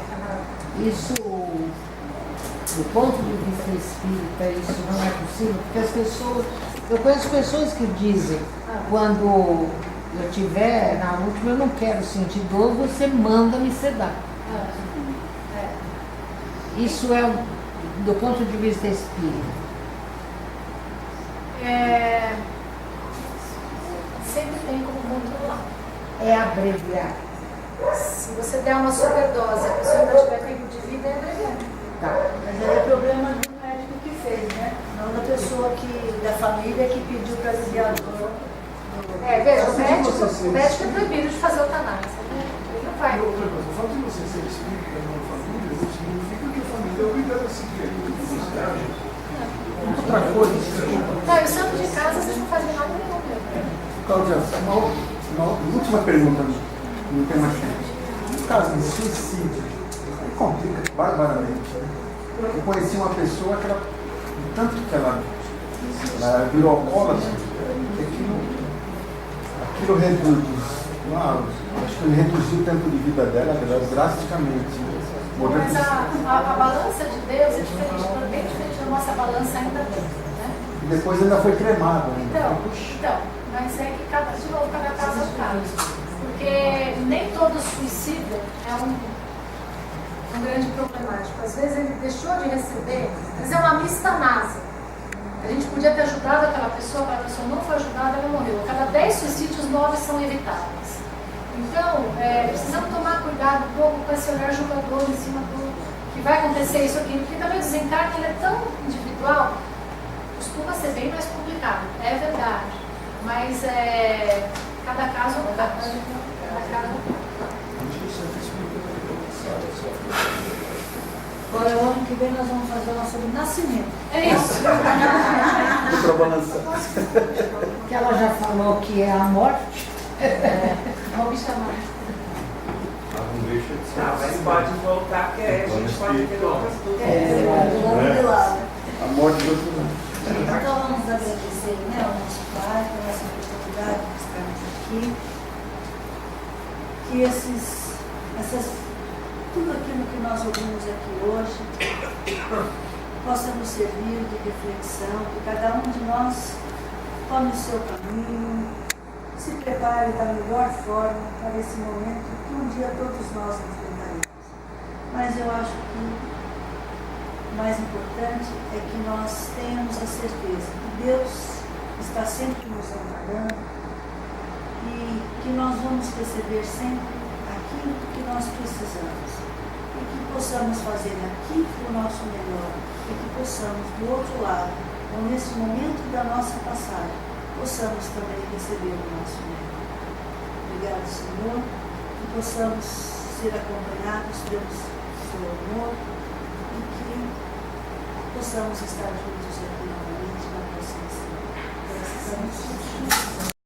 Isso, do ponto de vista espírita, isso não é possível, porque as pessoas, eu conheço pessoas que dizem, quando eu tiver na última, eu não quero sentir dor, você manda me sedar. Isso é do ponto de vista espírita. Sempre tem como controlar. É abreviar. Se você der uma superdose, a pessoa ainda tiver tempo de vida, é abreviar. Tá. Mas aí é problema do médico que fez, né? Não da pessoa da família que pediu para aliviar a dor. Veja, o médico é proibido de fazer eutanásia. Ele não vai. Outra coisa, o fato de você ser espírita numa família não significa que a família é obrigada a seguir aquilo. Outra coisa. Não, eu santo de casa, vocês não fazem nada nenhum. Cláudia, uma última pergunta, não tem mais tempo. No caso de suicídio, aí complica barbaramente. Né? Eu conheci uma pessoa que ela, tanto que ela virou alcoólatra, aquilo reduz, acho que reduziu o tempo de vida dela drasticamente. Mas a balança de Deus é diferente, bem diferente da nossa balança ainda tem, né? E depois ainda foi cremado. Então, mas é que cada caso é um caso. Porque nem todo suicídio é um grande problemático. Às vezes ele deixou de receber, mas é uma mistanase. A gente podia ter ajudado aquela pessoa não foi ajudada, ela morreu. A cada 10 suicídios, 9 são evitáveis. Então, precisamos tomar cuidado um pouco com esse olhar julgador em cima do que vai acontecer isso aqui, porque também o desencarne ele é tão individual, costuma ser bem mais complicado, é verdade, mas cada caso é um caso. Agora, o ano que vem, nós vamos fazer uma sobre nascimento. É isso. Para balançar. Que ela já falou que é a morte. Vamos chamar. Não deixa de ser. Mas pode voltar, que a gente pode ter outras dúvidas. A morte do outro lado. Então vamos agradecer, né, ao nosso Pai, pela essa oportunidade de estarmos aqui. Que tudo aquilo que nós ouvimos aqui hoje possa nos servir de reflexão, que cada um de nós tome o seu caminho, se prepare da melhor forma para esse momento que um dia todos nós enfrentaremos. Mas eu acho que o mais importante é que nós tenhamos a certeza que Deus está sempre nos amparando e que nós vamos receber sempre aquilo que nós precisamos e que possamos fazer aqui o nosso melhor e que possamos do outro lado, ou nesse momento da nossa passagem, possamos também receber o nosso melhor. Obrigado, Senhor, que possamos ser acompanhados pelo seu amor e que possamos estar juntos